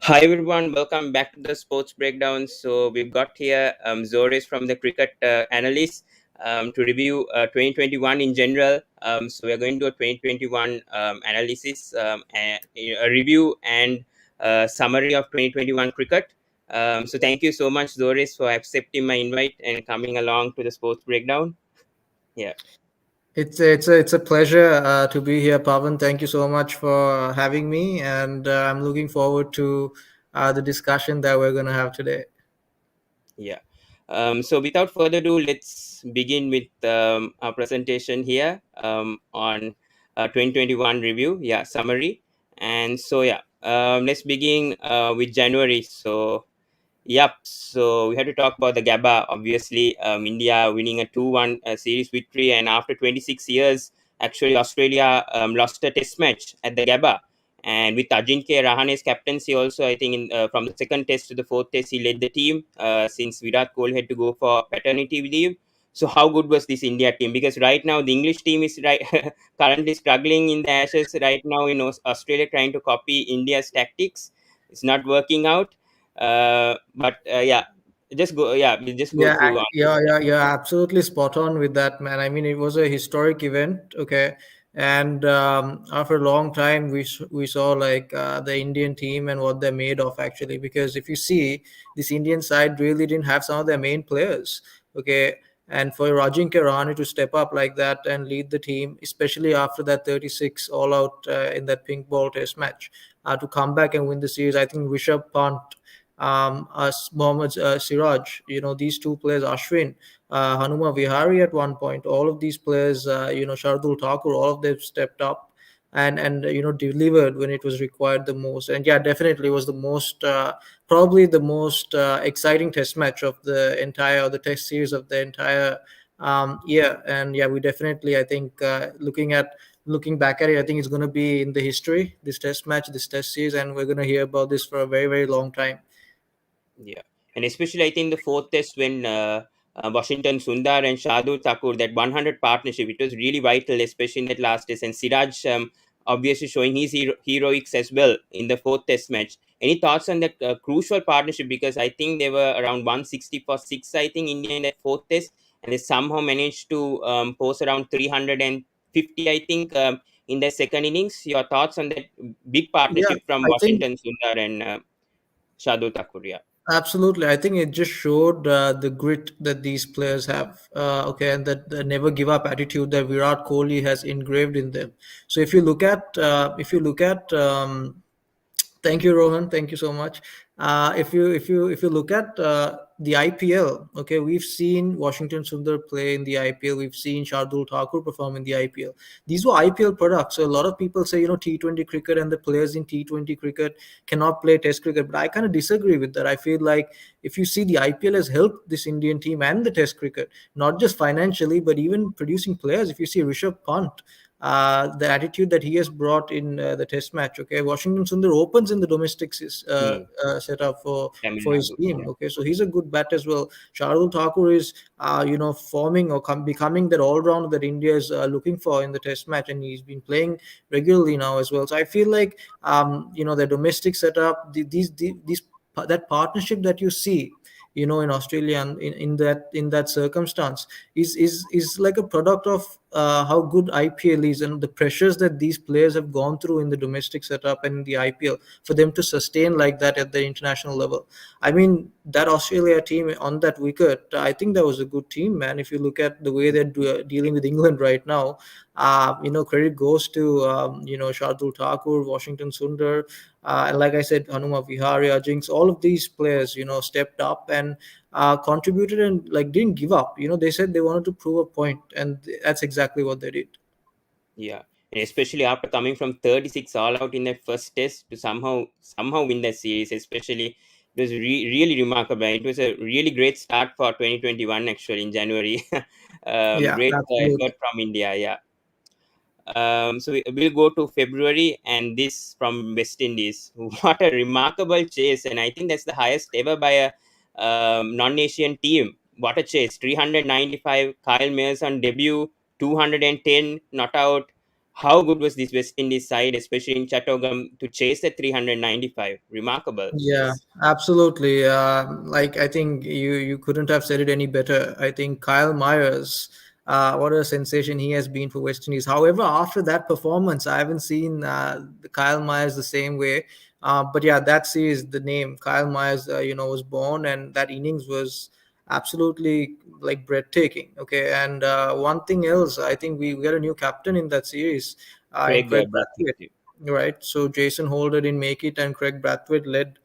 Hi everyone, welcome back to the Sports Breakdown. So we've got here Zoraiz from the Cricket Analyst to review 2021 in general. So we're going to do a 2021 analysis, a review and summary of 2021 cricket. So thank you so much, Zoraiz, for accepting my invite and coming along to the Sports Breakdown. Yeah. It's a pleasure to be here, Pawan. Thank you so much for having me, and I'm looking forward to the discussion that we're going to have today. Yeah. So without further ado, let's begin with our presentation here on 2021 review. Yeah, summary. And so yeah, let's begin with January. So yep. So we had to talk about the Gabba. Obviously, India winning a 2-1 series victory, and after 26 years, actually Australia lost a Test match at the Gabba. And with Ajinkya Rahane's captaincy, also I think from the second Test to the fourth Test, he led the team since Virat Kohli had to go for paternity leave. So how good was this India team? Because right now the English team is currently struggling in the Ashes right now in Australia, trying to copy India's tactics. It's not working out, but yeah, just go, yeah, we'll just go Yeah, through on this. you're absolutely spot on with that, man. I mean, it was a historic event, okay, and after a long time, we saw like the Indian team and what they're made of actually. Because if you see, this Indian side really didn't have some of their main players, okay, and for Ajinkya Rahane to step up like that and lead the team, especially after that 36 all out in that pink ball Test match, to come back and win the series, I think Rishabh Pant, Mohammad Siraj, these two players, Ashwin, Hanuma Vihari at one point, all of these players, Shardul Thakur, all of them stepped up and delivered when it was required the most. And yeah, definitely was the most, probably the most exciting test match of the test series of the entire year. And yeah, we definitely, I think, looking back at it, I think it's going to be in the history, this test match, this test series, and we're going to hear about this for a very, very long time. Yeah, and especially I think the fourth test when Washington Sundar and Shardul Thakur, that 100 partnership, it was really vital, especially in that last test. And Siraj obviously showing his heroics as well in the fourth test match. Any thoughts on that crucial partnership? Because I think they were around 160 for six, I think, India in that fourth test, and they somehow managed to post around 350, I think, in their second innings. Your thoughts on that big Yeah, partnership from I think Washington Sundar and Shardul Thakur? Yeah. absolutely. I think it just showed the grit that these players have, okay, and that the never give up attitude that Virat Kohli has engraved in them. So if you look at, thank you, Rohan. Thank you so much. If you look at the IPL, okay, we've seen Washington Sundar play in the IPL. We've seen Shardul Thakur perform in the IPL. These were IPL products. So a lot of people say, T20 cricket and the players in T20 cricket cannot play Test cricket, but I kind of disagree with that. I feel like if you see, the IPL has helped this Indian team and the Test cricket, not just financially, but even producing players. If you see Rishabh Pant, the attitude that he has brought in the test match. Okay, Washington Sundar opens in the domestic Hmm. setup Tamil for his Nadu. team. Yeah. Okay, so he's a good bat as well. Shardul Thakur is forming or becoming that all rounder that India is looking for in the test match, and he's been playing regularly now as well. So I feel like the domestic setup, these that partnership that you see, in Australia and in that circumstance is like a product of how good IPL is and the pressures that these players have gone through in the domestic setup and in the IPL for them to sustain like that at the international level. I mean, that Australia team on that wicket, I think that was a good team, man. If you look at the way they're dealing with England right now, credit goes to Shardul Thakur, Washington Sundar, and like I said, Hanuma Vihari, Ajinks, all of these players, stepped up and contributed and like didn't give up. They said they wanted to prove a point, and that's exactly what they did. Yeah. And especially after coming from 36 all out in that first test to somehow win that series, especially it was really remarkable. It was a really great start for 2021 actually in January. Yeah, Great absolutely. effort from India. Yeah. So we'll go to February and this from West Indies. What a remarkable chase, and I think that's the highest ever by a non-Asian team. What a chase! 395 Kyle Mills on debut, 210 not out. how good was this West Indies side, especially in Chattogram, to chase the 395? Remarkable. Yeah, Yes. absolutely. Like I think you couldn't have said it any better. I think Kyle Myers, what a sensation he has been for West Indies. However, after that performance, I haven't seen Kyle Myers the same way. But yeah, that series, the name Kyle Myers, was born, and that innings was absolutely like breathtaking. Okay, and one thing else, I think we got a new captain in that series, in Craig Craig Brathwaite. Brathwaite. Right. So Jason Holder didn't make it, and Craig Brathwaite led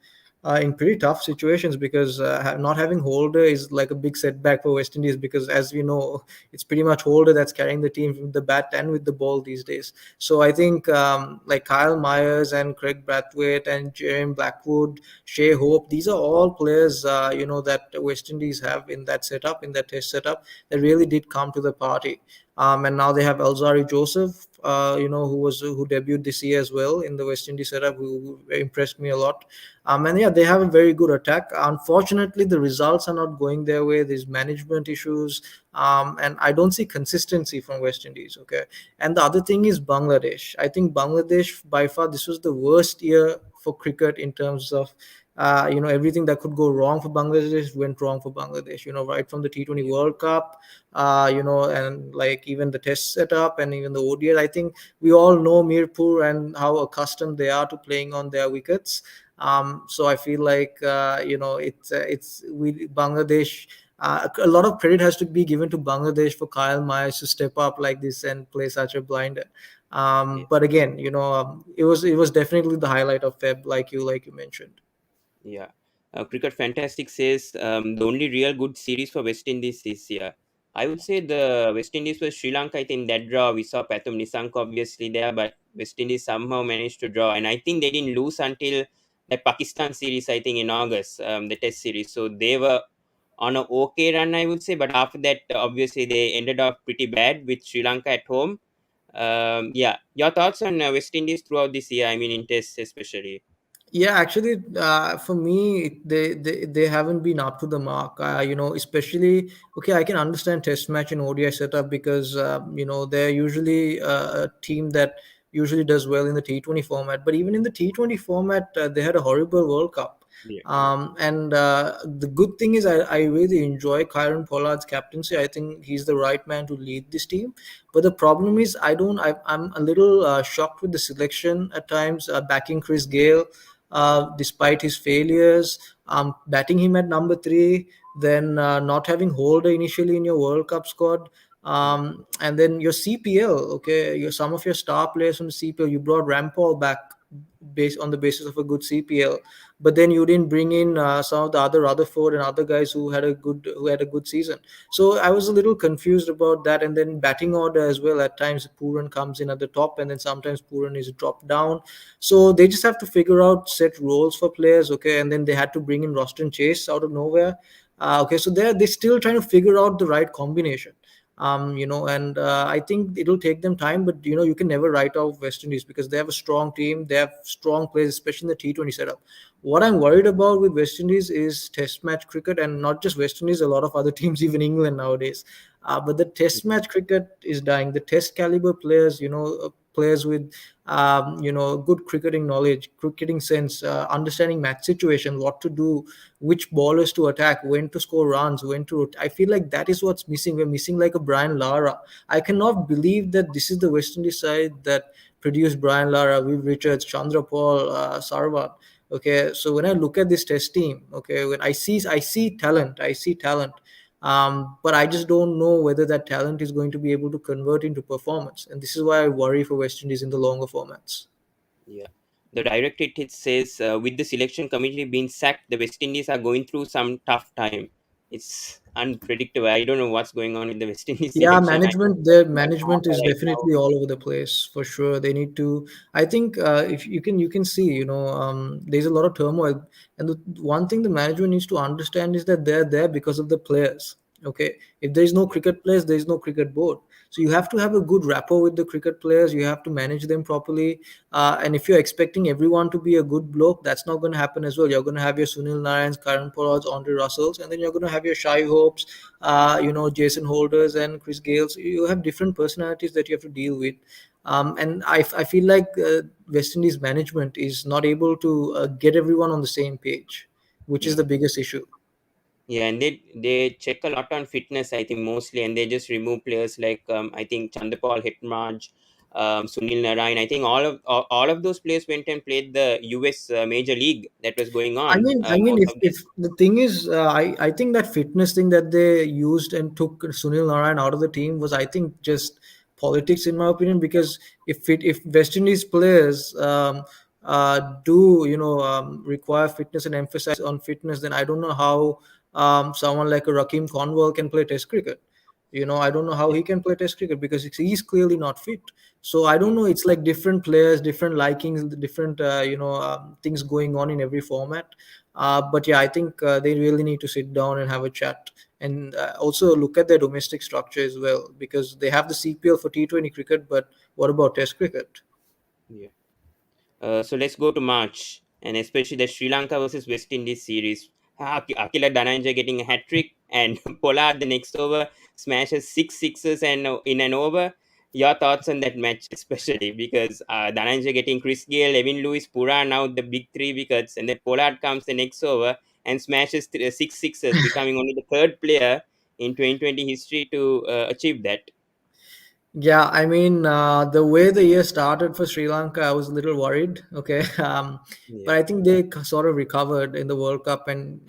in pretty tough situations because not having Holder is like a big setback for West Indies because, as we know, it's pretty much Holder that's carrying the team with the bat and with the ball these days. So I think like Kyle Myers and Craig Brathwaite and Jeremy Blackwood, Shea Hope, these are all players that West Indies have in that setup, in that test setup, that really did come to the party. And now they have Alzari Joseph, who debuted this year as well in the West Indies setup, who impressed me a lot. And yeah, they have a very good attack. Unfortunately, the results are not going their way. There's management issues, and I don't see consistency from West Indies. Okay, and the other thing is Bangladesh. I think Bangladesh by far this was the worst year for cricket in terms of everything that could go wrong for Bangladesh went wrong for Bangladesh. Right from the T20 Yeah. World Cup, and like even the Test setup and even the ODI. I think we all know Mirpur and how accustomed they are to playing on their wickets. So I feel like it's we Bangladesh. A lot of credit has to be given to Bangladesh for Kyle Myers to step up like this and play such a blinder. But again, it was definitely the highlight of Feb, like you mentioned. Yeah. Cricket Fantastic says the only real good series for West Indies this year. I would say the West Indies was Sri Lanka. I think that draw we saw Pathum Nisanka obviously there, but West Indies somehow managed to draw, and I think they didn't lose until the Pakistan series. I think in August, the Test series. So they were on a okay run, I would say, but after that, obviously they ended up pretty bad with Sri Lanka at home. Yeah, your thoughts on West Indies throughout this year? I mean, in Tests especially. Yeah, actually, for me, they haven't been up to the mark. Especially okay, I can understand Test match and ODI setup because they're usually a team that usually does well in the T20 format. But even in the T20 format, they had a horrible World Cup. Yeah, yeah, And the good thing is, I really enjoy Kyron Pollard's captaincy. I think he's the right man to lead this team. But the problem is, I'm a little shocked with the selection at times, backing Chris Gale despite his failures, batting him at number three, then not having Holder initially in your World Cup squad, yeah, and then your CPL. Okay, some of your star players from the CPL, you brought Rampal back based on the basis of a good CPL, but then you didn't bring in some of the other Rutherford and other guys who had a good season. So I was a little confused about that. And then batting order as well. At times Pooran comes in at the top, and then sometimes Pooran is dropped down. So they just have to figure out set roles for players. Okay, and then they had to bring in Roston Chase out of nowhere. Okay, so they're still trying to figure out the right combination. And I think it'll take them time, but you can never write off West Indies because they have a strong team, they have strong players, especially in the T20 setup. What I'm worried about with West Indies is Test match cricket, and not just West Indies, a lot of other teams, even England nowadays. But the Test match cricket is dying. The Test caliber players, players with good cricketing knowledge, cricketing sense, understanding match situation, what to do, which ballers to attack, when to score runs, when to. I feel like that is what's missing. We're missing like a Brian Lara. I cannot believe that this is the West Indies side that produced Brian Lara, Viv Richards, Chandra Paul, Sarwan. Okay, so when I look at this Test team, okay, when I see talent, but I just don't know whether that talent is going to be able to convert into performance, and this is why I worry for West Indies in the longer formats. yeah. The direct it says with the selection committee being sacked, the West Indies are going through some tough time. It's unpredictable. I don't know what's going on in the West Indies Yeah, selection. I management. Their much management harder is right now. definitely all over the place for sure. They need to. I think if you can see, there's a lot of turmoil, and the one thing the management needs to understand is that they're there because of the players. Okay, if there is no Yeah, cricket players, there is no cricket board. So you have to have a good rapport with the cricket players. You have to manage them properly. And if you're expecting everyone to be a good bloke, that's not going to happen as well. You're going to have your Sunil Narayans, Karan Porads, Andre Russells, and then you're going to have your Shai Hopes, Jason Holders and Chris Gales. You have different personalities that you have to deal with. And I feel like West Indies management is not able to get everyone on the same page, which is yeah. the biggest issue. Yeah, and they check a lot on fitness, I think, mostly, and they just remove players like I think Chandapal Hitmarj, Sunil Narayan. I think all of those players went and played the US Major League that was going I on. mean, I mean, Most if of them. if the thing is, I think that fitness thing that they used and took Sunil Narayan out of the team was, I think, just politics, in my opinion. Because if West Indies players do require fitness and emphasize on fitness, then I don't know how someone like a Rakeem Cornwall can play Test cricket. I don't know how he can play Test cricket because he's clearly not fit. So I don't Mm, know. It's like different players, different likings, different things going on in every format. But yeah, I think they really need to sit down and have a chat, and also look at their domestic structure as well, because they have the CPL for T20 cricket, but what about Test cricket? yeah. So let's go to March, and especially the Sri Lanka versus West Indies series. Akila Dhananjay getting a hat trick, and Pollard the next over smashes six sixes and in an over. Your thoughts on that match, especially because Dhananjay getting Chris Gale, Evan Lewis, Pura now the big three wickets, and then Pollard comes the next over and smashes six sixes, becoming only the third player in 2020 history to achieve that. Yeah, I mean, the way the year started for Sri Lanka, I was a little worried. Okay, but Yeah, I think they sort of recovered in the World Cup, and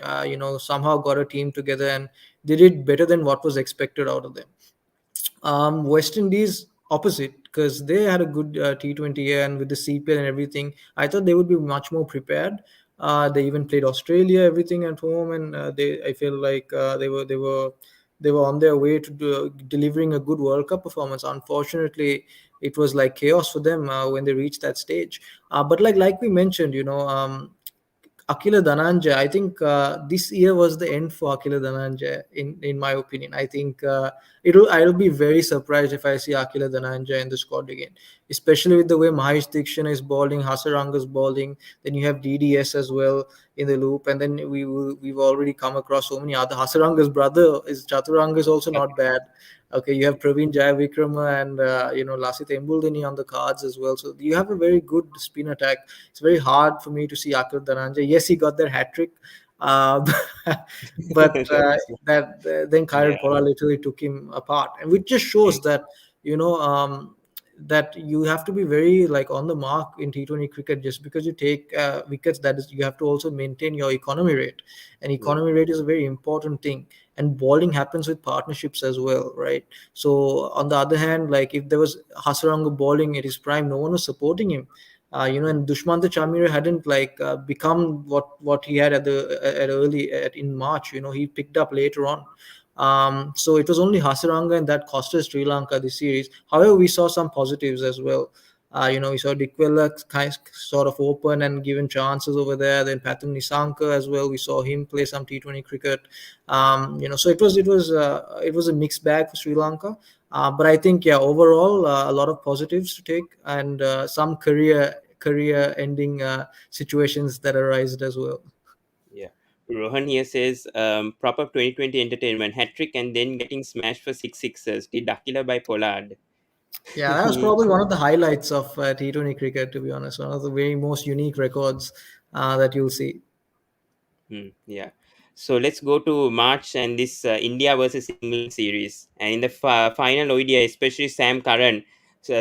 somehow got a team together, and they did better than what was expected out of them. West Indies opposite, because they had a good T20 year, and with the CPL and everything, I thought they would be much more prepared. They even played Australia, everything at home, and I feel like they were on their way to delivering a good World Cup performance. Unfortunately, it was like chaos for them when they reached that stage. But like we mentioned, Akila Dhananjay, I think this year was the end for Akila Dhananjay, in my opinion. I think I'll be very surprised if I see Akila Dhananjay in the squad again, especially with the way Mahesh Dikshana is bowling, Hasaranga's bowling. Then you have DDS as well in the loop, and then we've already come across so many other. Hasaranga's brother is Chaturanga is also not bad. Okay, you have Praveen Jayavikrama and Lasith Embuldini on the cards as well. So you have a very good spin attack. It's very hard for me to see Akil Dhananjay. Yes, he got that hat trick, uh, but that was then yeah, Kyle Pora literally took him apart, and which just shows that you know that you have to be very like on the mark in T20 cricket. Just because you take wickets, that is, you have to also maintain your economy rate, and yeah, economy rate is a very important thing. And bowling happens with partnerships as well, right? So on the other hand, like if there was Hasaranga bowling at his prime, no one was supporting him. And Dushmanta Chamira hadn't like become what he had in March. He picked up later on. So it was only Hasaranga, and that cost us Sri Lanka this series. However, we saw some positives as well. We saw Dikwella kind sort of open and given chances over there. Then Pathum Nisanka as well. We saw him play some T20 cricket. So it was a mixed bag for Sri Lanka. But I think, yeah, overall, a lot of positives to take, and some career ending situations that arised as well. yeah. Rohan here says proper 2020 entertainment hat trick and then getting smashed for six sixes. Did Dakila by Pollard? Yeah, that was probably one of the highlights of T20 cricket, to be honest. One of the very most unique records that you'll see. Yeah. So let's go to March and this India versus England series. And in the final ODI, especially Sam Curran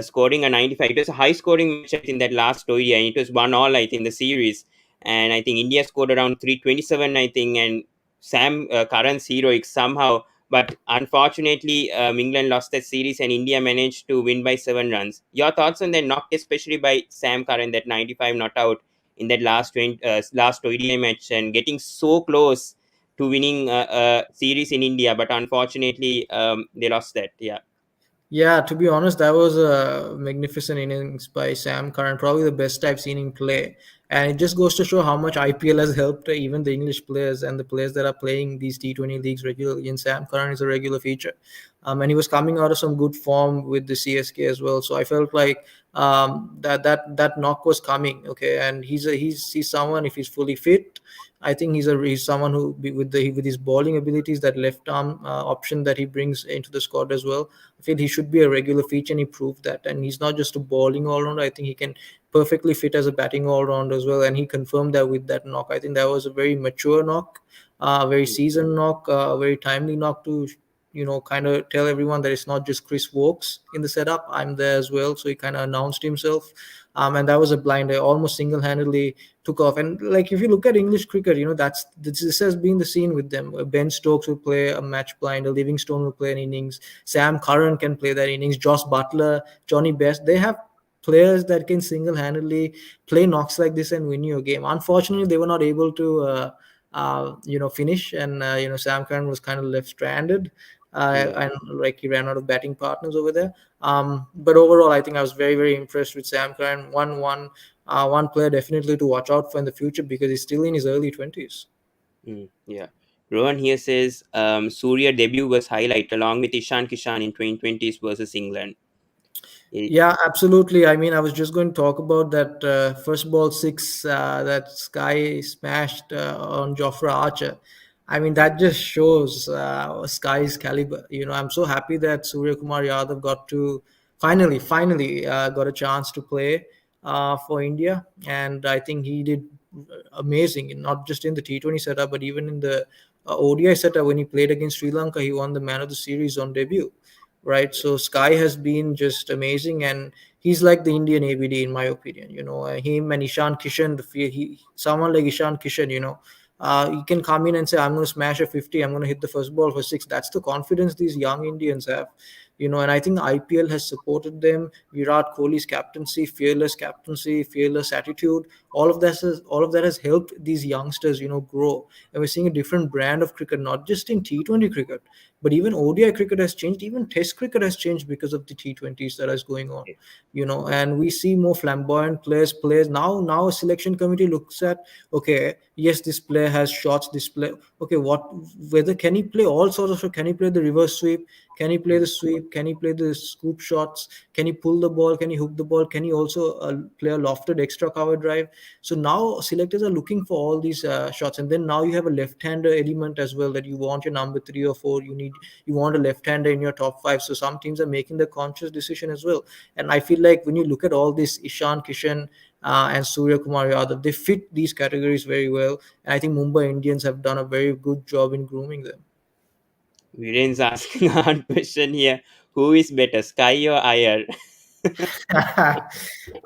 scoring a 95. It was a high scoring match, I think, that last ODI. And it was 1-1, I think, the series. And I think India scored around 327, I think. And Sam Curran's heroic somehow. But unfortunately, England lost that series and India managed to win by 7 runs. Your thoughts on that knock, especially by Sam Curran, that 95 not out in that last ODI match and getting so close to winning a series in India, but unfortunately they lost that. Yeah, Yeah, to be honest, that was a magnificent innings by Sam Curran, probably the best I've seen him play. And it just goes to show how much IPL has helped even the English players and the players that are playing these T20 leagues regularly. And Sam Curran is a regular feature. And he was coming out of some good form with the CSK as well. So I felt like that knock was coming. Okay, and he's someone, if he's fully fit, I think he's someone who with his bowling abilities, that left arm option that he brings into the squad as well. I feel he should be a regular feature, and he proved that. And he's not just a bowling all rounder. I think he can perfectly fit as a batting all round as well. And he confirmed that with that knock. I think that was a very mature knock, very seasoned knock, very timely knock to kind of tell everyone that it's not just Chris Wokes in the setup. I'm there as well. So he kind of announced himself. And that was a blind. I almost single-handedly took off. And like if you look at English cricket, this has been the scene with them. Ben Stokes will play a match blind. Livingstone will play an innings. Sam Curran can play that innings. Josh Butler, Johnny Best. They have players that can single-handedly play knocks like this and win you a game. Unfortunately, they were not able to finish, and Sam Curran was kind of left stranded, Yeah. and like he ran out of batting partners over there. But overall, I think I was very, very impressed with Sam Curran. One player definitely to watch out for in the future, because he's still in his early 20s. Yeah. Rohan here says Surya debut was highlight along with Ishan Kishan in 2020s versus England. Yeah, absolutely. I mean, I was just going to talk about that first ball six that Sky smashed on Jofra Archer. I mean, that just shows Sky's caliber. I'm so happy that Surya Kumar Yadav got to finally got a chance to play for India, and I think he did amazing. Not just in the T20 setup, but even in the ODI setup. When he played against Sri Lanka, he won the Man of the Series on debut, right? So Sky has been just amazing, and he's like the Indian ABD in my opinion. Him and Ishan Kishan, someone like Ishan Kishan, he can come in and say, I'm going to smash a 50, I'm going to hit the first ball for six. That's the confidence these young Indians have. And I think IPL has supported them. Virat Kohli's captaincy, fearless attitude, all of that has helped these youngsters, grow. And we're seeing a different brand of cricket, not just in T20 cricket, but even ODI cricket has changed. Even Test cricket has changed because of the T20s that is going on. And we see more flamboyant players now. A selection committee looks at, okay, yes, this player has shots, this player, okay, whether can he play all sorts of, can he play the reverse sweep, can he play the sweep, can he play the scoop shots, can he pull the ball, can he hook the ball, can he also play a lofted extra cover drive? So now selectors are looking for all these shots. And then now you have a left-hander element as well, that you want your number 3 or 4, you want a left-hander in your top 5. So some teams are making the conscious decision as well. And I feel like when you look at all this, Ishan Kishan and Surya Kumar Yadav, they fit these categories very well. And I think Mumbai Indians have done a very good job in grooming them. Viren's asking a hard question here. Who is better, Sky or Iyer?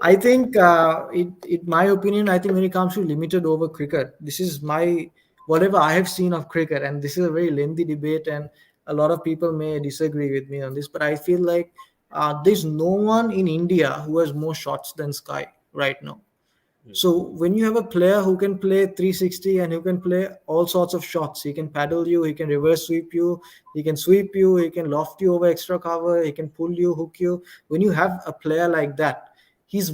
I think, in my opinion, I think when it comes to limited over cricket, this is my whatever I have seen of cricket, and this is a very lengthy debate, and a lot of people may disagree with me on this, but I feel like there's no one in India who has more shots than Sky right now. So when you have a player who can play 360 and who can play all sorts of shots, he can paddle you, he can reverse sweep you, he can sweep you, he can loft you over extra cover, he can pull you, hook you. When you have a player like that, he's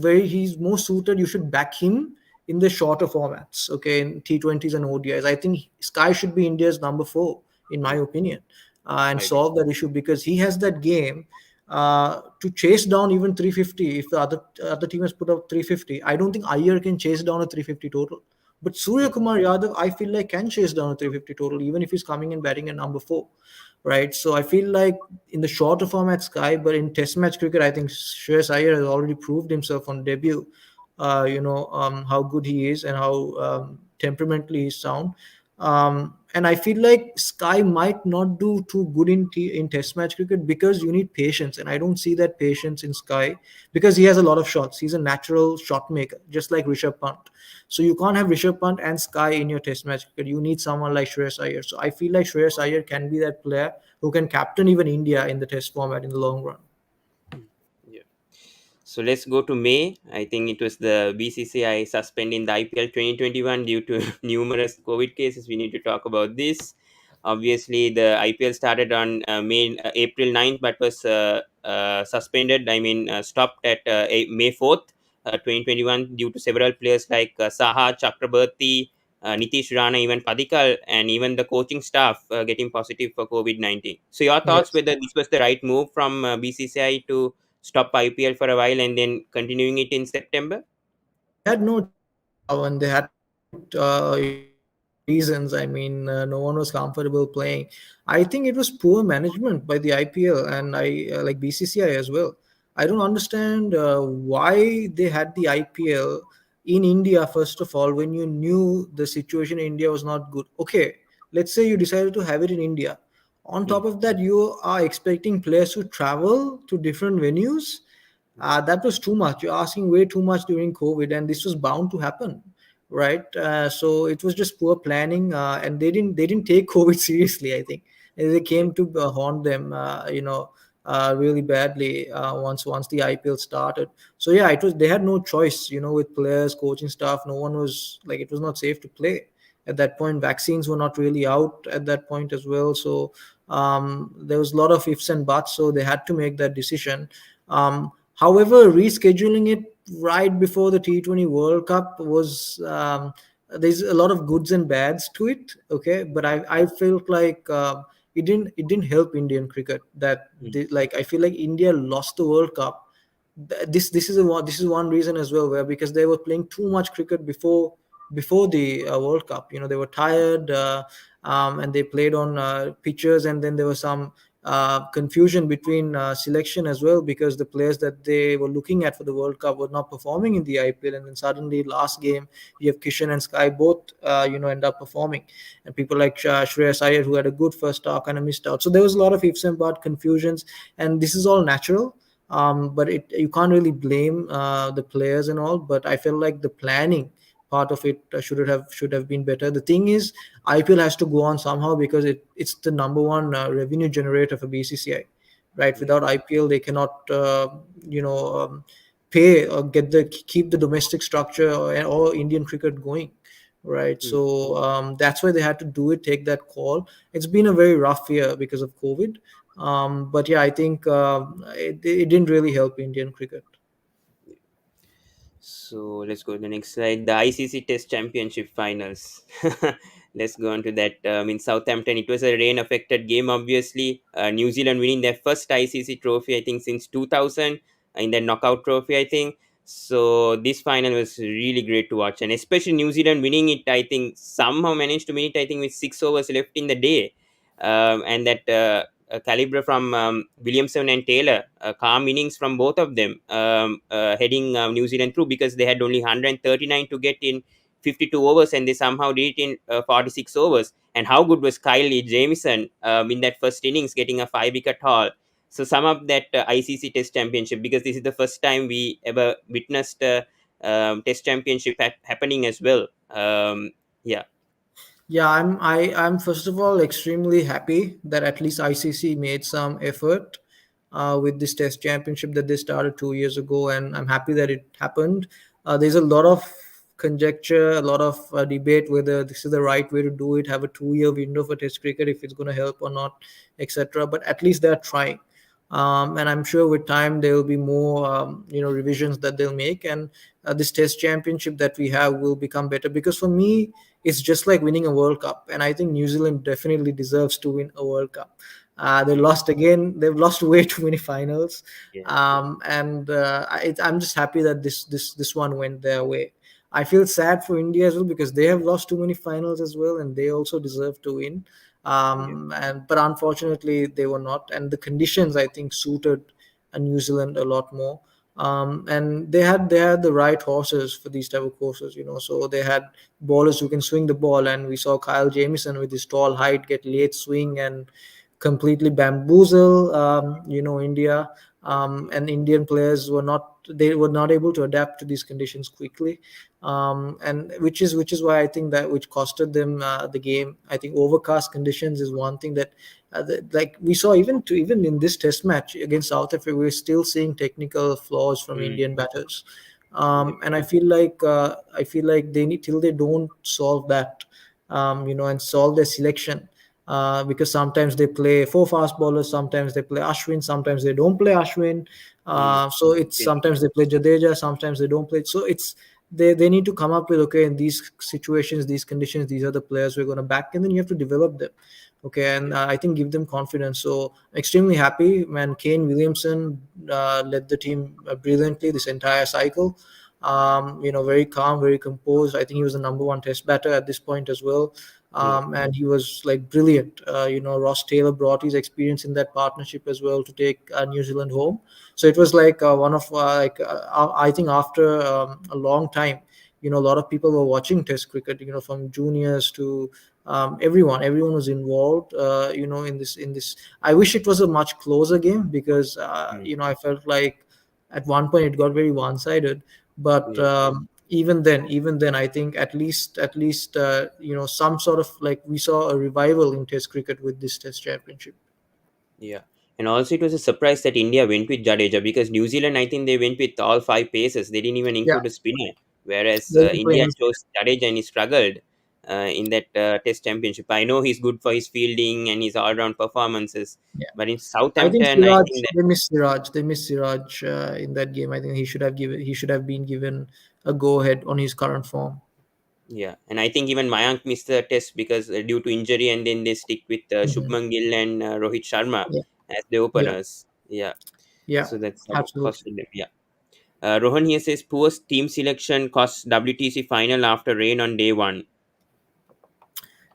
more suited. You should back him in the shorter formats, okay, in T20s and ODIs. I think Sky should be India's number 4, in my opinion, and I agree. solve that issue, because he has that game to chase down even 350. If the other team has put up 350, I don't think Iyer can chase down a 350 total. But Surya Kumar Yadav, I feel like, can chase down a 350 total, even if he's coming in batting at number 4, right? So I feel like in the shorter format, Sky, but in Test match cricket, I think Shreyas Iyer has already proved himself on debut. How good he is and how temperamentally he's sound. And I feel like Sky might not do too good in Test match cricket, because you need patience, and I don't see that patience in Sky, because he has a lot of shots. He's a natural shot maker, just like Rishabh Pant. So you can't have Rishabh Pant and Sky in your Test match cricket. You need someone like Shreyas Iyer. So I feel like Shreyas Iyer can be that player who can captain even India in the Test format in the long run. Yeah. So let's go to May. I think it was the BCCI suspending the IPL 2021 due to numerous COVID cases. We need to talk about this. Obviously, the IPL started on April 9th, but was suspended. I mean, stopped at May 4th 2021 due to several players like Saha, Chakrabarti, Nitish Rana, even Padikal, and even the coaching staff getting positive for COVID-19. So your thoughts Yes. whether this was the right move from BCCI to stop IPL for a while and then continuing it in September? They had no choice, Pawan. They had to do it, for some reasons. I mean, no one was comfortable playing. I think it was poor management by the IPL and like BCCI as well. I don't understand why they had the IPL in India first of all when you knew the situation in India was not good. Okay, let's say you decided to have it in India. On Mm, top of that, you are expecting players to travel to different venues. That was too much. You're asking way too much during COVID, and this was bound to happen, right? So it was just poor planning, and they didn't take COVID seriously. I think and they yeah, came to haunt them, really badly once the IPL started. So yeah, it was they had no choice, with players, coaching staff. No one was like it was not safe to play at that point. Vaccines were not really out at that point as well. So there was a lot of ifs and buts. So they had to make that decision. However, rescheduling it right before the T20 World Cup was there's a lot of goods and bads to it. Okay, but I felt like it didn't help Indian cricket. mm, Like I feel like India lost the World Cup. This is one reason as well, where because they were playing too much cricket before the World Cup. They were tired, and they played on pitches, and then there was some confusion between selection as well, because the players that they were looking at for the World Cup were not performing in the IPL, and then suddenly last game you have Kishan and Sky both end up performing, and people like Shreyas Iyer, who had a good first half, kind of missed out. So there was a lot of ifs and buts, confusions, and this is all natural. But you can't really blame the players and all. But I feel like the planning part of it should have been better. The thing is, IPL has to go on somehow because it's the number one revenue generator for BCCI, right? yeah, Without IPL, they cannot pay or keep the domestic structure or Indian cricket going, right? mm, So that's why they had to do it, take that call. It's been a very rough year because of COVID, but yeah, I think it didn't really help Indian cricket. So let's go to the next slide. The ICC Test Championship finals. Let's go on to that. In Southampton, it was a rain-affected game. Obviously, New Zealand winning their first ICC trophy, I think, since 2000 in the knockout trophy, I think. So this final was really great to watch, and especially New Zealand winning it. I think somehow managed to win it. I think with 6 overs left in the day, and that caliber from Williamson and Taylor, calm innings from both of them, heading New Zealand through because they had only 139 to get in 52 overs and they somehow did it in 46 overs. And how good was Kylie Jamieson in that first innings, getting a 5 wicket haul. So sum up that ICC Test Championship, because this is the first time we ever witnessed Test Championship happening as well. Yeah, Yeah, I'm first of all extremely happy that at least ICC made some effort with this Test Championship that they started 2 years ago, and I'm happy that it happened. There's a lot of conjecture, a lot of debate whether this is the right way to do it. Have a 2-year window for Test cricket, if it's going to help or not, etc. But at least they're trying, and I'm sure with time there will be more revisions that they'll make, and this Test Championship that we have will become better. Because for me, it's just like winning a World Cup, and I think New Zealand definitely deserves to win a World Cup. They lost again. They've lost way too many finals, yeah, and I'm just happy that this one went their way. I feel sad for India as well because they have lost too many finals as well, and they also deserve to win. yeah, And but unfortunately, they were not, and the conditions I think suited New Zealand a lot more. And they had the right horses for these type of courses, so they had bowlers who can swing the ball, and we saw Kyle Jamieson with his tall height get late swing and completely bamboozle India. And Indian players were not able to adapt to these conditions quickly, and which is why I think that which costed them the game. I think overcast conditions is one thing that like we saw even in this test match against South Africa, we're still seeing technical flaws from mm, Indian batters. yeah, And I feel like they need till they don't solve that, and solve their selection. because sometimes they play four fast bowlers, sometimes they play Ashwin, sometimes they don't play Ashwin. Mm. So it's Yes. sometimes they play Jadeja, sometimes they don't play. So it's they need to come up with, okay, in these situations, these conditions, these are the players we're going to back, and then you have to develop them. Okay, and I think give them confidence. So extremely happy, man. Kane Williamson led the team brilliantly this entire cycle. Very calm, very composed. I think he was the number one test batter at this point as well. Yeah. And he was like brilliant. Ross Taylor brought his experience in that partnership as well to take New Zealand home. So it was like one of I think after a long time, a lot of people were watching Test cricket. From juniors to everyone was involved. In this. I wish it was a much closer game because Mm. I felt like at one point it got very one-sided. But Yeah. even then, I think at least some sort of like we saw a revival in Test cricket with this Test Championship. Yeah. And also, it was a surprise that India went with Jadeja because New Zealand, I think they went with all five paces. They didn't even Yeah, include a spinner, whereas they didn't play India any. chose Jadeja and he struggled in that Test Championship. I know he's good for his fielding and his all-round performances, Yeah, but in I think Southampton, I Siraj. think that They missed Siraj. They missed Siraj in that game. I think he should have been given a go ahead on his current form. yeah, and I think even Mayank missed the Test because due to injury, and then they stick with Mhm. Shubman Gill and Rohit Sharma Yeah, as the yeah, openers. Yeah, yeah, so that's how absolutely. costed them. Yeah. Rohan here says poor team selection costs WTC final after rain on day one.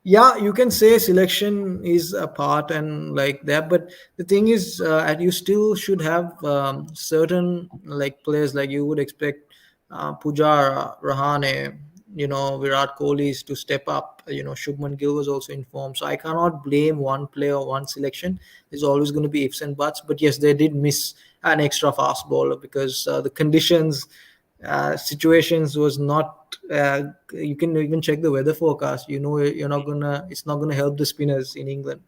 Yeah, you can say selection is a part and like that, but the thing is, and you still should have certain like players like you would expect Pujara, Rahane, Virat Kohli's to step up. Shubman Gill was also in form, so I cannot blame one player or one selection. There's always going to be ifs and buts, but yes, they did miss an extra fast bowler because the conditions situations was not you can even check the weather forecast. You're not gonna it's not gonna help the spinners in England.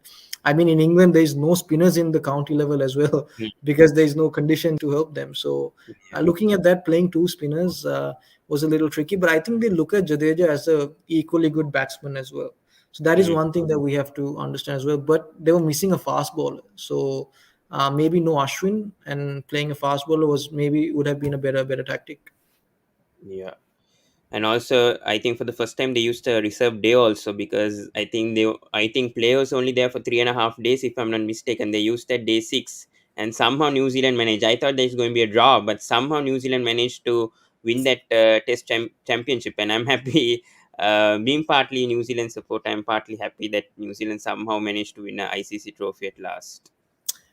I mean, in England there's no spinners in the county level as well Hmm. because there's no condition to help them. So Yeah. looking at that, playing two spinners was a little tricky, but I think they look at Jadeja as a equally good batsman as well. So that is Hmm. one thing that we have to understand as well, but they were missing a fast bowler. So maybe no Ashwin, and playing a fast bowler was maybe would have been a better tactic. Yeah. And also, I think for the first time they used a reserve day also because I think players only there for 3.5 days if I'm not mistaken. They used that day six, and somehow New Zealand managed. I thought there's going to be a draw, but somehow New Zealand managed to win that championship, and I'm happy. Being partly New Zealand support, I'm partly happy that New Zealand somehow managed to win a ICC trophy at last.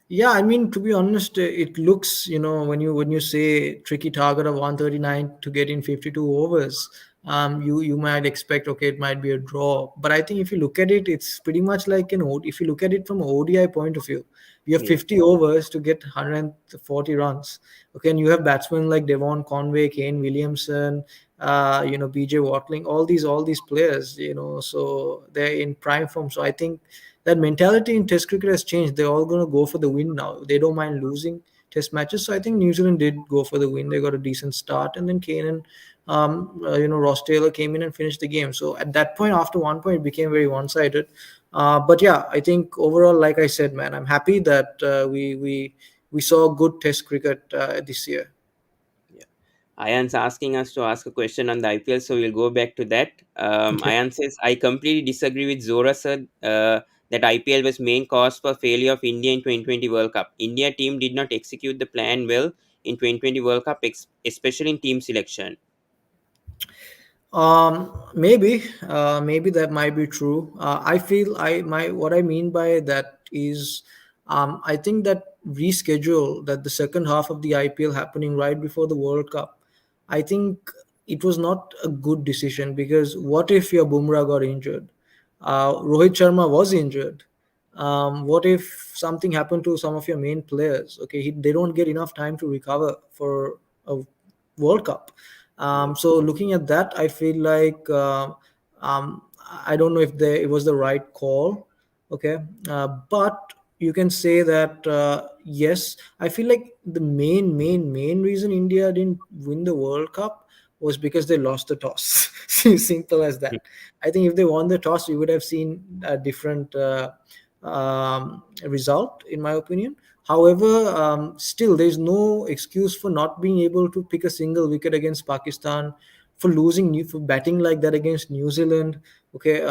Yeah, I mean, to be honest, it looks, when you say tricky target of 139 to get in 52 overs, you might expect, okay, it might be a draw. But I think if you look at it, it's pretty much like if you look at it from an ODI point of view, you have Yeah. 50 overs to get 140 runs. Okay, and you have batsmen like Devon Conway, Kane Williamson, BJ Watling, all these players, so they're in prime form. So I think that mentality in Test cricket has changed. They're all going to go for the win now. They don't mind losing Test matches. So I think New Zealand did go for the win. They got a decent start, and then Kane and Ross Taylor came in and finished the game. So at that point, after one point, it became very one-sided. But yeah, I think overall, like I said, man, I'm happy that we saw good Test cricket this year. Yeah. Ayan's asking us to ask a question on the IPL, so we'll go back to that. Okay. Ayan says, I completely disagree with Zora, sir, that IPL was main cause for failure of India in 2020 World Cup. India team did not execute the plan well in 2020 World Cup, especially in team selection. Maybe that might be true. I feel what I mean by that is, I think that reschedule that the second half of the IPL happening right before the World Cup, I think it was not a good decision because what if your Bumrah got injured? Rohit Sharma was injured. What if something happened to some of your main players? Okay, they don't get enough time to recover for a World Cup. Yeah. So looking at that, I feel like I don't know if it was the right call. Okay, but you can say that yes, I feel like the main reason India didn't win the World Cup was because they lost the toss. Simple as that. I think if they won the toss, we would have seen a different result, in my opinion. However, still, there's no excuse for not being able to pick a single wicket against Pakistan, for for batting like that against New Zealand. Okay,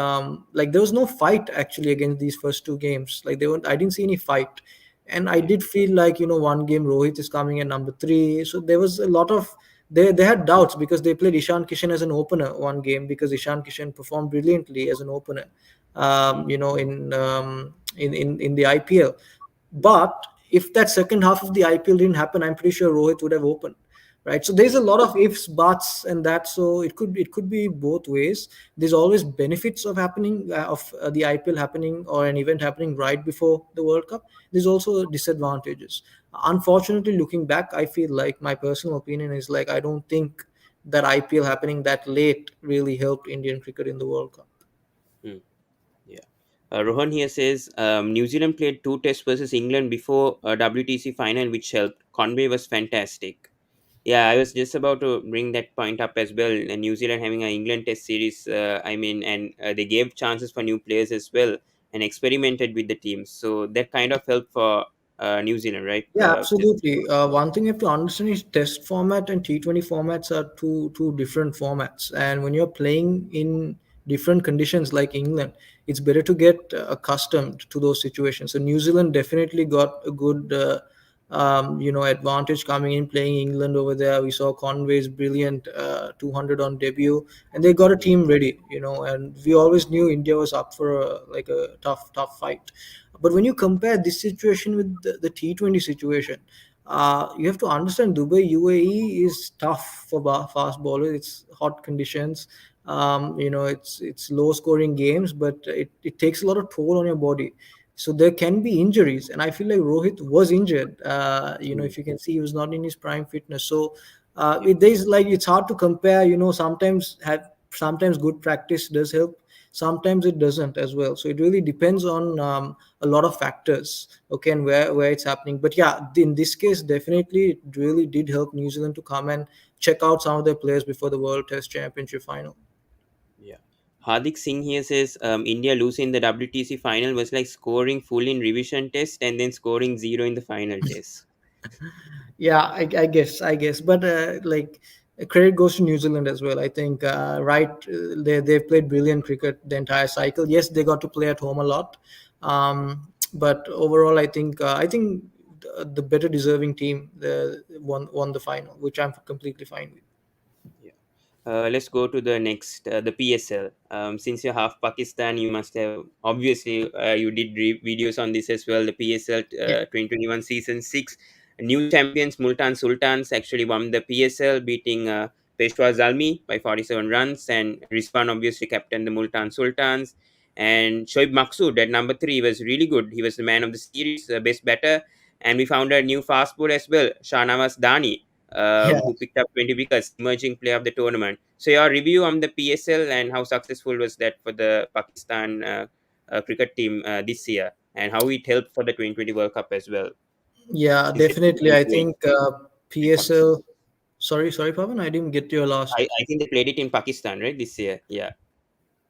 like there was no fight actually against these first two games. Like I didn't see any fight, and I Yeah. did feel like, one game Rohit is coming at number three, so there was a lot of, they had doubts because they played Ishan Kishan as an opener one game, because Ishan Kishan performed brilliantly as an opener, Mm. in the IPL. But if that second half of the IPL didn't happen, I'm pretty sure Rohit would have opened, right? So there's a Yeah. lot of ifs, buts, and that. So it could be both ways. There's always benefits of the IPL happening, or an event happening right before the World Cup. There's also disadvantages. Unfortunately, looking back, I feel like, my personal opinion is like, I don't think that IPL happening that late really helped Indian cricket in the World Cup. Mm. Yeah. Rohan here says New Zealand played two tests versus England before a WTC final, which helped. Conway was fantastic. Yeah, I was just about to bring that point up as well. New Zealand having an England Test series, and they gave chances for new players as well and experimented with the teams. So that kind of helped for New Zealand, right? Yeah, Just absolutely. One thing you have to understand is Test format and T20 formats are two different formats, and when you're playing in different conditions like England, it's better to get accustomed to those situations. So New Zealand definitely got a good, advantage coming in playing England over there. We saw Conway's brilliant 200 on debut, and they got a yeah, team ready. And we always knew India was up for a tough fight. But when you compare this situation with the T20 situation, you have to understand Dubai UAE is tough for fast bowlers. It's hot conditions. It's low scoring games, but it takes a lot of toll on your body. So there can be injuries, and I feel like Rohit was injured. mm, If you can see, he was not in his prime fitness. So yeah, there's like, it's hard to compare. Sometimes good practice does help, sometimes it doesn't as well. So it really depends on a lot of factors, okay, and where it's happening. But yeah, in this case, definitely it really did help New Zealand to come and check out some of their players before the World Test Championship final. yeah. Hardik Singh here says India losing the WTC final was like scoring full in revision test and then scoring zero in the final test. Yeah, I guess, but like, credit goes to New Zealand as well. I think, right, they've played brilliant cricket the entire cycle. Yes, they got to play at home a lot, but overall, I think the better deserving team won the final, which I'm completely fine with. Yeah. Let's go to the next, the PSL. Since you're half Pakistan, you must have obviously you did videos on this as well. The PSL Yeah, 2021 season six, new champions Multan Sultans actually won the PSL, beating Peshwa Zalmi by 47 runs, and Rizwan obviously captained the Multan Sultans. And Shoaib Maksud at number three was really good. He was the man of the series, best batter. And we found a new fast bowler as well, Shahnawaz Dani, yeah. who picked up 20 wickets, emerging player of the tournament. So, your review on the PSL and how successful was that for the Pakistan cricket team this year, and how it helped for the 2020 World Cup as well. Yeah, This is definitely. still I playing think in Pakistan. PSL. Sorry, Pavan, I didn't get your last. I think they played it in Pakistan, right, this year? Yeah.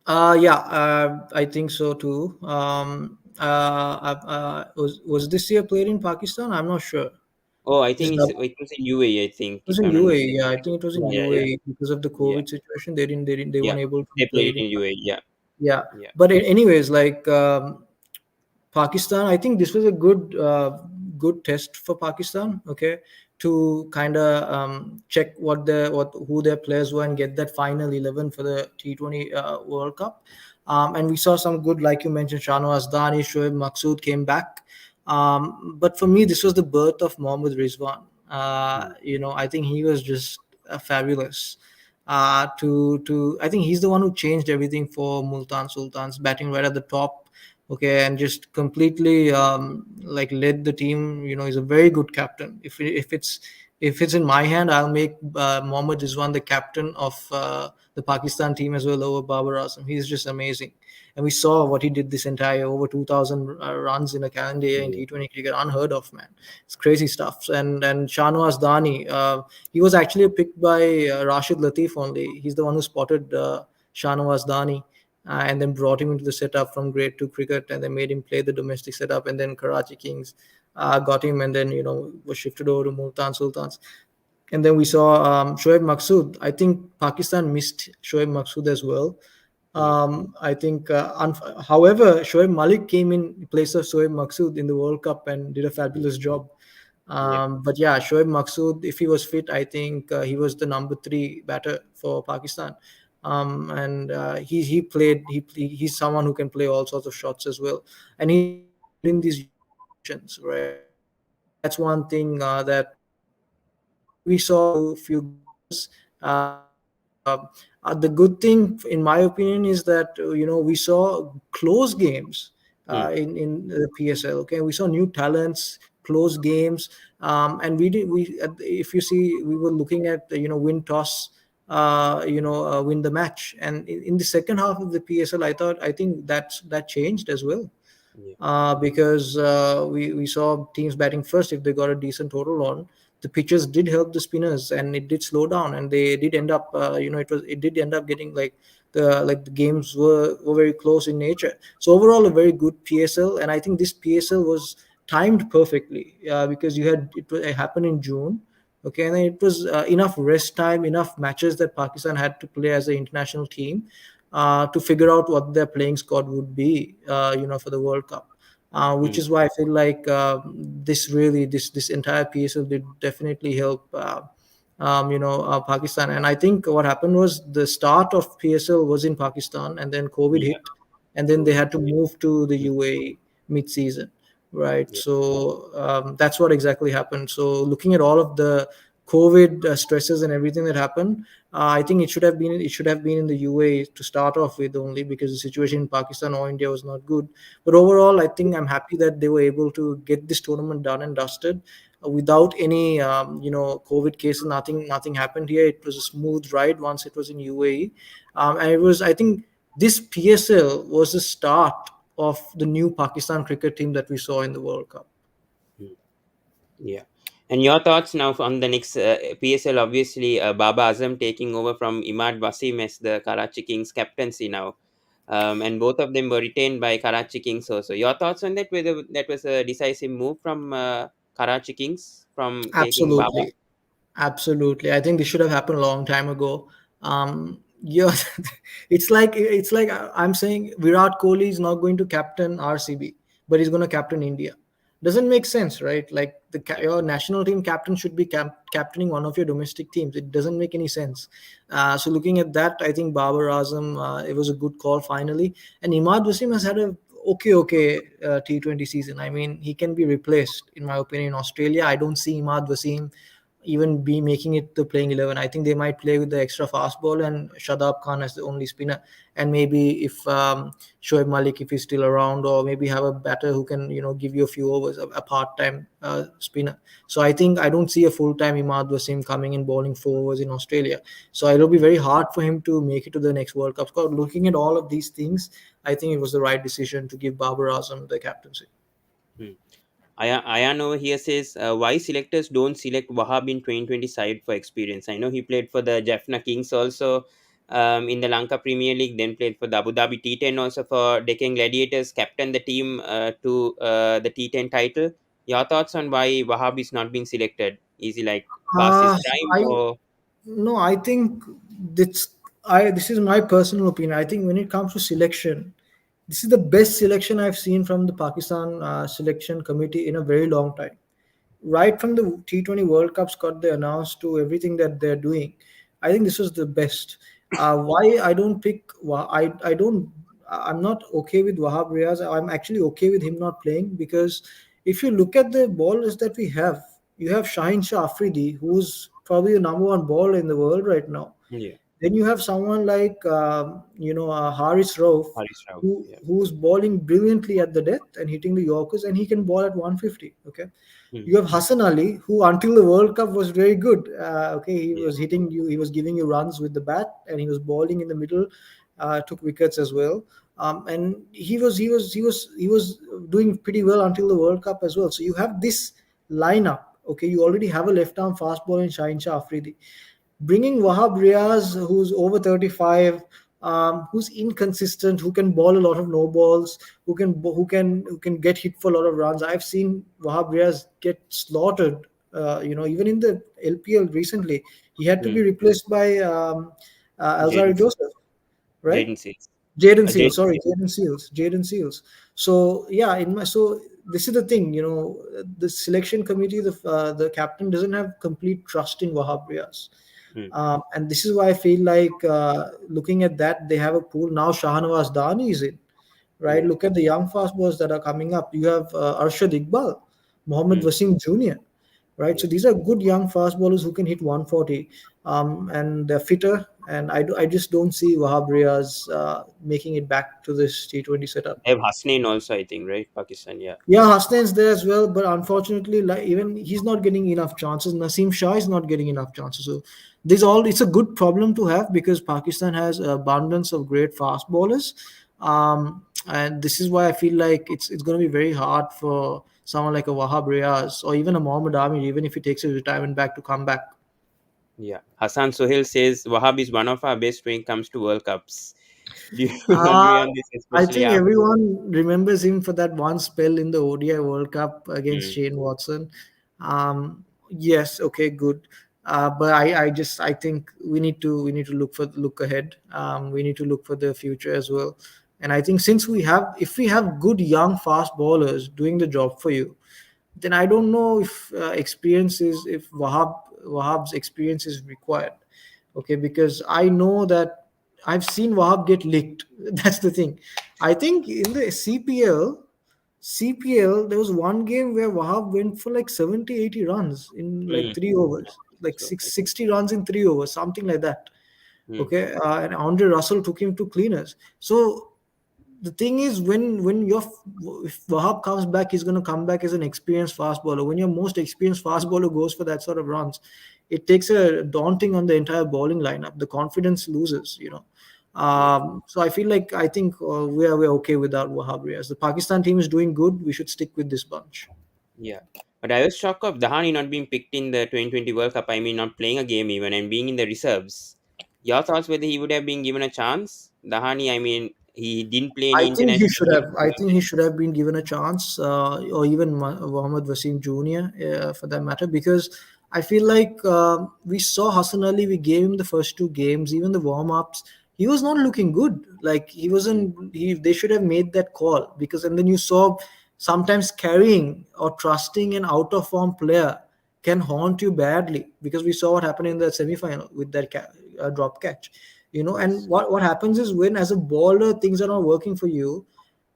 Yeah, I think so too. Was this year played in Pakistan? I'm not sure. Oh, I This think it it was in UAE, I think, was if in I'm not UAE. mistaken. Yeah, I think it was in Yeah, yeah, yeah. UAE because of the Yeah, COVID situation. They yeah. weren't able to They play played it it in. in UAE. Yeah, Yeah, yeah. but anyways, like, Pakistan, I think this was a good test for Pakistan. Okay, to kind of check what who their players were and get that final 11 for the T20 World Cup. And we saw some good, like you mentioned, Shahnawaz Dani, Shoaib Maksud came back. But for me, this was the birth of Mohammad Rizwan. Mm, I think he was just fabulous. I think he's the one who changed everything for Multan Sultans, batting right at the top. okay, and just completely like led the team. He's a very good captain. If it's in my hand, I'll make Mohammad Rizwan the captain of the Pakistan team as well over Babar Azam. He's just amazing. And we saw what he did this entire over 2,000 runs in a calendar year in Yeah. T20 cricket. Unheard of, man. It's crazy stuff. And Shahnawaz Dani, he was actually picked by Rashid Latif only. He's the one who spotted Shahnawaz Dani and then brought him into the setup from grade 2 cricket, and they made him play the domestic setup, and then Karachi Kings got him, and then was shifted over to Multan Sultans. And then we saw Shoaib Maqsood. I think Pakistan missed Shoaib Maqsood as well. Yeah. I think, however, Shoaib Malik came in place of Shoaib Maqsood in the World Cup and did a fabulous job. Yeah. But yeah, Shoaib Maqsood, if he was fit, I think he was the number 3 batter for Pakistan. And he played. He's someone who can play all sorts of shots as well, and he's very good in these unique conditions, right? I think that's one thing that we saw few good overs, and the good thing, in my opinion, is that we saw close games Hmm. in the PSL. Okay, we saw new talents, close games, and we did. If you see, we were looking at win toss, win the match, and in the second half of the PSL, I think that changed as well, Yeah. because we saw teams batting first if they got a decent total on. The pitches did help the spinners, and it did slow down, and they did end up, it did end up getting like the games were very close in nature. So overall, a very good PSL, and I think this PSL was timed perfectly, because it happened in June. Okay, and then it was enough rest time, enough matches that Pakistan had to play as an international team to figure out what their playing squad would be, for the World Cup. Which Hmm. is why I feel like this entire PSL did definitely help, Pakistan. And I think what happened was the start of PSL was in Pakistan, and then COVID Yeah. hit, and then they COVID. had to move to the Hmm. UAE mid-season, right? Yeah. So that's what exactly happened. So looking at all of the COVID stresses and everything that happened, I think it should have been in the UAE to start off with, only because the situation in Pakistan or India was not good. But overall, I think I'm happy that they were able to get this tournament done and dusted without any COVID cases. Nothing happened here. It was a smooth ride once it was in UAE, and it was, I think, this PSL was the start of the new Pakistan cricket team that we saw in the World Cup. Hmm. Yeah. And your thoughts now on the next PSL? Obviously, Baba Azam taking over from Imad Wasim as the Karachi Kings captaincy now. And both of them were retained by Karachi Kings also. Your thoughts on that? Whether that was a decisive move from Karachi Kings from taking Baba? Absolutely. Absolutely. I think this should have happened a long time ago. Yeah, it's like I'm saying Virat Kohli is not going to captain RCB, but he's going to captain India. Doesn't make sense, right? Like your national team captain should be captaining one of your domestic teams. It doesn't make any sense. So looking at that, I think Babar Azam, it was a good call finally. And Imad Wasim has had a okay T20 season. I mean, he can be replaced, in my opinion. In Australia, I don't see Imad Wasim even be making it to playing 11. I think they might play with the extra fast ball and Shadab Khan as the only spinner. And maybe if Shoaib Malik, if he's still around, or maybe have a batter who can, give you a few overs, a part-time spinner. So I don't see a full-time Imad Wasim coming in bowling 4 overs in Australia. So it'll be very hard for him to make it to the next World Cup. So looking at all of these things, I think it was the right decision to give Babar Azam the captaincy. Hmm. Ayan over here says, why selectors don't select Wahab in 2020 side for experience? I know he played for the Jaffna Kings also in the Lanka Premier League, then played for the Abu Dhabi T10 also for Deccan Gladiators, captained the team to the T10 title. Your thoughts on why Wahab is not being selected? Is he like past his Uh, prime I or? No, I think this is my personal opinion. I think when it comes to selection, this is the best selection I've seen from the Pakistan selection committee in a very long time. Right from the T20 World Cup got they announced to everything that they're doing. I think this was the best. Why I don't pick? I don't. I'm not okay with Wahab Riaz. I'm actually okay with him not playing, because if you look at the bowlers that we have, you have Shaheen Shah Afridi, who's probably the number one bowler in the world right now. Yeah. Then you have someone like Haris Rauf, Haris Rauf. who Yeah. who's bowling brilliantly at the death and hitting the Yorkers, and he can bowl at 150. Okay, Hmm. you have Hassan Ali, who until the World Cup was very good. Okay, he Yeah. was hitting you, he was giving you runs with the bat, and he was bowling in the middle, took wickets as well. And he was doing pretty well until the World Cup as well. So you have this lineup. Okay, you already have a left arm fast bowler in Shaheen Shah Afridi, bringing Wahab Riaz, who's over 35, who's inconsistent, who can bowl a lot of no balls, who can get hit for a lot of runs. I've seen Wahab Riaz get slaughtered. Even in the LPL recently, he had to Hmm. be replaced by Jaden Alzari Joseph, right? Jaden Seals. Jaden Jaden Seals, sorry, Seals. Jaden Seals, Jaden Seals. So yeah, so this is the thing, the selection committee, the captain doesn't have complete trust in Wahab Riaz. Hmm. And this is why I feel like, looking at that, they have a pool now. Shahnawaz Dani is in, right? Yeah. Look at the young fast bowlers that are coming up. You have Arshad Iqbal, Mohammad Hmm. Wasim Jr., right? So Yeah. these are good young fast bowlers who can hit 140, and they're fitter. And I just don't see Wahab Riaz making it back to this T20 setup. They have Hasnain also, I think, right? Pakistan. Yeah. Yeah, Hasnain's there as well, but unfortunately, like, even he's not getting enough chances. Naseem Shah is not getting enough chances. So this all it's a good problem to have, because Pakistan has abundance of great fast bowlers, and this is why I feel like it's going to be very hard for someone like a Wahab Riaz or even a Mohammad Amir, even if he takes his retirement back, to come back. Yeah. Hassan Sohail says Wahab is one of our best when it comes to World Cups. Do you agree Uh, on this, I especially think after? everyone remembers him for that one spell in the ODI World Cup against Hmm. Shane Watson. Yes, okay, good. But I think we need to look ahead. We need to look for the future as well. And I think, if we have good young fast bowlers doing the job for you, then I don't know if Wahab's experience is required. Okay, because I know that I've seen Wahab get licked. That's the thing. I think in the CPL, there was one game where Wahab went for like 70, 80 runs in like Hmm. 3 overs, like So I think. 60 runs in 3 overs, something like that. Hmm. Okay, and Andre Russell took him to cleaners. So the thing is, when if Wahab comes back, he's going to come back as an experienced fast bowler. When your most experienced fast bowler goes for that sort of runs, it takes a daunting on the entire bowling lineup. The confidence loses. Yeah. So I think we're okay without Wahab Riaz. The Pakistan team is doing good. We should stick with this bunch. Yeah. But I was shocked of Dahani not being picked in the 2020 World Cup. I mean, not playing a game even and being in the reserves. Your thoughts whether he would have been given a chance? Dahani, I mean, he didn't play any I think he international should have. games. I think he should have been given a chance, or even Mohammad Wasim Jr. For that matter, because I feel like, we saw Hassan Ali. We gave him the first two games, even the warm ups. He was not looking good. Like, he Hmm. wasn't. They should have made that call, because, and then you saw sometimes carrying or trusting an out of form player can haunt you badly, because we saw what happened in the semi final with that drop catch. And Yes. what happens is, when as a bowler things are not working for you,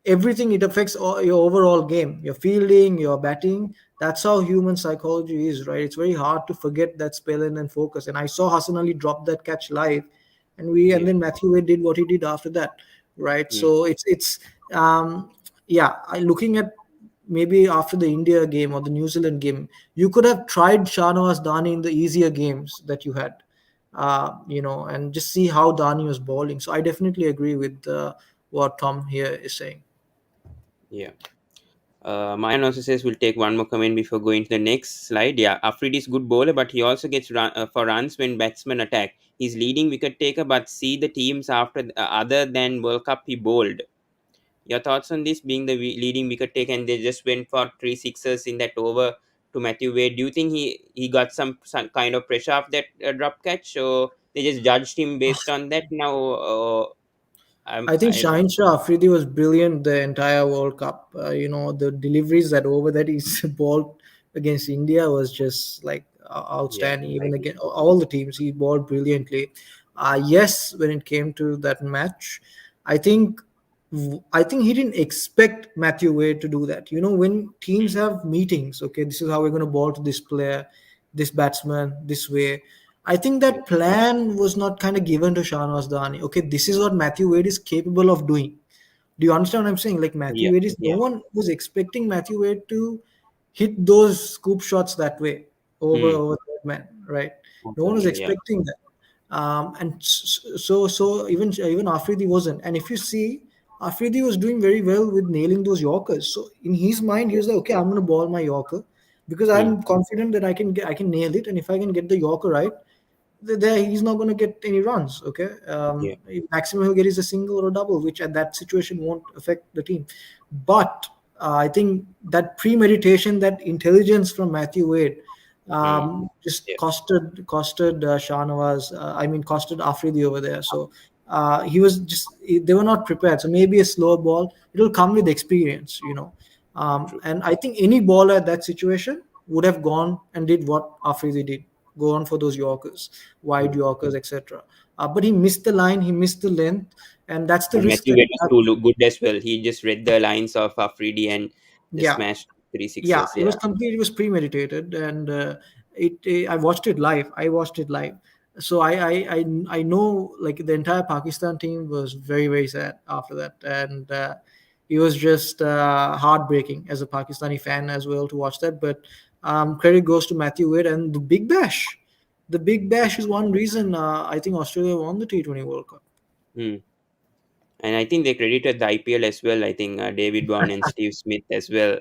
everything, it affects your overall game, your fielding, your batting. That's how human psychology is, right? It's very hard to forget that spell and then focus. And I saw Hassan Ali drop that catch live, and Yeah. then Matthew Wade did what he did after that, right? Hmm. So it's yeah, looking at, maybe after the India game or the New Zealand game, you could have tried Shahnawaz Dani in the easier games that you had, and just see how Dani was bowling. So I definitely agree with what Tom here is saying. Yeah. Mayan also says we'll take one more comment before going to the next slide. Yeah, Afridi is good bowler, but he also gets for runs when batsmen attack. He's leading wicket taker, but see the teams after other than World Cup he bowled. Your thoughts on this being the leading wicket taker and they just went for three sixes in that over to Matthew Wade? Do you think he got some kind of pressure off that drop catch, or they just judged him based on that? Now, I think I Shaheen Shah Afridi was brilliant the entire World Cup. The deliveries that over that he's bowled against India was just like yeah, outstanding. I Even agree. against all the teams, he bowled brilliantly. Yes, when it came to that match, I think I think he didn't expect Matthew Wade to do that. When teams have meetings, okay, this is how we're going to bowl to this player, this batsman, this way. I think Yeah. that plan was not kind of given to Shahnawaz Dani. Okay, this is what Matthew Wade is capable of doing. Do you understand what I'm saying? Like Matthew Yeah. Wade is, no Yeah. one was expecting Matthew Wade to hit those scoop shots that way Hmm. over that man, right? No one was Absolutely. Yeah. expecting that. And so even Afridi wasn't. And if you see, Afridi was doing very well with nailing those Yorkers. So in his mind, he was like, okay, I'm going to ball my Yorker because Hmm. I'm confident that I can nail it, and if I can get the Yorker right, there he's not going to get any runs. Okay, Yeah. maximum he'll get is a single or a double, which at that situation won't affect the team. But I think that premeditation, that intelligence from Matthew Wade, Hmm. just Yeah. costed Shahnawaz. I mean, costed Afridi over there. So he was just they were not prepared. So maybe a slower ball. It'll come with experience, you know. True. And I think any baller at that situation would have gone and did what Afridi did, go on for those Yorkers, wide Hmm. Yorkers, etc. But he missed the line, he missed the length, and that's the And risk Matthew that Wade you was have. too good as well. He just read the lines of Afridi and just Yeah, smashed three yeah, sixes. it Yeah. was complete. It was premeditated, and I watched it live. I watched it live, so I know like the entire Pakistan team was very very sad after that, and it was just heartbreaking as a Pakistani fan as well to watch that. But credit goes to Matthew Wade and the Big Bash. The Big Bash is one reason I think Australia won the T20 World Cup. Hmm. And I think they credited the IPL as well. I think David Vaughan and Steve Smith as well,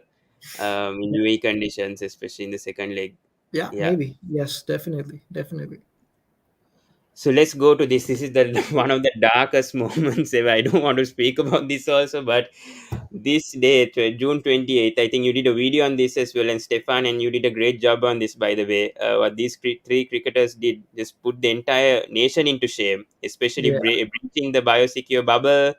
in UAE conditions, especially in the second leg. Yeah, Yeah. maybe. Yes, definitely, definitely. So let's go to this. This is the one of the darkest moments ever. I don't want to speak about this also, but this date, June 28th, I think you did a video on this as well, and Stefan, and you did a great job on this, by the way. What these three cricketers did just put the entire nation into shame, especially Yeah, breaching the biosecure bubble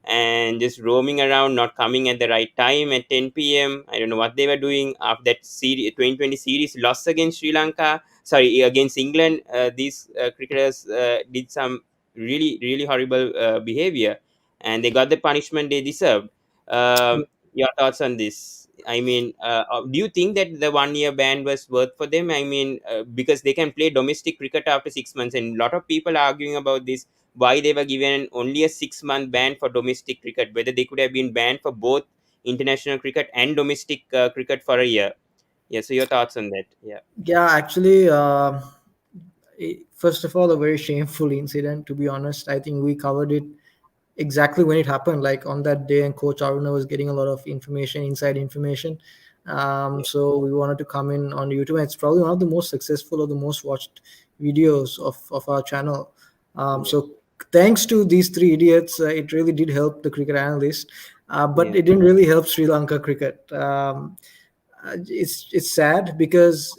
and just roaming around, not coming at the right time at 10 p.m. I don't know what they were doing after that series, 2020 series loss against Sri Lanka. Sorry, against England. These cricketers did some really horrible behavior, and they got the punishment they deserved. Your thoughts on this? I mean, do you think that the 1 year ban was worth for them? I mean, because they can play domestic cricket after 6 months, and a lot of people are arguing about this. Why they were given only a 6 month ban for domestic cricket? Whether they could have been banned for both international cricket and domestic cricket for a year? Yeah. So your thoughts on that? Yeah. yeah. Actually, first of all, a very shameful incident. To be honest, I think we covered it exactly when it happened, like on that day, and Coach Aruna was getting a lot of information, inside information. Yeah. So we wanted to come in on YouTube. And it's probably one of the most successful or the most watched videos of our channel. Yeah. So thanks to these three idiots, it really did help the cricket analyst, but Yeah. it didn't really help Sri Lanka cricket. It's sad because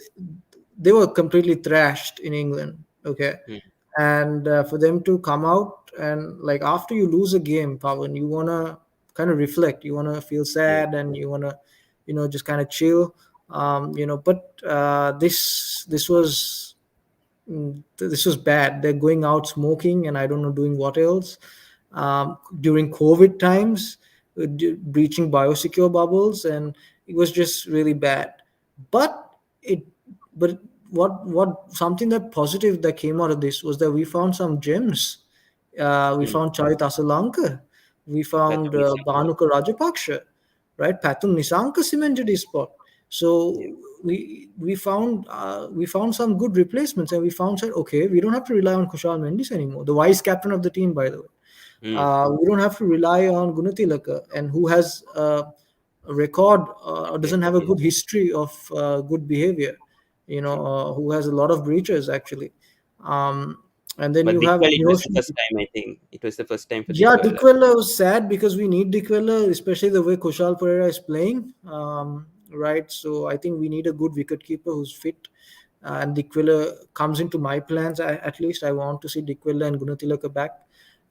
they were completely thrashed in England. Okay, Mm. and for them to come out and like after you lose a game, Pawan, you wanna kind of reflect. You wanna feel Yeah. sad and you wanna, just kind of chill. But this was bad. They're going out smoking and I don't know doing what else. During COVID times, breaching biosecure bubbles, and it was just really bad. But it, but what something that positive that came out of this was that we found some gems. We Mm. found Charit Asalanka. We Pratham found Nissanka. Bhanuka Rajapaksha, right? Pathum Nisanka cemented his spot. Yeah. So we found some good replacements, and we found that okay, we don't have to rely on Kushal Mendis anymore, the vice captain of the team, by the way. Mm. We don't have to rely on Gunatilaka, and who has a record or doesn't have Record. a Yeah. good history of good behavior. True. Who has a lot of breaches actually. Um, and then But you have Dikwal, it was the Hiroshi. first time. I think it was the first time for Yeah, Dikwal. Dikwella was sad because we need Dikwella, especially the way Kushal Pereira is playing. Right, so I think we need a good wicketkeeper who's fit. And Dikwella comes into my plans. At least I want to see Dikwella and Gunatilaka back.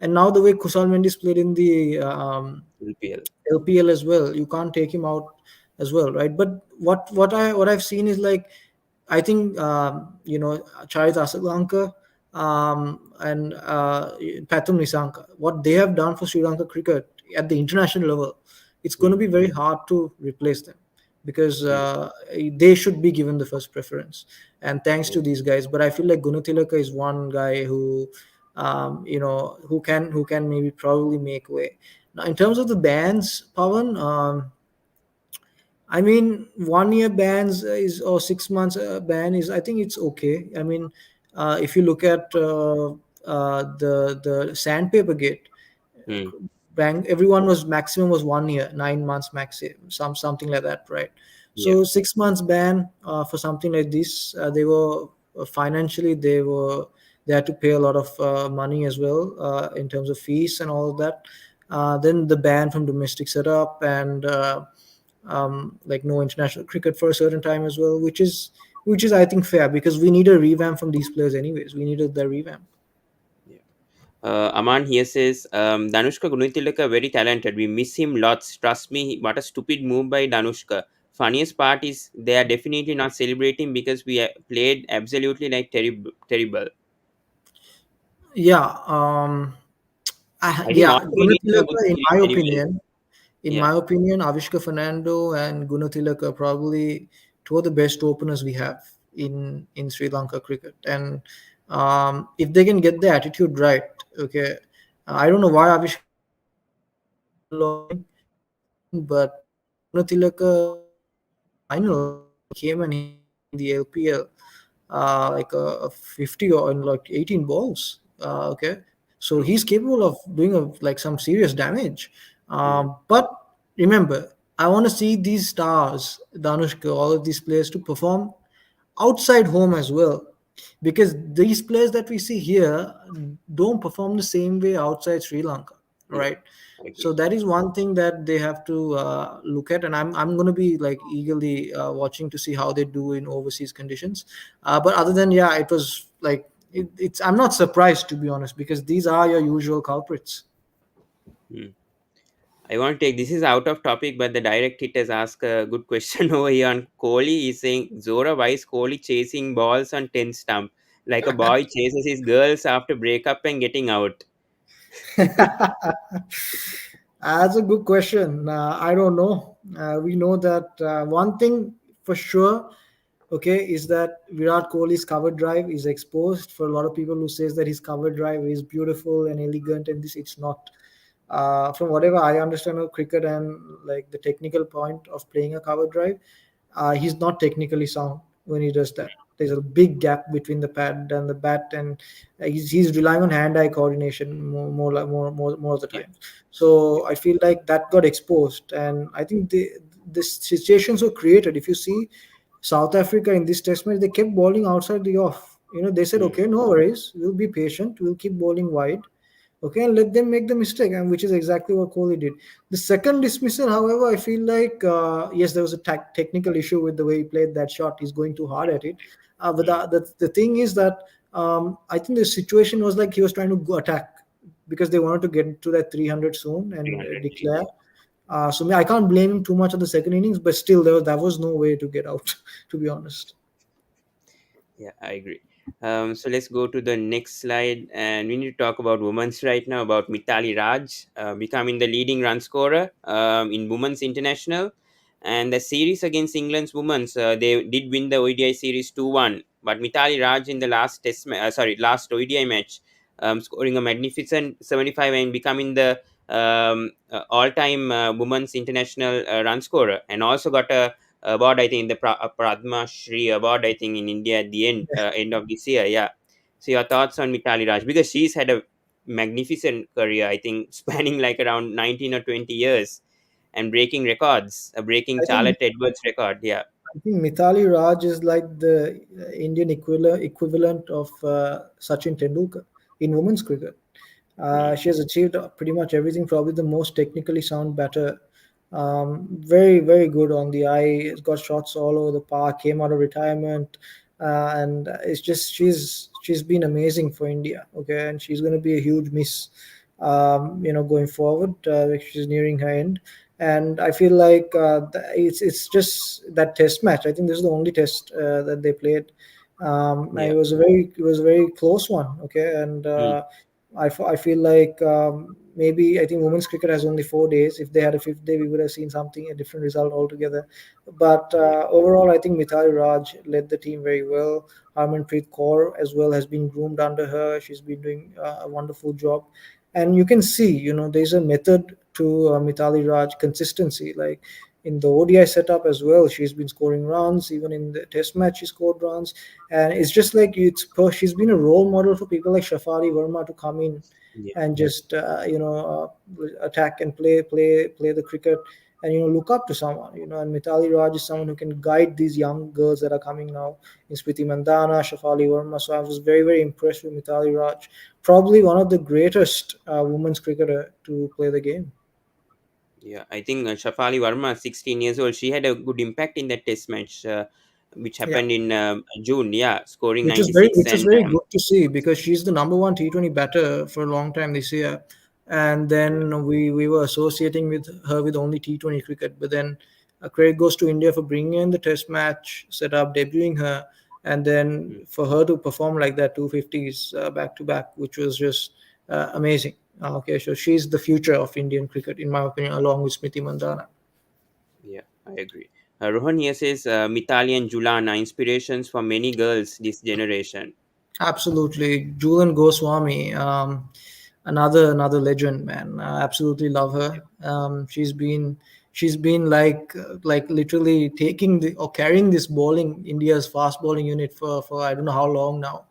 And now the way Kushal Mendis played in the LPL. LPL as well, you can't take him out as well, right? But what I've seen is like I think Charit Asalanka and Pathum Nisanka, what they have done for Sri Lanka cricket at the international level, it's going to Mm. be very hard to replace them. because mm, they should be given the first preference. And thanks yeah, to these guys, but I feel like Gunatilaka is one guy who, who can maybe probably make way. Now, in terms of the bans, Pawan, I mean, 1 year bans is, or 6 months ban is, I think it's okay. I mean, if you look at the sandpaper gate, mm, bank, everyone was maximum was 1 year, 9 months maximum, something like that, right? yeah, So 6 months ban for something like this, they were financially, they had to pay a lot of money as well, in terms of fees and all of that. Then the ban from domestic setup, and like no international cricket for a certain time as well, which is I think fair, because we need a revamp from these players anyways. We needed the revamp. yeah. Aman here says, Danushka Gunatilaka very talented. We miss him lots. Trust me, what a stupid move by Danushka. Funniest part is they are definitely not celebrating because we played absolutely like terrible. Yeah, I think yeah, Australia did do a good Gunatilaka, in series my very well. opinion, Yeah, Avishka Fernando and Gunatilaka are probably two of the best openers we have in Sri Lanka cricket. And if they can get the attitude right, okay, I don't know why Avishka Fernando is not playing in the middle of the inning scene, but Gunatilaka in the finals, he came and hit in the LPL like a 50 or in like 18 balls. Okay, so true. he's capable of doing like some serious damage. Mm, But remember, I want to see these stars, Danushka, all of these players to perform outside home as well, because these players that we see here don't perform the same way outside Sri Lanka, yeah, right? I So agree. that is one thing that they have to look at, and I'm going to be like eagerly watching to see how they do in overseas conditions. But other than, yeah, it was like it's I'm not surprised, to be honest, because these are your usual culprits. Mm. I want to take this is out of topic, but the direct hit has asked a good question over here on Kohli. He's saying, Zora, why is Kohli chasing balls on 10 stump like a boy chases his girls after breakup and getting out? That's a good question. I don't know. We know that one thing for sure, okay, is that Virat Kohli's cover drive is exposed. For a lot of people who says that his cover drive is beautiful and elegant, and this it's not. From whatever I understand of cricket and like the technical point of playing a cover drive, he's not technically sound when he does that. There's a big gap between the pad and the bat, and he's relying on hand-eye coordination more of the Yeah, time. So I feel like that got exposed, and I think the situations were created. If you see South Africa in this test match, they kept bowling outside the off. They said, mm, okay, no worries, we'll be patient, we'll keep bowling wide, okay, and let them make the mistake, and which is exactly what Kohli did. The second dismissal, however, I feel like yes, there was a technical issue with the way he played that shot. He's going too hard at it. But mm, the thing is that I think the situation was like he was trying to go attack because they wanted to get to that 300 soon and 300. declare. So I can't blame him too much at the second innings, but still, that was no way to get out, to be honest. Yeah, I agree. So let's go to the next slide, and we need to talk about women's right now. About Mithali Raj becoming the leading run scorer in women's international, and the series against England's women's. They did win the ODI series 2-1, but Mithali Raj in the last ODI match, scoring a magnificent 75 and becoming the all-time women's international run scorer, and also got a award, I think, in the Padma Shri award, I think, in India at the end of this year. Yeah. So your thoughts on Mithali Raj, because she's had a magnificent career, I think, spanning like around 19 or 20 years, and breaking records, breaking I think Charlotte Edwards' record. Yeah. I think Mithali Raj is like the Indian equivalent of Sachin Tendulkar in women's cricket. Mm, She has achieved pretty much everything. Probably the most technically sound batter. Very, very good on the eye. Has got shots all over the park. Came out of retirement, and it's just she's been amazing for India. Okay, and she's going to be a huge miss. Going forward, she's nearing her end, and I feel like it's just that test match. I think this is the only test that they played. yeah. It was a very close one. Okay, and Mm, I feel like maybe I think women's cricket has only 4 days. If they had a fifth day, we would have seen something a different result altogether. But Yeah. overall, I think Mithali Raj led the team very well. Harmanpreet Kaur as well has been groomed under her. She's been doing a wonderful job, and you can see, there's a method to Mithali Raj consistency. Like in the ODI setup as well, she's been scoring runs. Even in the Test match, she scored runs, and it's just like she's been a role model for people like Shafari Verma to come in Yeah. and just attack and play the cricket, and look up to someone, and Mithali Raj is someone who can guide these young girls that are coming now in Smriti Mandana, Shafali Verma. So I was very, very impressed with Mithali Raj, probably one of the greatest women's cricketer to play the game. Yeah, I think Shafali Verma, 16 years old, she had a good impact in that test match, which Yeah. happened in June. Yeah, scoring which is very 96 which is and very good to see because she's the number one T20 batter for a long time this year, and yeah. then we were associating with her with only T20 cricket. But then credit goes to India for bringing in the Test match setup, debuting her, and then Mm. for her to perform like that, 250s back to back, which was just amazing. Okay, so she's the future of Indian cricket, in my opinion, along with Smriti Mandana. Yeah, I agree. Rohan here says Mithali and Julana, inspirations for many girls this generation. Absolutely, Julian Goswami, another legend, man. I absolutely love her. She's been like literally taking the or carrying this bowling India's fast bowling unit for I don't know how long now.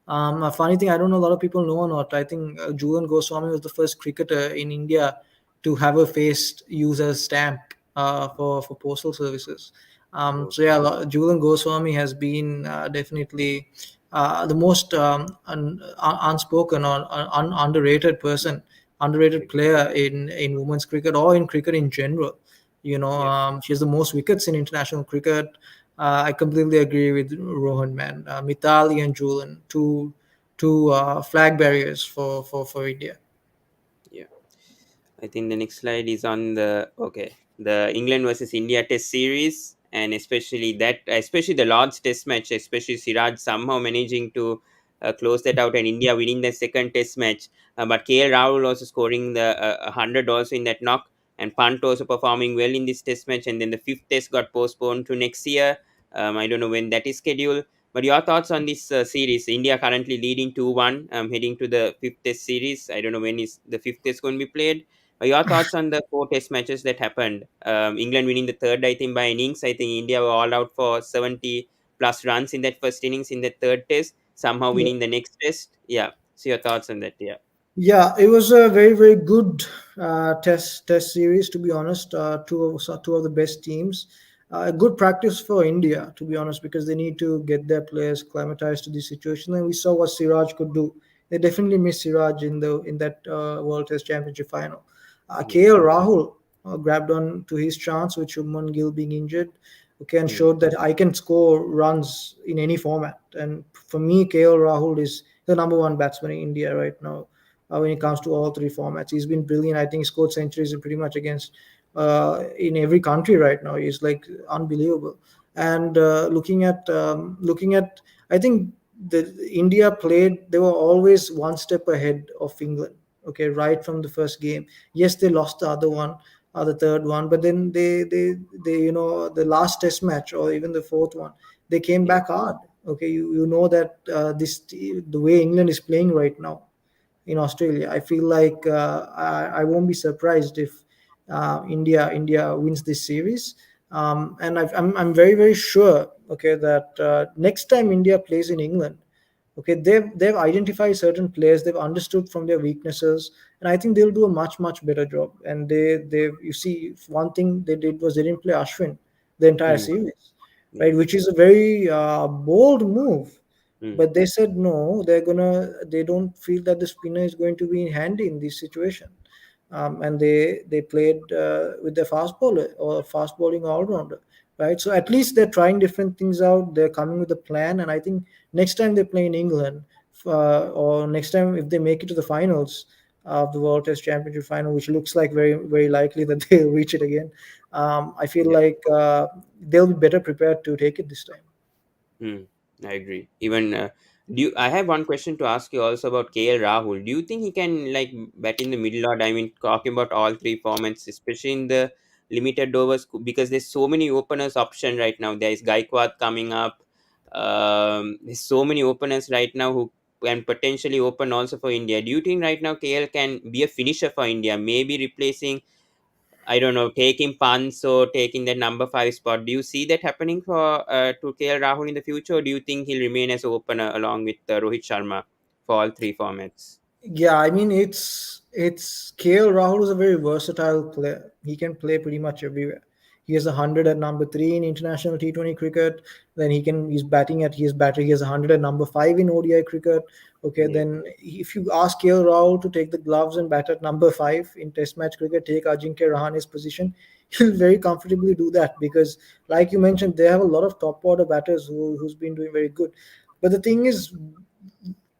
A funny thing I don't know a lot of people know or not. I think Julian Goswami was the first cricketer in India to have a face user stamp for postal services. So Okay. yeah, Julian Goswami has been definitely the most unspoken or underrated person, underrated Agree. player in women's cricket or in cricket in general. Yeah. She has the most wickets in international cricket. I completely agree with Rohan, man. Mithali and Julian, two flag barriers for India. Yeah. I think the next slide is on the England versus India Test series, and especially the Lord's Test match, especially Siraj somehow managing to close that out, and India winning the second Test match. But KL Rahul also scoring the 100 also in that knock, and Pant also performing well in this Test match, and then the fifth Test got postponed to next year. I don't know when that is scheduled. But your thoughts on this series? India currently leading 2-1, heading to the fifth Test series. I don't know when is the fifth Test going to be played. Your thoughts on the four test matches that happened? England winning the third, I think, by innings. I think India were all out for 70 plus runs in that first innings in the third test, somehow winning the next test. Yeah. So, your thoughts on that? Yeah. Yeah, it was a very, very good test series. To be honest, two of the best teams. Good practice for India, to be honest, because they need to get their players climatized to the situation. And we saw what Siraj could do. They definitely missed Siraj in that World Test Championship final. Yeah. KL Rahul grabbed on to his chance with Shubman Gill being injured. Okay, and Mm. showed that I can score runs in any format. And for me, KL Rahul is the number one batsman in India right now when it comes to all three formats. He's been brilliant. I think he scored centuries in pretty much against in every country right now. He's like unbelievable. And looking at, I think the India played. They were always one step ahead of England. Okay, right from the first game. Yes, they lost the other one, the third one, but then they the last Test match or even the fourth one, they came Yeah. back hard. Okay, you know that the way England is playing right now in Australia. I feel like I won't be surprised if India wins this series. And I'm very, very sure, okay, that next time India plays in England, okay, they've identified certain players, they've understood from their weaknesses, and I think they'll do a much better job. And they you see, one thing they did was they didn't play Ashwin the entire Mm. series, Yeah. right? Which is a very bold move, Mm. but they said no, they don't feel that the spinner is going to be handy in this situation. And they played with their fast bowler or fast bowling all rounder, right? So at least they're trying different things out, they're coming with a plan. And I think next time they play in England, or next time if they make it to the finals of the World Test Championship final, which looks like very, very likely that they'll reach it again, I feel Yeah. like they'll be better prepared to take it this time. Mm. I agree. Even I have one question to ask you also about KL Rahul. Do you think he can like bat in the middle order? I mean, talking about all three formats, especially in the limited overs, because there's so many openers option right now. There is Gaikwad coming up. There's so many openers right now who can potentially open also for India. Do you think right now KL can be a finisher for India? Maybe replacing, I don't know, taking punts or taking that number five spot. Do you see that happening for to KL Rahul in the future, or do you think he'll remain as an opener along with Rohit Sharma for all three formats? Yeah, I mean it's KL Rahul is a very versatile player. He can play pretty much everywhere. He has 100 at number three in international T20 cricket. Then he's batting at his battery. He has 100 at number five in ODI cricket. Okay, Yeah, then if you ask KL Rahul to take the gloves and bat at number five in Test match cricket, take Ajinkya Rahane's position, he'll very comfortably do that because, like you mentioned, they have a lot of top order batters who's been doing very good. But the thing is,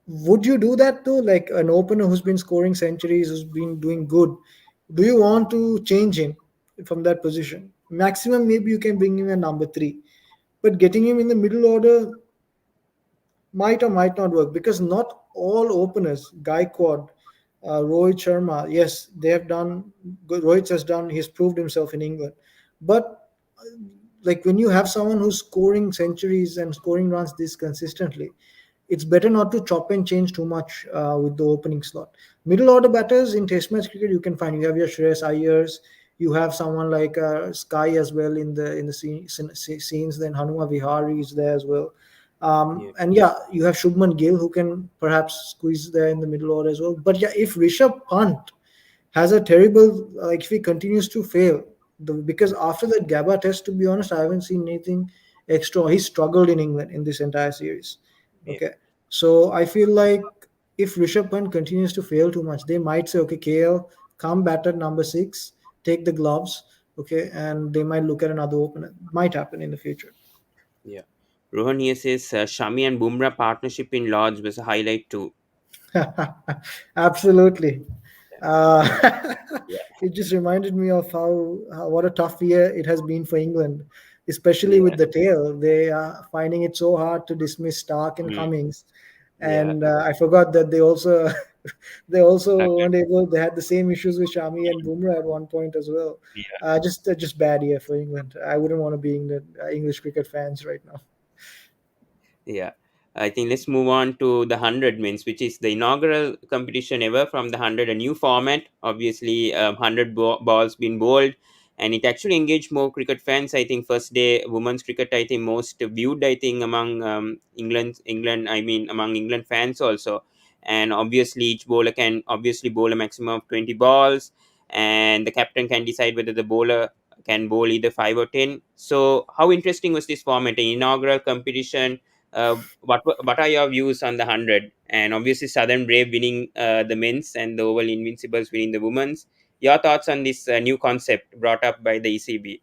would you do that though? Like an opener who's been scoring centuries, who's been doing good, do you want to change him from that position? Maximum, maybe you can bring him a number three, but getting him in the middle order might or might not work because not all openers, Gaikwad, Rohit Sharma, yes, they have done good. Rohit has done, he's proved himself in England. But like when you have someone who's scoring centuries and scoring runs this consistently, it's better not to chop and change too much with the opening slot. Middle order batters in Test match cricket, you can find you have your Shreyas Iyers, you have someone like Sky as well in the scenes. Then Hanuma Vihari is there as well. yeah, And yeah, you have Shubman Gill who can perhaps squeeze there in the middle order as well. But yeah, if Rishabh Pant has a terrible like if he continues to fail because after that Gabba test, to be honest, I haven't seen anything extra. He struggled in England in this entire series. yeah, Okay, so I feel like if Rishabh Pant continues to fail too much, they might say, okay, KL, come back at number six, take the gloves, okay, and they might look at another opener. Might happen in the future. yeah. Rohan here says Shami and Bumrah partnership in Lords was a highlight too. Absolutely. Uh, Yeah, it just reminded me of how what a tough year it has been for England, especially yeah, with the tail. They are finding it so hard to dismiss Stark and mm, Cummings, yeah, and I forgot that they also they also Rugged, weren't able. They had the same issues with Shami and Bumrah at one point as well. yeah. Just bad year for England. I wouldn't want to be in the English cricket fans right now. Yeah, I think let's move on to the 100 men's, which is the inaugural competition ever from the 100, a new format. Obviously, 100 balls been bowled, and it actually engaged more cricket fans. I think first day women's cricket, I think most viewed, I think among England, I mean among England fans also. And obviously, each bowler can obviously bowl a maximum of 20 balls, and the captain can decide whether the bowler can bowl either 5 or 10. So, how interesting was this format? An inaugural competition. What are your views on the 100? And obviously, Southern Brave winning the men's and the Oval Invincibles winning the women's. Your thoughts on this new concept brought up by the ECB?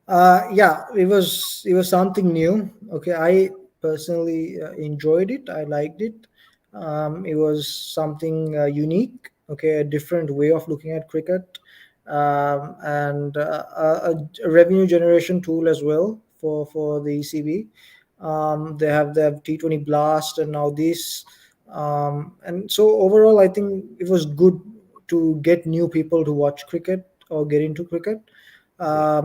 Yeah, it was something new. Okay, I personally enjoyed it. I liked it. It was something unique. Okay, a different way of looking at cricket, and a revenue generation tool as well for the ECB. They have T20 Blast and now this, and so overall, I think it was good to get new people to watch cricket or get into cricket. Yeah.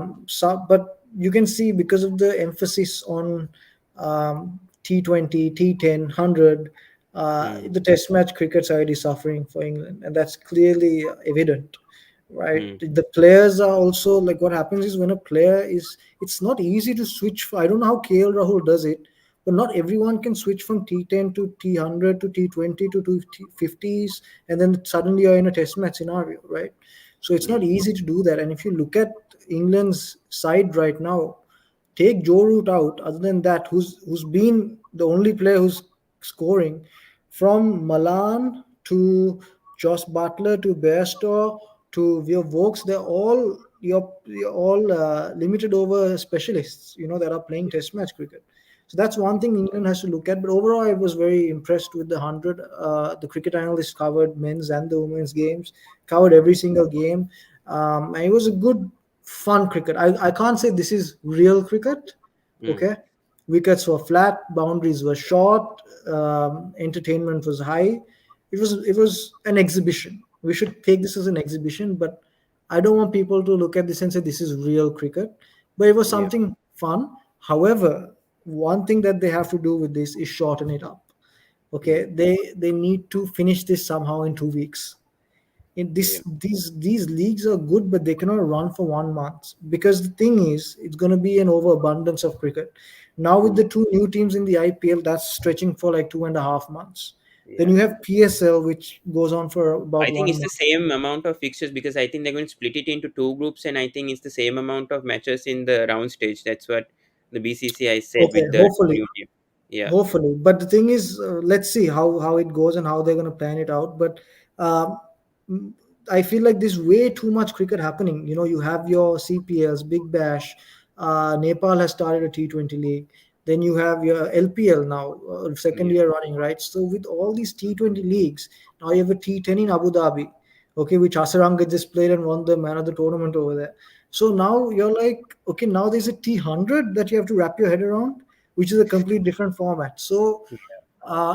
But you can see because of the emphasis on T20, T10, 100, Mm, the Test match cricket side is suffering for England, and that's clearly evident, right? mm, The players are also like what happens is when a player is, it's not easy to switch. I don't know how KL Rahul does it, but not everyone can switch from T10 to T100 to T20 to T50s, and then suddenly you're in a Test match scenario, right? So it's not mm, easy to do that. And if you look at England's side right now, take Joe Root out. Other than that, who's been the only player who's scoring from Malan to Josh Butler to Bairstow to your Vokes, they're all you're all limited over specialists, that are playing Test match cricket. So that's one thing England has to look at. But overall, I was very impressed with the 100. The cricket analyst covered men's and the women's games, covered every single game. And it was a good, fun cricket. I can't say this is real cricket, mm, okay? Wickets were flat, boundaries were short, entertainment was high. It was an exhibition. We should take this as an exhibition, but I don't want people to look at this and say this is real cricket. But it was Yeah. something fun. However, one thing that they have to do with this is shorten it up. Okay, Mm. they need to finish this somehow in 2 weeks. In Yeah. this these leagues are good, but they cannot run for 1 month, because the thing is it's going to be an overabundance of cricket. Now with Mm. the two new teams in the IPL, that's stretching for like 2.5 months. Then Yeah. you have PSL, which goes on for I about think one it's the month. same amount of fixtures because I think they're going to split it into two groups, and I think it's the same amount of matches in the round stage. That's what the BCCI said Okay, with the two hopefully. new team. Yeah. Hopefully, but the thing is, let's see how it goes and how they're going to plan it out. But um, mm, I feel like there's way too much cricket happening. You have your CPLs, Big Bash. Nepal has started a T20 league. Then you have your LPL now, second Yeah. year running, right? So with all these T20 leagues, now you have a T10 in Abu Dhabi, okay, which Hasaranga just played and won the man of the tournament over there. So now you're like, okay, now there's a T100 that you have to wrap your head around, which is a complete different format. So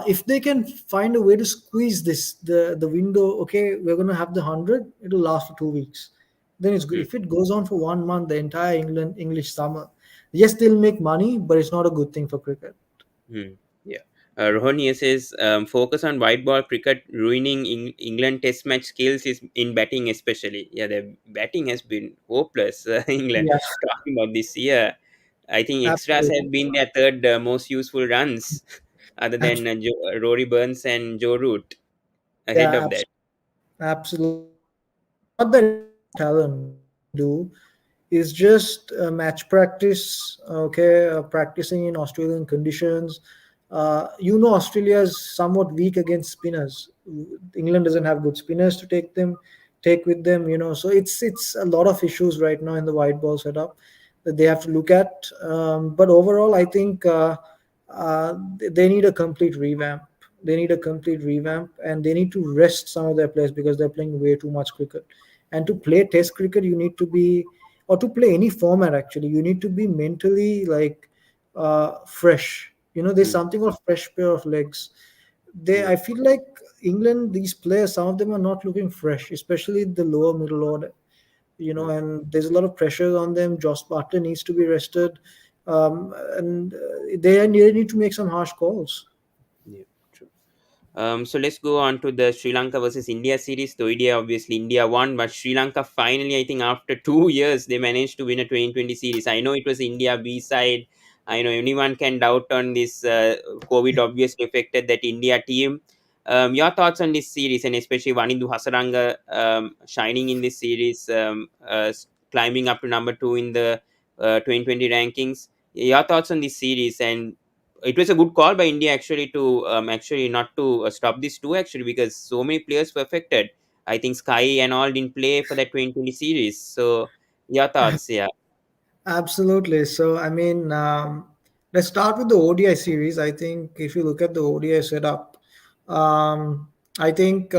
if they can find a way to squeeze this, the window, okay, we're going to have the 100, it'll last for 2 weeks. Then it's good. Mm. If it goes on for 1 month, the entire England English summer, yes, they'll make money, but it's not a good thing for cricket. Hmm. Yeah. Rohan here says focus on white ball cricket ruining England test match skills is in batting especially. Yeah, the batting has been hopeless. England Yeah, talking about this year. I think extras absolutely. have been their third most useful runs, other than Rory Burns and Joe Root ahead Yeah, of that. absolutely. It's not that they don't have talent. What they do is just match practice, okay, practicing in Australian conditions. Australia is somewhat weak against spinners. England doesn't have good spinners to take with them. So it's a lot of issues right now in the white ball setup that they have to look at. But overall, I think they need a complete revamp. They need a complete revamp, and they need to rest some of their players because they're playing way too much cricket. And to play Test cricket, you need to be, or to play any format actually, you need to be mentally like fresh. There's Mm. something called fresh pair of legs. Yeah. I feel like England, these players, some of them are not looking fresh, especially the lower middle order. Mm. And there's a lot of pressure on them. Josh Butler needs to be rested, and they need to make some harsh calls. Yeah. True. So let's go on to the Sri Lanka versus India series. The idea, obviously, India won, but Sri Lanka finally, I think, after 2 years, they managed to win a 2020 series. I know it was India B side. I know anyone can doubt on this. COVID obviously affected that India team. Your thoughts on this series, and especially Wanindu Hasaranga shining in this series, climbing up to number two in the 2020 rankings. Your thoughts on this series, and it was a good call by India actually to actually not to stop this too actually because so many players were affected. I think Sky and all didn't play for that 2020 series. So your thoughts, yeah. Absolutely. So, I mean, let's start with the ODI series. I think if you look at the ODI setup, I think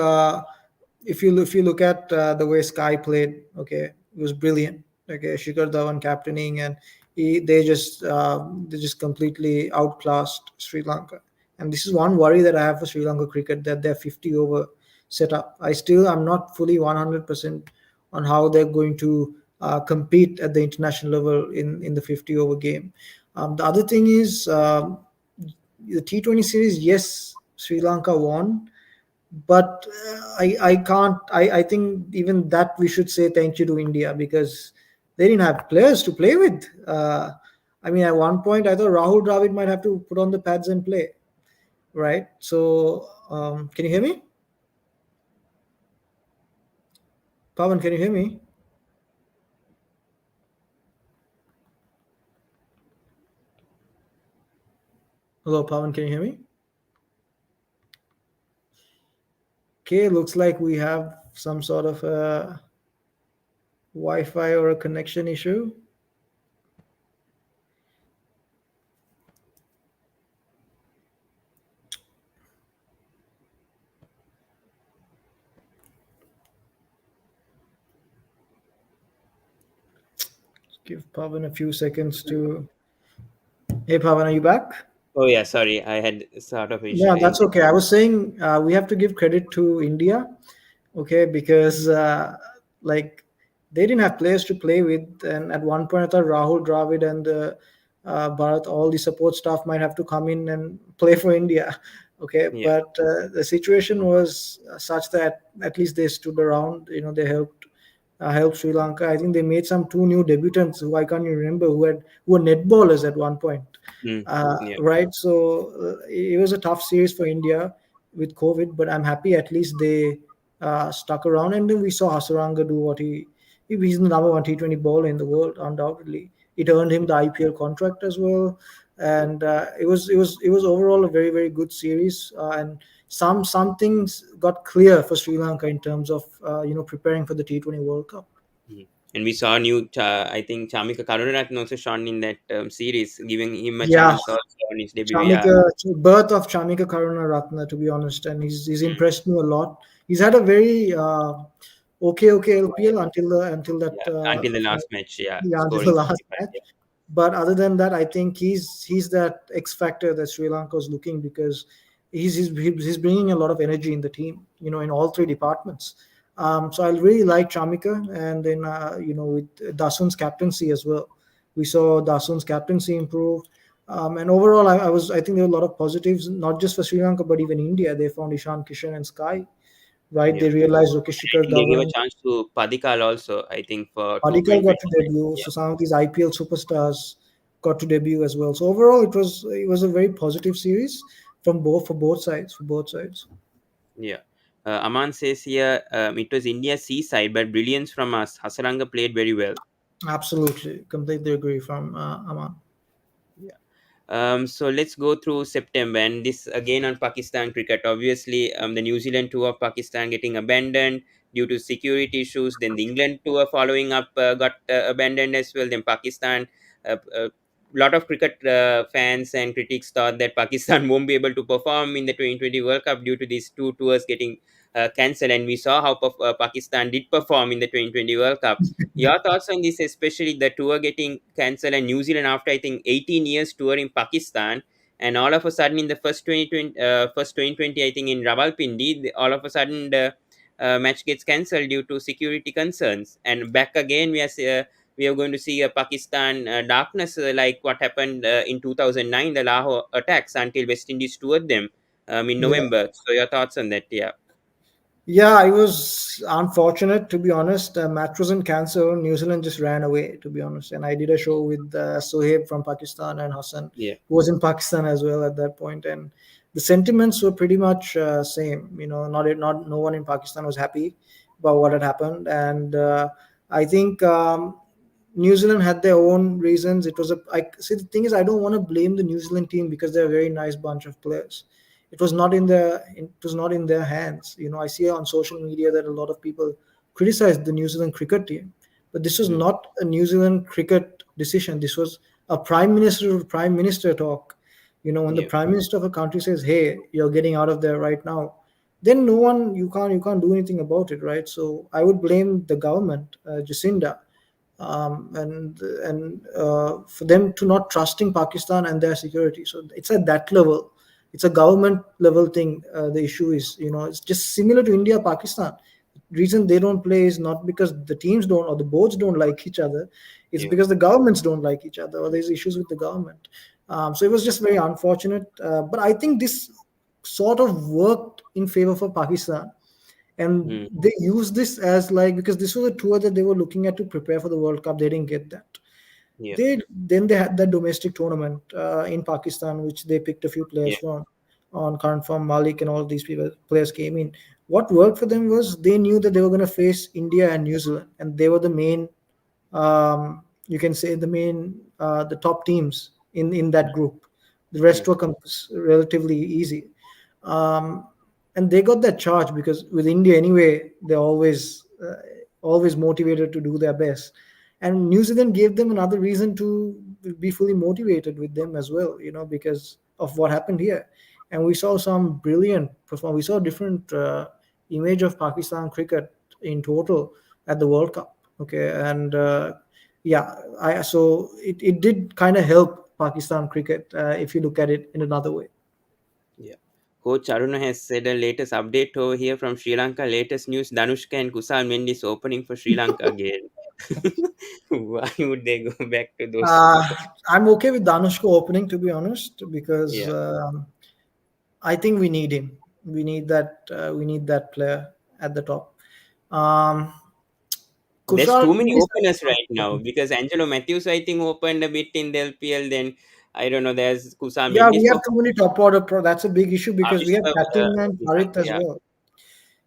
if you look at the way Sky played, okay, it was brilliant. Okay, Shikhar Dhawan captaining, and they just completely outclassed Sri Lanka. And this is one worry that I have for Sri Lanka cricket, that they're 50 over setup. I'm not fully 100% on how they're going to compete at the international level in the 50 over game. The other thing is, the T20 series. Yes, Sri Lanka won, but I can't. I think even that we should say thank you to India, because they didn't have players to play with. I mean, at one point I thought Rahul Dravid might have to put on the pads and play. Right. So, can you hear me, Pawan? Can you hear me? Hello, Pawan. Can you hear me? Okay, looks like we have some sort of a Wi-Fi or a connection issue. Give Pavan a few seconds to Hey, Pawan, are you back? Oh yeah, sorry, I had sort of Yeah, that's internet. okay. I was saying we have to give credit to India, okay, because like they didn't have players to play with, and at one point I thought Rahul Dravid and Bharat, all the support staff might have to come in and play for India, okay. Yeah. But the situation was such that at least they stood around. You know, they helped Sri Lanka. I think they made some two new debutants who I can't even remember who were netballers at one point. Mm, yeah. Right. So it was a tough series for India with COVID, but I'm happy at least they stuck around. And then we saw Hasaranga do what he's the number one T20 bowler in the world, undoubtedly. It earned him the IPL contract as well, and it was overall a very very good series. And some things got clear for Sri Lanka in terms of preparing for the T20 World Cup. Mm. And we saw new, I think Chamika Karunaratne also shone in that series, giving him a Yeah, chance also on his debut. Yeah. Chamika, birth of Chamika Karunaratne, to be honest, and he's Mm. impressed me a lot. He's had a very okay LPL until that Yeah. Until the last match, yeah, yeah, until the scoring last 65. match. Yeah. But other than that, I think he's that X factor that Sri Lanka is looking, because he's bringing a lot of energy in the team, in all three departments. So I really like Chamika, and then with Dasun's captaincy as well, we saw Dasun's captaincy improve. And overall, I think there were a lot of positives, not just for Sri Lanka but even India. They found Ishan Kishan and Sky, right? Yeah. They realized Lokesh Shikhar They gave a Dhawan. chance to Padikal also, I think, for two Padikkal got to 2020. debut, Yeah. so some of these IPL superstars got to debut as well. So overall, it was a very positive series for both sides. Yeah. Aman says here, it was India's seaside, but brilliance from us. Hasaranga played very well. Absolutely, completely agree from Aman. Yeah. So let's go through September, and this again on Pakistan cricket. Obviously, the New Zealand tour of Pakistan getting abandoned due to security issues. Then the England tour following up got abandoned as well. Then Pakistan, a lot of cricket fans and critics thought that Pakistan won't be able to perform in the 2020 World Cup due to these two tours getting cancelled. And we saw how Pakistan did perform in the 2020 World Cup. Your thoughts on this, especially the tour getting cancelled and New Zealand after I think 18 years touring Pakistan, and all of a sudden in the first 2020 I think in Rawalpindi, all of a sudden the match gets cancelled due to security concerns, and back again we are going to see a Pakistan darkness like what happened in 2009, the Lahore attacks, until West Indies toured them in Yeah. November. So your thoughts on that? Yeah. Yeah, it was unfortunate, to be honest. Match wasn't cancelled. New Zealand just ran away, to be honest. And I did a show with Sohaib from Pakistan and Hassan, Yeah. who was in Pakistan as well at that point. And the sentiments were pretty much same. Not no one in Pakistan was happy about what had happened. And I think New Zealand had their own reasons. It was I see, the thing is, I don't want to blame the New Zealand team because they're a very nice bunch of players. It was not in their hands. I see on social media that a lot of people criticize the New Zealand cricket team, but this was Mm. not a New Zealand cricket decision. This was a prime minister talk. When the Yeah. prime minister of a country says, "Hey, you're getting out of there right now," then no one you can't do anything about it, right? So I would blame the government, Jacinda, and for them to not trusting Pakistan and their security. So it's at that level. It's a government level thing. The issue is, it's just similar to India, Pakistan. Reason they don't play is not because the teams don't or the boards don't like each other. It's Yeah. because the governments don't like each other or there's issues with the government. So it was just very unfortunate. But I think this sort of worked in favor for Pakistan, and Mm. they used this as like, because this was a tour that they were looking at to prepare for the World Cup. They didn't get that. Yeah. They had that domestic tournament in Pakistan, which they picked a few players Yeah. from, on current from Malik, and all these players came in. What worked for them was they knew that they were going to face India and New Zealand, and they were the main, you can say the top teams in that group. The Yeah. rest were relatively easy. Um, and they got that charge because with India anyway, they're always motivated to do their best. And New Zealand gave them another reason to be fully motivated with them as well, because of what happened here. And we saw some brilliant performance. We saw a different image of Pakistan cricket in total at the World Cup. Okay, and yeah, I so it did kind of help Pakistan cricket if you look at it in another way. Yeah. Coach Aruna has said a latest update over here from Sri Lanka. Latest news: Danushka and Kusal Mendis opening for Sri Lanka again. Why would they go back to those two? I'm okay with Danushka opening, to be honest, because Yeah. I think we need him. We need that. We need that player at the top. Um, There's Kushal too many Mendis, I openers think, right now because Angelo Matthews, I think, opened a bit in the LPL. Then I don't know. There's Kusal yeah, Mendis we have for too many top order pro. That's a big issue because we have Avishka. Patum and Harit as Yeah. well. And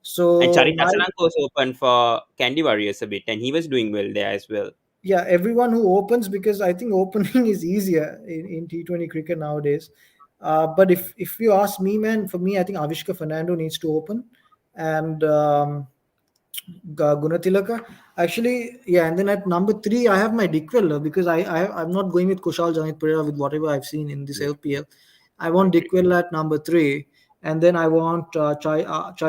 So Charit my Asalanka was open for Candy Warriors a bit, and he was doing well there as well. yeah, everyone who opens, because I think opening is easier in T20 cricket nowadays. But if you ask me, man, for me, I think Avishka Fernando needs to open, and Gunatilaka. Actually, yeah, and then at number three, I have my Dickwell because I'm not going with Kushal Janit Pereira with whatever I've seen in this Yeah, LPL. I I want agree. Dickwell at number three, and then I want Chai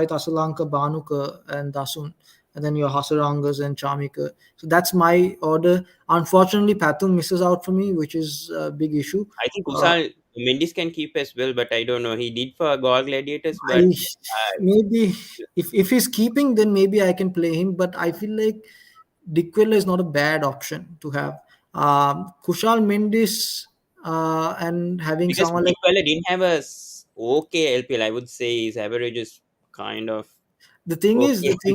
Tasalanka, Banuka, and Dasun, and then your Hasarangas and Chamika. So that's my order. Unfortunately, Pathum misses out for me, which is a big issue. I think Uh, Kusal Mendis can keep as well, but I don't know. He did for Goa Gladiators, but I maybe if he's keeping, then maybe I can play him. But I feel like Dickwella is not a bad option to have. Kushal Mendis and having because someone like Deepwala didn't have a okay LPL, I would say his average is kind of the thing is, okay.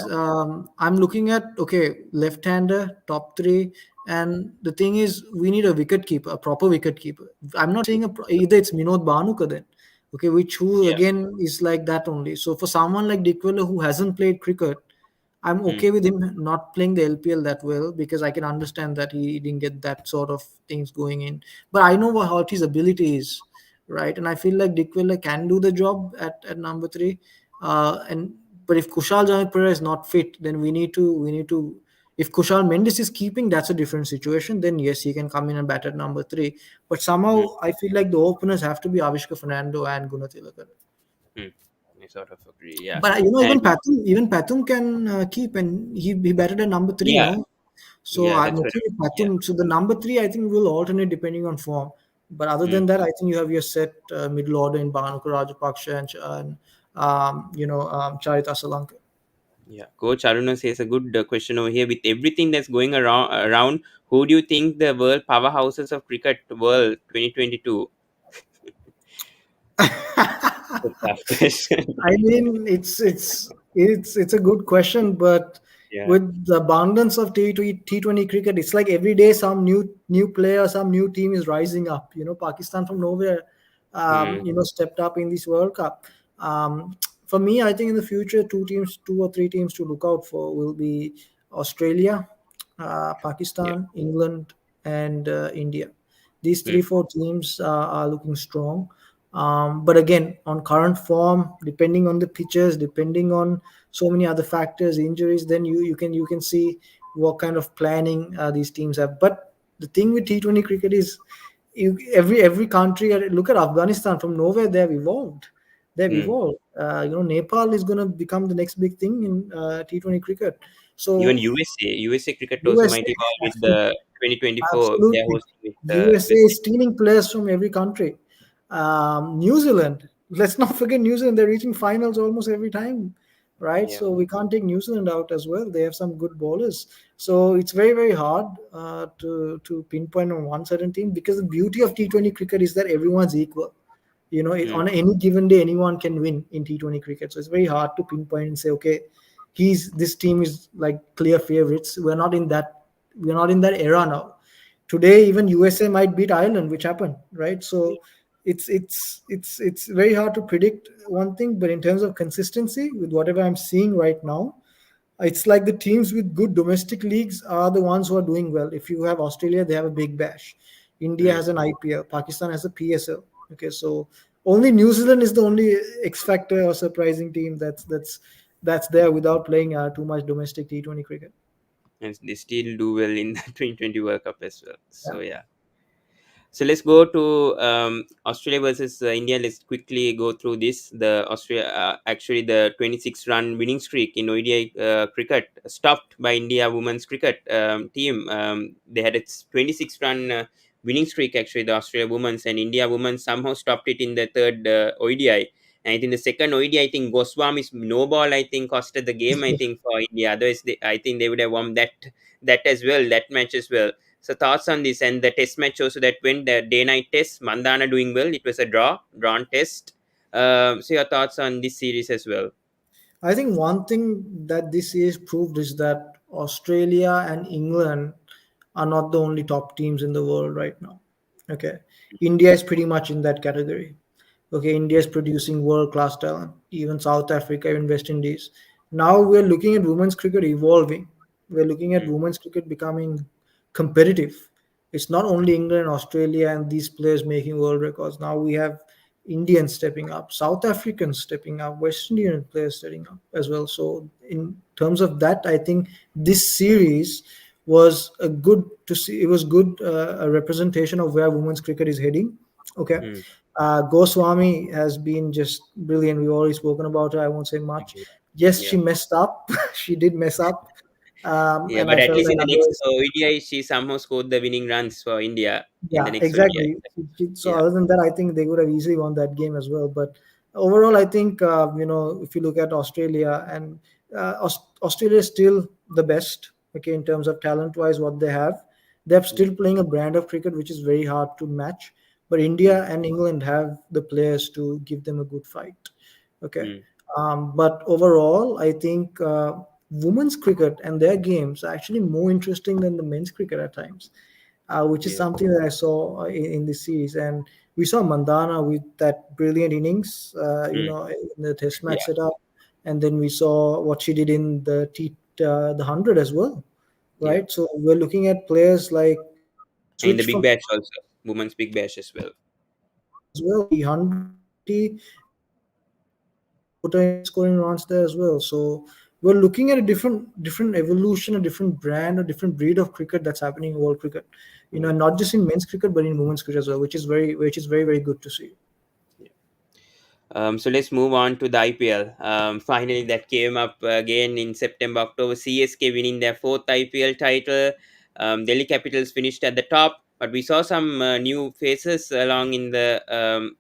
Yeah. I'm looking at okay, left-hander, top three, and the thing is, we need a wicket keeper, a proper wicket keeper. I'm not saying either it's Minod Banuka then, okay, which who Yeah. again is like that only. So for someone like Dickwella who hasn't played cricket, I'm Hmm. okay with him not playing the LPL that well because I can understand that he didn't get that sort of things going in. But I know what his ability is, right? And I feel like Dickwella can do the job at number three. And but if Kushal Janit Pereira is not fit, then we need to. If Kushal Mendes is keeping, that's a different situation. Then yes, he can come in and bat at number three. But Hmm. somehow I feel like the openers have to be Avishka Fernando and Gunatilaka. Hmm. I sort of agree. Yeah. But And Even Patum can keep, and he batted at number three, yeah, no? So yeah, I'm that's okay correct. with Yeah. Patum. So the number three, I think, will alternate depending on form. But other Hmm. than that, I think you have your set middle order in Bhanuka Rajapaksha and Charit Asalanka. Yeah. Coach Aruna says a good question over here. With everything that's going around, who do you think the world powerhouses of cricket world 2022? It's a tough question. I mean, it's a good question, but Yeah. with the abundance of T20 cricket, it's like every day some new player, some new team is rising up. You know, Pakistan from nowhere, Hmm. stepped up in this World Cup. Um, for me, I think in the future, two or three teams to look out for will be Australia, Yeah. Pakistan, England, and India. These Hmm. three, four teams are looking strong. But again, on current form, depending on the pitches, depending on so many other factors, injuries, then you can see what kind of planning these teams have. But the thing with T20 cricket is, every country. Look at Afghanistan from nowhere; they have evolved. They've Hmm. evolved. Nepal is going to become the next big thing in T20 cricket. Even So USA cricket also might evolve USA, with the 2024 they're absolutely. hosting with USA West is Indies. stealing players from every country. New Zealand, let's not forget New Zealand. They're reaching finals almost every time, right? Yeah. So we can't take New Zealand out as well. They have some good bowlers. So it's very, very hard to pinpoint on one certain team because the beauty of T20 cricket is that everyone's equal. Hmm. On any given day, anyone can win in T20 cricket. So it's very hard to pinpoint and say, okay, he's this team is like clear favorites. We're not in that era now. Today, even USA might beat Ireland, which happened, right? So it's very hard to predict one thing, but in terms of consistency, with whatever I'm seeing right now, it's like the teams with good domestic leagues are the ones who are doing well. If you have Australia, they have a big bash. India Hmm. has an IPL. Pakistan has a PSL. Okay, so only New Zealand is the only X factor or surprising team that's there without playing too much domestic T20 cricket. And they still do well in the 2020 World Cup as well. Yeah. So yeah. So let's go to Australia versus India. Let's quickly go through this. The Australia, actually, the 26-run winning streak in ODI cricket stopped by India women's cricket team. They had its 26-run winning streak actually, the Australia women's, and India women somehow stopped it in the third ODI. And I think the second ODI, I think Goswami's no ball, I think, costed the game, I think, for India. Otherwise, I think they would have won that as well, that match as well. So thoughts on this, and the test match also that went, the day night test, Mandana doing well. It was a drawn test. So your thoughts on this series as well? I think one thing that this series proved is that Australia and England are not the only top teams in the world right now. Okay. India is pretty much in that category. Okay. India is producing world class talent, even South Africa, even West Indies. Now we're looking at women's cricket evolving. We're looking at Mm, women's cricket becoming competitive. It's not only England, Australia, and these players making world records. Now we have Indians stepping up, South Africans stepping up, West Indian players stepping up as well. So in terms of that, I think this series was a good to see. It was good a representation of where women's cricket is heading. Okay. mm, Goswami has been just brilliant. We've already spoken about her. I won't say much. agree. Yes, Yeah. she messed up. She did mess up. Yeah, And but I at felt least like in the next otherwise, ODI, she somehow scored the winning runs for India in the yeah, next ODI. exactly. So Yeah. other than that, I think they would have easily won that game as well. But overall, I think if you look at Australia and Australia is still the best. Okay, in terms of talent-wise, what they have, they're Mm, still playing a brand of cricket which is very hard to match. But mm, India and England have the players to give them a good fight. Okay, mm. but overall, I think women's cricket and their games are actually more interesting than the men's cricket at times, which is Yeah. something that I saw in this series. And we saw Mandana with that brilliant innings, Mm, in the Test match yeah. setup, and then we saw what she did in the 100 as well, Yeah. right? So we're looking at players like And in the switch Big from Bash also, women's Big Bash as well. as well, the 100 T20, and put her in scoring runs there as well. So we're looking at a different evolution, a different brand, a different breed of cricket that's happening in world cricket. Mm. Not just in men's cricket but in women's cricket as well, which is very good to see. So let's move on to the IPL. Finally, that came up again in September, October. CSK winning their fourth IPL title. Delhi Capitals finished at the top, but we saw some new faces along in the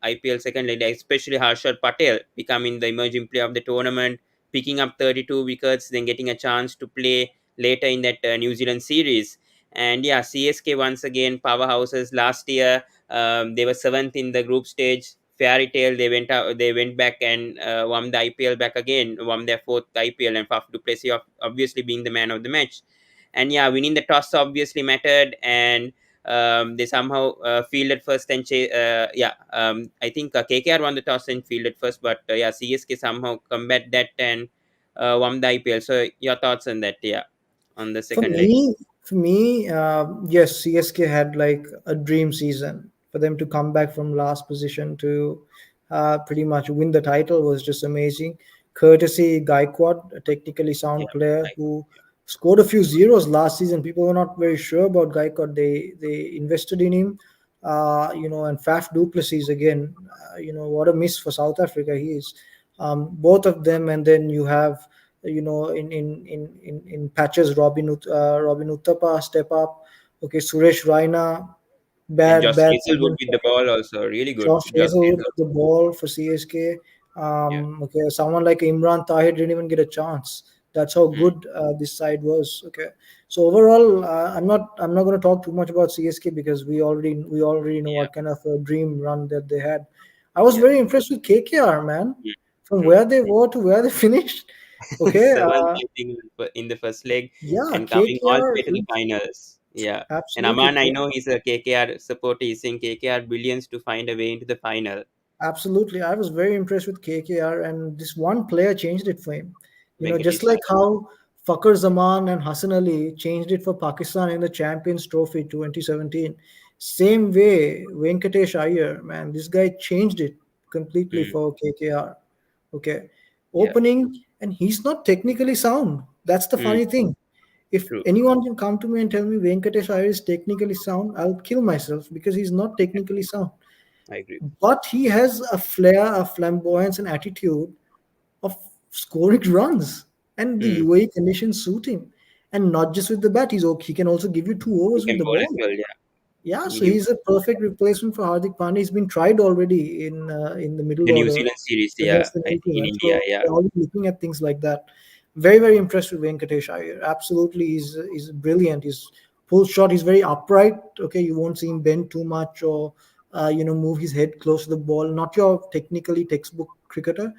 IPL second leg, especially Harshad Patel becoming the emerging player of the tournament, picking up 32 wickets, then getting a chance to play later in that New Zealand series. And yeah, CSK once again powerhouses last year. They were seventh in the group stage. Fairy tale. They went back and won the IPL back again. Won their fourth IPL, and Faf du Plessis obviously being the man of the match. And yeah, winning the toss obviously mattered, and they somehow fielded first and I think KKR won the toss and fielded first, but yeah, CSK somehow combat that and won the IPL. So your thoughts on that? Yeah, on the For second leg. me, yes, CSK had like a dream season. For them to come back from last position to pretty much win the title was just amazing. Courtesy Gaikwad, a technically Yeah, sound player like, who scored a few zeros last season. People were not very sure about Gaikwad. They invested in him, and Faf du Plessis again. What a miss for South Africa he is. Both of them, and then you have in patches, Robin Uthappa step up. Okay, Suresh Raina, and bad Josh bad Hazelwood season with for the ball also really good. Josh Josh Hazelwood Hazelwood. with the ball for CSK. Yeah. Okay, someone like Imran Tahir didn't even get a chance. That's how Mm, good this side was. Okay, so overall, I'm not going to talk too much about CSK because we already know yeah. what kind of a dream run that they had. I was Yeah. very impressed with KKR, man, Mm, from true. where they were to where they finished. Okay, Seventh, I think, in the first leg, yeah, and coming all the KKR, way to the finals. Yeah. And absolutely. Aman, I know he's a KKR supporter. He's saying KKR billions to find a way into the final. Absolutely. I was very impressed with KKR, and this one player changed it for him. Just Venkatesh. like how Fakhar Zaman and Hassan Ali changed it for Pakistan in the Champions Trophy 2017. Same way, Venkatesh Iyer, man, this guy changed it completely Mm, for KKR. Okay. yeah. Opening, and he's not technically sound. That's the Mm, funny thing. If true. anyone can come to me and tell me Venkatesh Iyer is technically sound, I'll kill myself because he's not technically sound, I agree. but he has a flair, a flamboyance, and attitude of scoring runs, and the Mm, UAE conditions suit him. And not just with the bat, he can also give you two he overs with can the bowl as ball. well. Yeah. Yeah, so He, he's a perfect replacement for Hardik Pandya. He's been tried already in the middle the New order Zealand series, yeah, against the I New think in Zealand. India, So yeah. they're already looking at things like that. Very, very impressed with Venkatesh Iyer. Absolutely, he's brilliant. He's pull shot. He's very upright. Okay, you won't see him bend too much or move his head close to the ball. Not your technically textbook cricketer,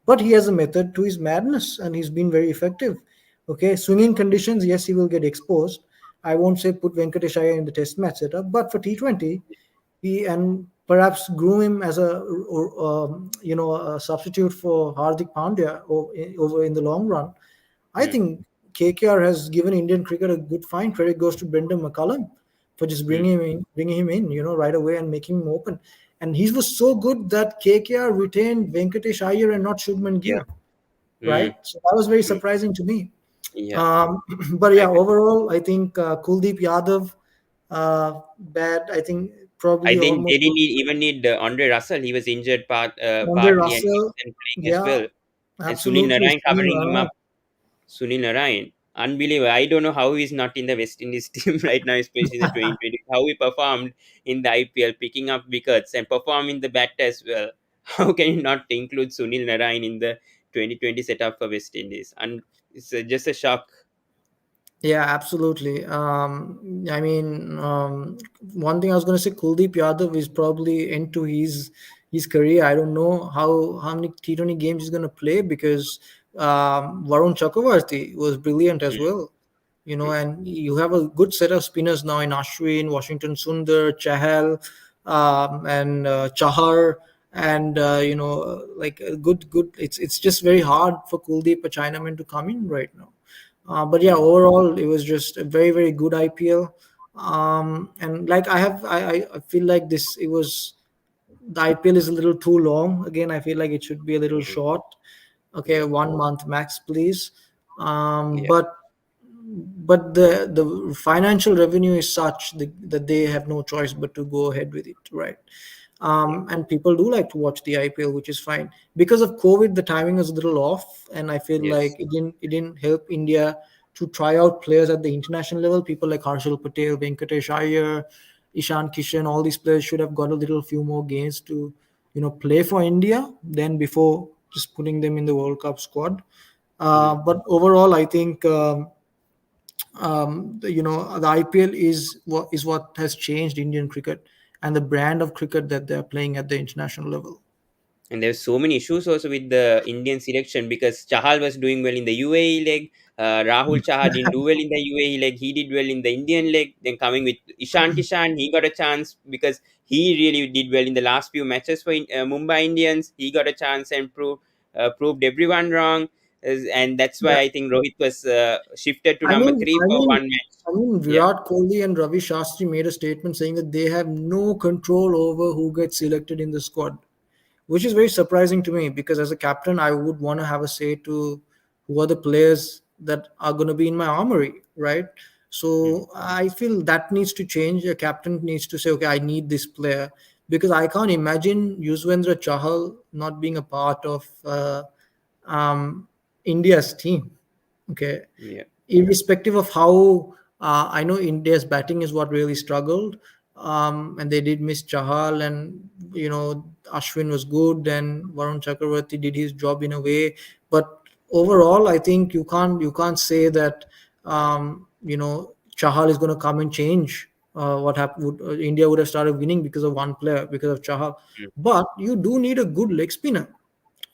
but he has a method to his madness, and he's been very effective. Okay, swinging conditions, yes, he will get exposed. I won't say put Venkatesh Iyer in the Test match setup, but for T20, he and perhaps groom him as a substitute for Hardik Pandya over in the long run. I Mm, think KKR has given Indian cricket a good fine. Credit goes to Brendan McCullum for just mm, bringing him in, right away and making him open. And he was so good that KKR retained Venkatesh Iyer and not Shubman yeah. Gill, Mm, right? So that was very mm, surprising to me. yeah. Um, but I yeah, agree. overall, I think Kuldeep Yadav, bad. I think I probably think they almost didn't even need Andre Russell. He was injured Andre partly and he Russell. wasn't playing as Yeah, well. And Sunil absolutely. Narayan Sunil covering him Narayan. up. Sunil Narayan, unbelievable. I don't know how he's not in the West Indies team right now, especially the 2020. How he performed in the IPL, picking up wickets and performing the bat as well. How can you not include Sunil Narayan in the 2020 setup for West Indies? And it's just a shock. Yeah, absolutely. I mean, one thing I was going to say, Kuldeep Yadav is probably into his career. I don't know how many T20 games he's going to play because Varun Chakravarti was brilliant as Mm, well. mm, And you have a good set of spinners now in Ashwin, Washington Sundar, Chahal, and Chahar, and like a good. It's just very hard for Kuldeep, a Chinaman, to come in right now. But yeah, mm, overall, it was just a very, very good IPL. And like I feel like the IPL is a little too long. Again, I feel like it should be a little mm. short. Okay, Yeah, 1 month max, please. yeah, But the financial revenue is such that they have no choice but to go ahead with it, right? yeah. And people do like to watch the IPL, which is fine. Because of COVID, the timing is a little off, and I feel like Yes. it didn't help India to try out players at the international level. People like Harshal Patel, Venkatesh Iyer, Ishan Kishan, all these players should have got a little few more games to play for India than before just putting them in the World Cup squad. Mm. But overall, I think the IPL is what has changed Indian cricket and the brand of cricket that they're playing at the international level. And there's so many issues also with the Indian selection because Chahal was doing well in the UAE leg. Rahul Chahar didn't do well in the UAE leg. He did well in the Indian leg. Then coming with Ishan Kishan, he got a chance because he really did well in the last few matches for Mumbai Indians. He got a chance and proved everyone wrong. And that's why Yeah, I think Rohit was shifted to I number mean, three I for mean, one match. I mean, Yeah. Virat Kohli and Ravi Shastri made a statement saying that they have no control over who gets selected in the squad, which is very surprising to me because as a captain, I would want to have a say to who are the players that are going to be in my armory, right? Mm. So I feel that needs to change. A captain needs to say, okay, I need this player because I can't imagine Yuzvendra Chahal not being a part of um, India's team. Okay, Yeah. irrespective of how I know India's batting is what really struggled, and they did miss Chahal, and Ashwin was good, and Varun Chakravarti did his job in a way. But overall, I think you can't say that Chahal is going to come and change what happened. India would have started winning because of one player, because of Chahal. Mm. But you do need a good leg spinner.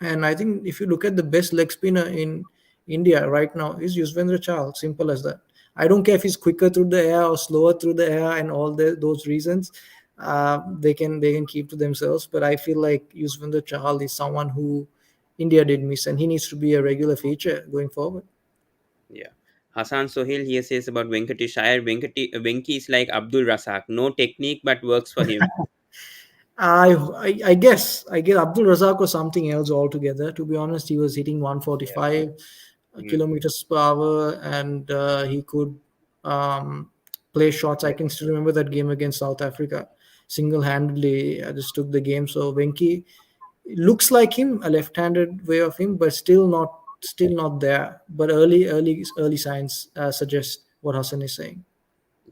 And I think if you look at the best leg spinner in India right now is Yuzvendra Chahal. Simple as that. I don't care if he's quicker through the air or slower through the air and all those reasons. They can keep to themselves. But I feel like Yuzvendra Chahal is someone who India did miss, and he needs to be a regular feature going forward. Yeah. Hassan Sohail here says about Venkatesh Iyer. Venki is like Abdul Razak. No technique, but works for him. I guess Abdul Razak was something else altogether. To be honest, he was hitting Yeah. 145 Mm. kilometers per hour, and he could play shots. I Yeah. can still remember that game against South Africa. Single-handedly, just took the game. So Venki looks like him, a left-handed way of him, but still not there. But early signs suggest what Hassan is saying.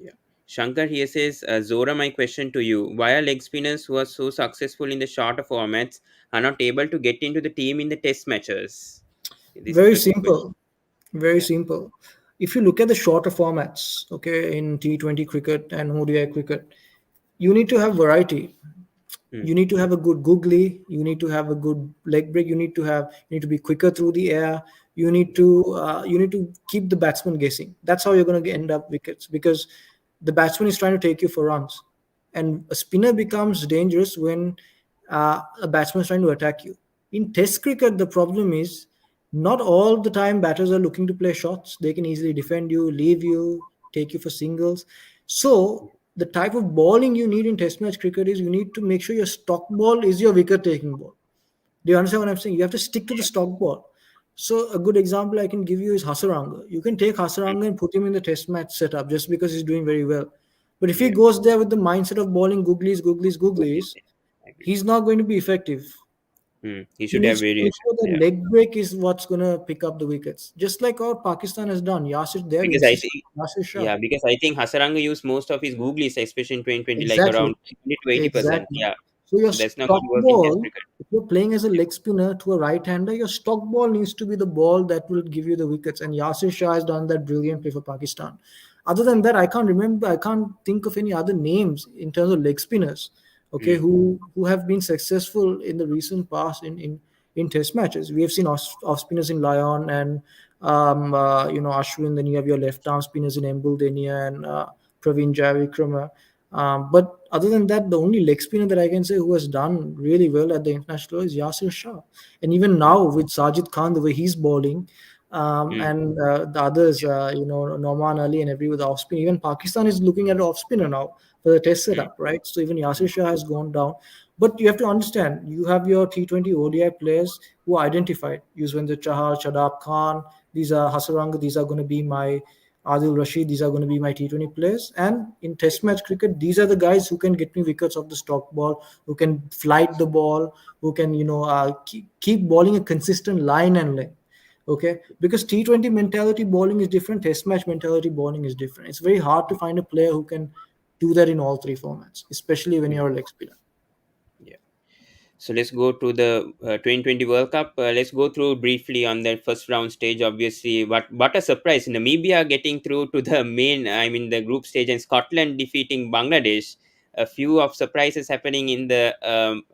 Yeah. Shankar here says, Zora, my question to you. Why are leg spinners who are so successful in the shorter formats are not able to get into the team in the test matches? This is Very a good question. simple. Very Yeah. simple. If you look at the shorter formats, okay, in T20 cricket and ODI cricket, you need to have variety. Mm, You need to have a good googly. You need to have a good leg break. You need to be quicker through the air. You need to keep the batsman guessing. That's how you're going to end up wickets, because the batsman is trying to take you for runs, and a spinner becomes dangerous when a batsman is trying to attack you. In Test cricket, the problem is not all the time batters are looking to play shots. They can easily defend you, leave you, take you for singles. So the type of bowling you need in Test match cricket is you need to make sure your stock ball is your wicket taking ball. Do you understand what I'm saying? You have to stick to the stock ball. So a good example I can give you is Hasaranga. You can take mm, Hasaranga and put him in the Test match setup just because he's doing very well. But if he yeah. goes there with the mindset of bowling googlies, googlies, googlies, Agree. he's not going to be effective. He He should have needs to make variation. sure that Yeah. leg break is what's going to pick up the wickets. Just like our Pakistan has done. Yasir, they have Because I insisted think, on Yasir Shah. yeah, because I think Hasaranga used most of his googlies, especially in 2020, like Exactly. around 70 to 80%. Exactly. Yeah. So your So that's not going stock to work in test ball, cricket. if you're playing as a leg spinner to a right-hander, your stock ball needs to be the ball that will give you the wickets. And Yasir Shah has done that brilliantly for Pakistan. Other than that, I can't think of any other names in terms of leg spinners, okay, Mm, who have been successful in the recent past in test matches. We have seen off spinners in Lyon and Ashwin. Then you have your left arm spinners in Embuldenia and Praveen Jayavikrama. But other than that, the only leg spinner that I can say who has done really well at the international level is Yasir Shah. And even mm, now with Sajid Khan, the way he's bowling, mm, and the others, Norman Ali and every with the off spin. Even Pakistan is looking at an off spinner now for the test mm, setup, right? So even Yasir mm, Shah has gone down. But you have to understand, you have your T20 ODI players who are identified. Yuzvendra Chahal, Shadab Khan, these are Hasaranga, these are going to be my Adil Rashid, these are going to be my T20 players. And in Test match cricket, these are the guys who can get me wickets off the stock ball, who can flight the ball, who can, keep bowling a consistent line and length. Okay, because T20 mentality bowling is different, Test match mentality bowling is different. It's very hard to find a player who can do that in all three formats, especially when mm. you're a leg spinner. Yeah. So let's go to the 2020 World Cup. Let's go through briefly on that first round stage. Obviously, what a surprise! Namibia getting through to the main, I mean, the group stage, and Scotland defeating Bangladesh. A few of surprises happening in the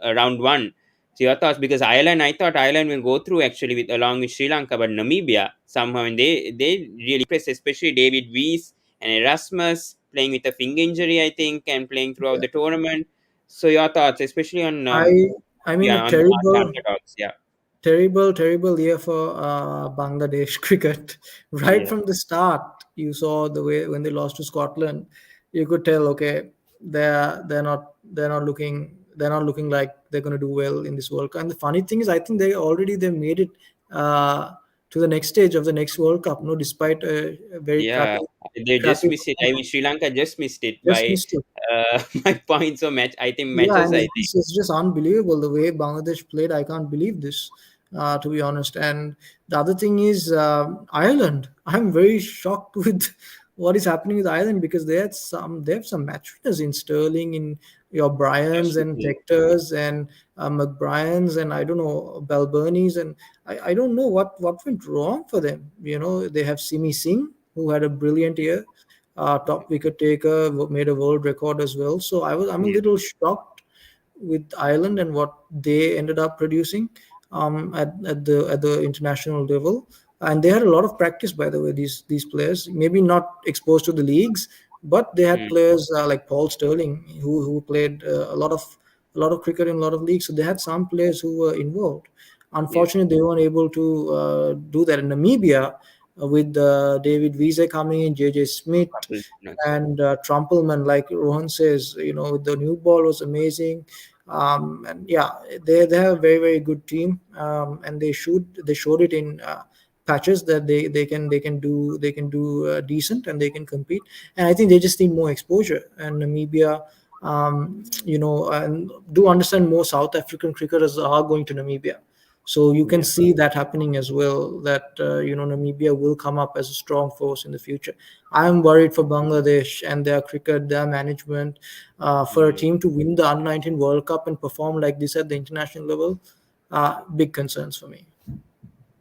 round one. So your thoughts? Because Ireland, I thought Ireland will go through actually with along with Sri Lanka, but Namibia somehow, and they really impressed, especially David Weiss and Erasmus playing with a finger injury, I think, and playing throughout the tournament. So your thoughts, especially on I I mean, a yeah, on the terrible, underdogs. Yeah, terrible year for Bangladesh cricket. Right yeah, from the start, you saw the way when they lost to Scotland, you could tell, okay, they're not looking like they're going to do well in this World Cup. And the funny thing is, I think they made it uh, to the next stage of the next World Cup. No, despite a very yeah. crappy They just crappy missed it. I mean, performance. Sri Lanka just missed it Just by missed it. my points of match. I think Yeah, matches. and I think. it's just unbelievable the way Bangladesh played. I can't believe this, to be honest. And the other thing is Ireland. I'm very shocked with what is happening with Ireland because they have some match winners in Sterling, in your Bryans and Absolutely. Hectors and McBryans and I don't know Balburnies, and I don't know what went wrong for them. They have Simi Singh, who had a brilliant year, top wicket taker, made a world record as well. So I'm a Yeah. little shocked with Ireland and what they ended up producing at the international level. And they had a lot of practice, by the way. These players, maybe not exposed to the leagues, but they had Mm, players like Paul Sterling, who played a lot of cricket in a lot of leagues. So they had some players who were involved. yeah. Unfortunately, they weren't able to do that in Namibia with David Wiese coming in, JJ Smith, Couple minutes. Yeah. and Trumpelman, like Rohan says, the new ball was amazing. And yeah, they have a very very good team, and they showed it in patches that they can do decent and they can compete. And I think they just need more exposure. And Namibia, and do understand more South African cricketers are going to Namibia. So you can Yeah. see that happening as well. That Namibia will come up as a strong force in the future. I am worried for Bangladesh and their cricket, their management, for a Mm. team to win the Under-19 World Cup and perform like this at the international level. Big concerns for me.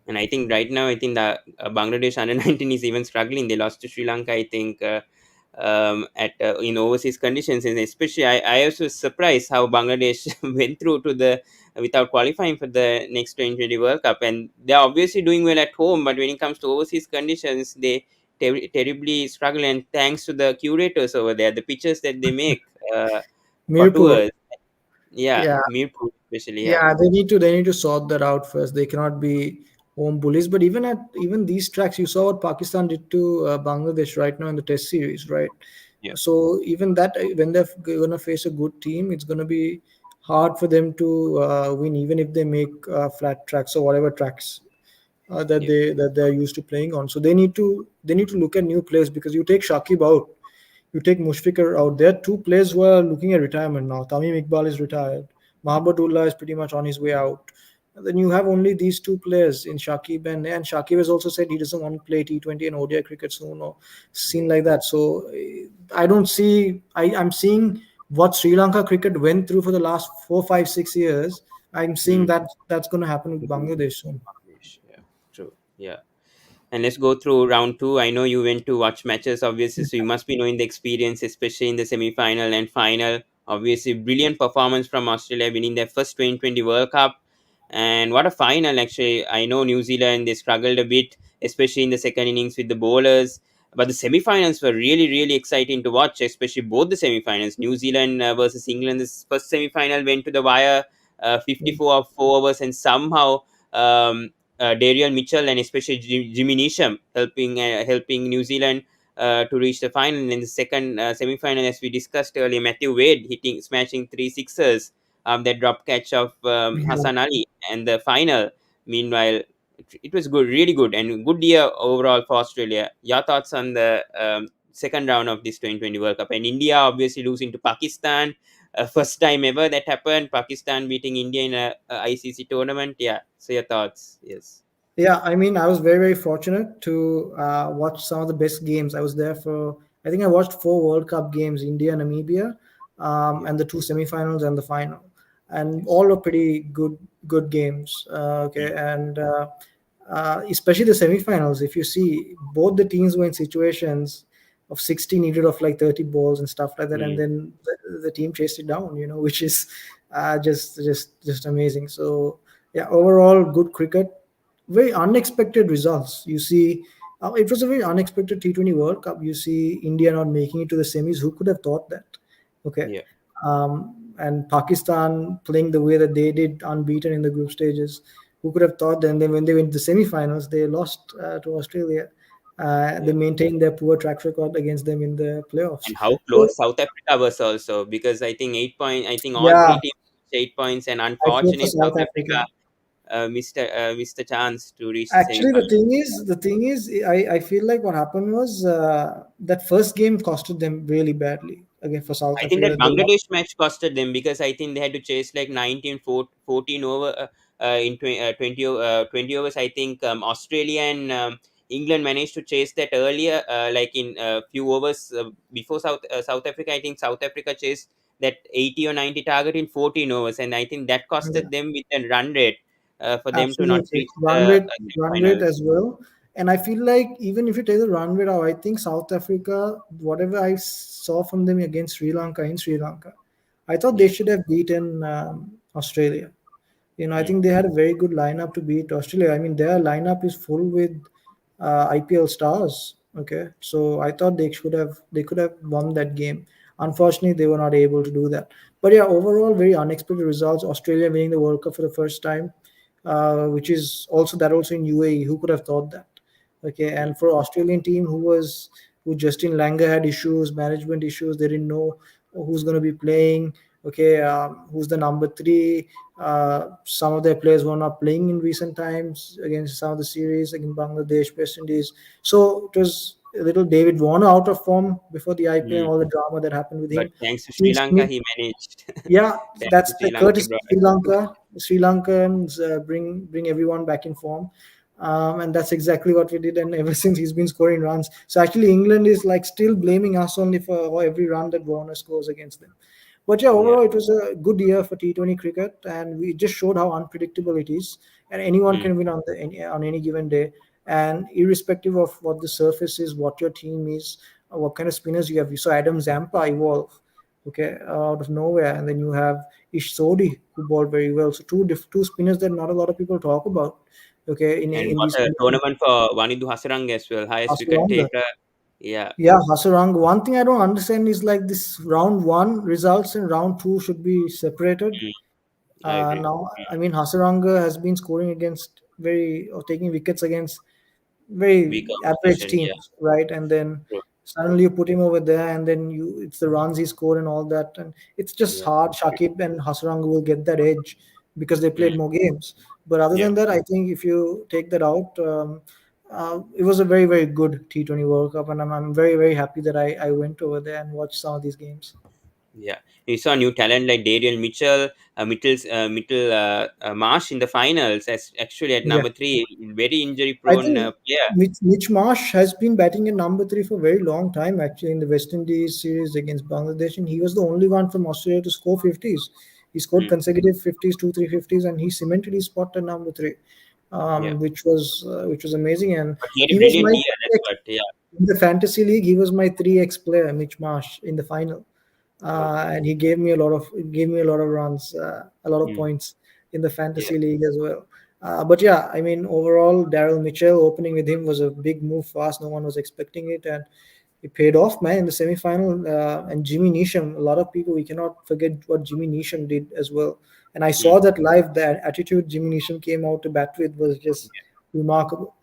And I think right now, I think the Bangladesh under 19 is even struggling. They lost to Sri Lanka, I think, at in overseas conditions, and especially I also surprised how Bangladesh went through to the without qualifying for the next 2020 World Cup, and they're obviously doing well at home, but when it comes to overseas conditions, they terribly struggle. And thanks to the curators over there, the pictures that they make for Mirpur, tours, yeah, yeah, Mirpur especially, yeah, yeah, they need to sort that out first. They cannot be home bullies. But even these tracks, you saw what Pakistan did to Bangladesh right now in the Test series, right? yeah, So even that, when they're gonna face a good team, it's gonna be hard for them to win, even if they make flat tracks or whatever tracks that yeah, they're used to playing on. So they need to look at new players, because you take Shakib out, you take Mushfiqur out. There are two players who are looking at retirement now. Tamim Iqbal is retired. Mahabbatullah is pretty much on his way out. And then you have only these two players in Shakib, and Shakib has also said he doesn't want to play T20 and ODI cricket soon or scene like that. So I don't see. I'm seeing what Sri Lanka cricket went through for the last 4, 5, 6 years. I'm seeing mm. that that's going to happen with Bangladesh soon. Yeah, true, yeah. And let's go through round two. I know you went to watch matches, obviously, so you must be knowing the experience, especially in the semi-final and final. Obviously, brilliant performance from Australia, winning their first 2020 World Cup. And what a final, actually. I know New Zealand, they struggled a bit, especially in the second innings with the bowlers. But the semi-finals were really, really exciting to watch, especially both the semi-finals. New Zealand versus England, this first semi-final went to the wire, 54 of 4 overs, and somehow um, Darian Mitchell and especially Jimmy Neesham helping New Zealand to reach the final. And in the second semi-final, as we discussed earlier, Matthew Wade smashing three sixers, that drop catch of Yeah. Hassan Ali, and the final. Meanwhile, it was good, really good, and good year overall for Australia. Your thoughts on the second round of this 2020 World Cup, and India obviously losing to Pakistan. First time ever that happened. Pakistan beating India in a ICC tournament. Yeah. So your thoughts? Yes. Yeah, I mean, I was very, very fortunate to watch some of the best games. I was there for, I think I watched four World Cup games, India, Namibia, Yeah. and the two semifinals and the final, and Yes. all are pretty good games. Mm. Okay, and especially the semifinals. If you see, both the teams were in situations of 60 needed of like 30 balls and stuff like that, and Mm. then the team chased it down. Which is just amazing. So yeah, overall good cricket, very unexpected results. You see, it was a very unexpected T20 World Cup. You see India not making it to the semis. Who could have thought that? Okay. Yeah. And Pakistan playing the way that they did, unbeaten in the group stages. Who could have thought that? And then when they went to the semi-finals, they lost to Australia. They Yeah. maintained their poor track record against them in the playoffs. And how So, close South Africa was also, because I think 8 point. I think all yeah, three teams reached 8 points, and I feel for unfortunately South South Africa Africa. missed the chance to reach the Actually, semi-final. the thing is, I feel like what happened was that first game costed them really badly again for South I think Africa. that That they lost. Bangladesh match costed them, because I think they had to chase like 14 over in 20 overs. I think Australia and England managed to chase that earlier, like in a few overs before South Africa. I think South Africa chased that 80 or 90 target in 14 overs, and I think that Yeah, costed them with a run rate for them to not absolutely, reach run the rate, run rate finals. as well. And I feel like even if you take the run rate out, I think South Africa, whatever I saw from them against Sri Lanka in Sri Lanka, I thought they Yeah. should have beaten Australia. I Mm. think they had a very good lineup to beat Australia. I mean, their lineup is full with IPL stars. Okay, so I thought they could have won that game. Unfortunately, they were not able to do that. But yeah, overall, very unexpected results. Australia winning the World Cup for the first time, which is also in UAE. Who could have thought that? Okay, Mm. and for Australian team who Justin Langer had issues, management issues. They didn't know who's going to be playing. Okay, who's the number three? Some of their players were not playing in recent times against some of the series against Bangladesh, West Indies. So it was a little David Warner out of form before the IPL and Mm. all the drama that happened with But him. thanks to Sri Steve Lanka, Smith, he managed. yeah, Thanks to that's the Sri Lanka, he courtesy of brought Sri it. Lanka. Sri Lankans bring everyone back in form. And that's exactly what we did. And ever since he's been scoring runs. So actually, England is like still blaming us only for every run that Warner scores against them. But yeah, Yeah. overall, it was a good year for T20 cricket, and we just showed how unpredictable it is, and anyone Mm. can win on any given day. And irrespective of what the surface is, what your team is, what kind of spinners you have. You saw Adam Zampa evolve, okay, out of nowhere, and then you have Ish Sodhi who bowled very well. So two spinners that not a lot of people talk about, okay, And in these what a tournament for Wanidhu Hasaranga as well, highest wicket Hasaranga. taker. Yeah. Yeah, Hasaranga. One thing I don't understand is like this round one results and round two should be separated. Mm. I agree. Now, I mean, Hasaranga has been scoring against very or taking wickets against very Weak average opposition. Yeah. teams, right? And then True. suddenly you put him over there, and then it's the runs he scored and all that, and it's just Yeah. hard. Shakib and Hasaranga will get that edge because they Mm. played more games. But other Yeah. than that, I think if you take that out, it was a very very good T20 World Cup, and I'm very very happy that I went over there and watched some of these games. Yeah, we saw new talent like Darian Mitchell, Marsh in the finals. As actually at Yeah. number three, very injury I prone think player. Mitch Marsh has been batting at number three for a very long time, actually, in the West Indies series against Bangladesh, and he was the only one from Australia to score 50s. He scored Mm. consecutive 50s, two, three 50s, and he cemented his spot at number three, Yeah, which was amazing. And but he had a he was brilliant my year. That's what. Yeah. in the fantasy league. He was my 3x player, Mitch Marsh, in the final, Okay. and he gave me a lot of runs, a lot of Mm. points in the Yeah. fantasy league as well. But yeah, I mean, overall, Daryl Mitchell opening with him was a big move for us. No one was expecting it, and it paid off, man, in the semi-final. And Jimmy Neesham, a lot of people, we cannot forget what Jimmy Neesham did as well. And I Mm. saw that live. The attitude Jimmy Neesham came out to bat with was just remarkable.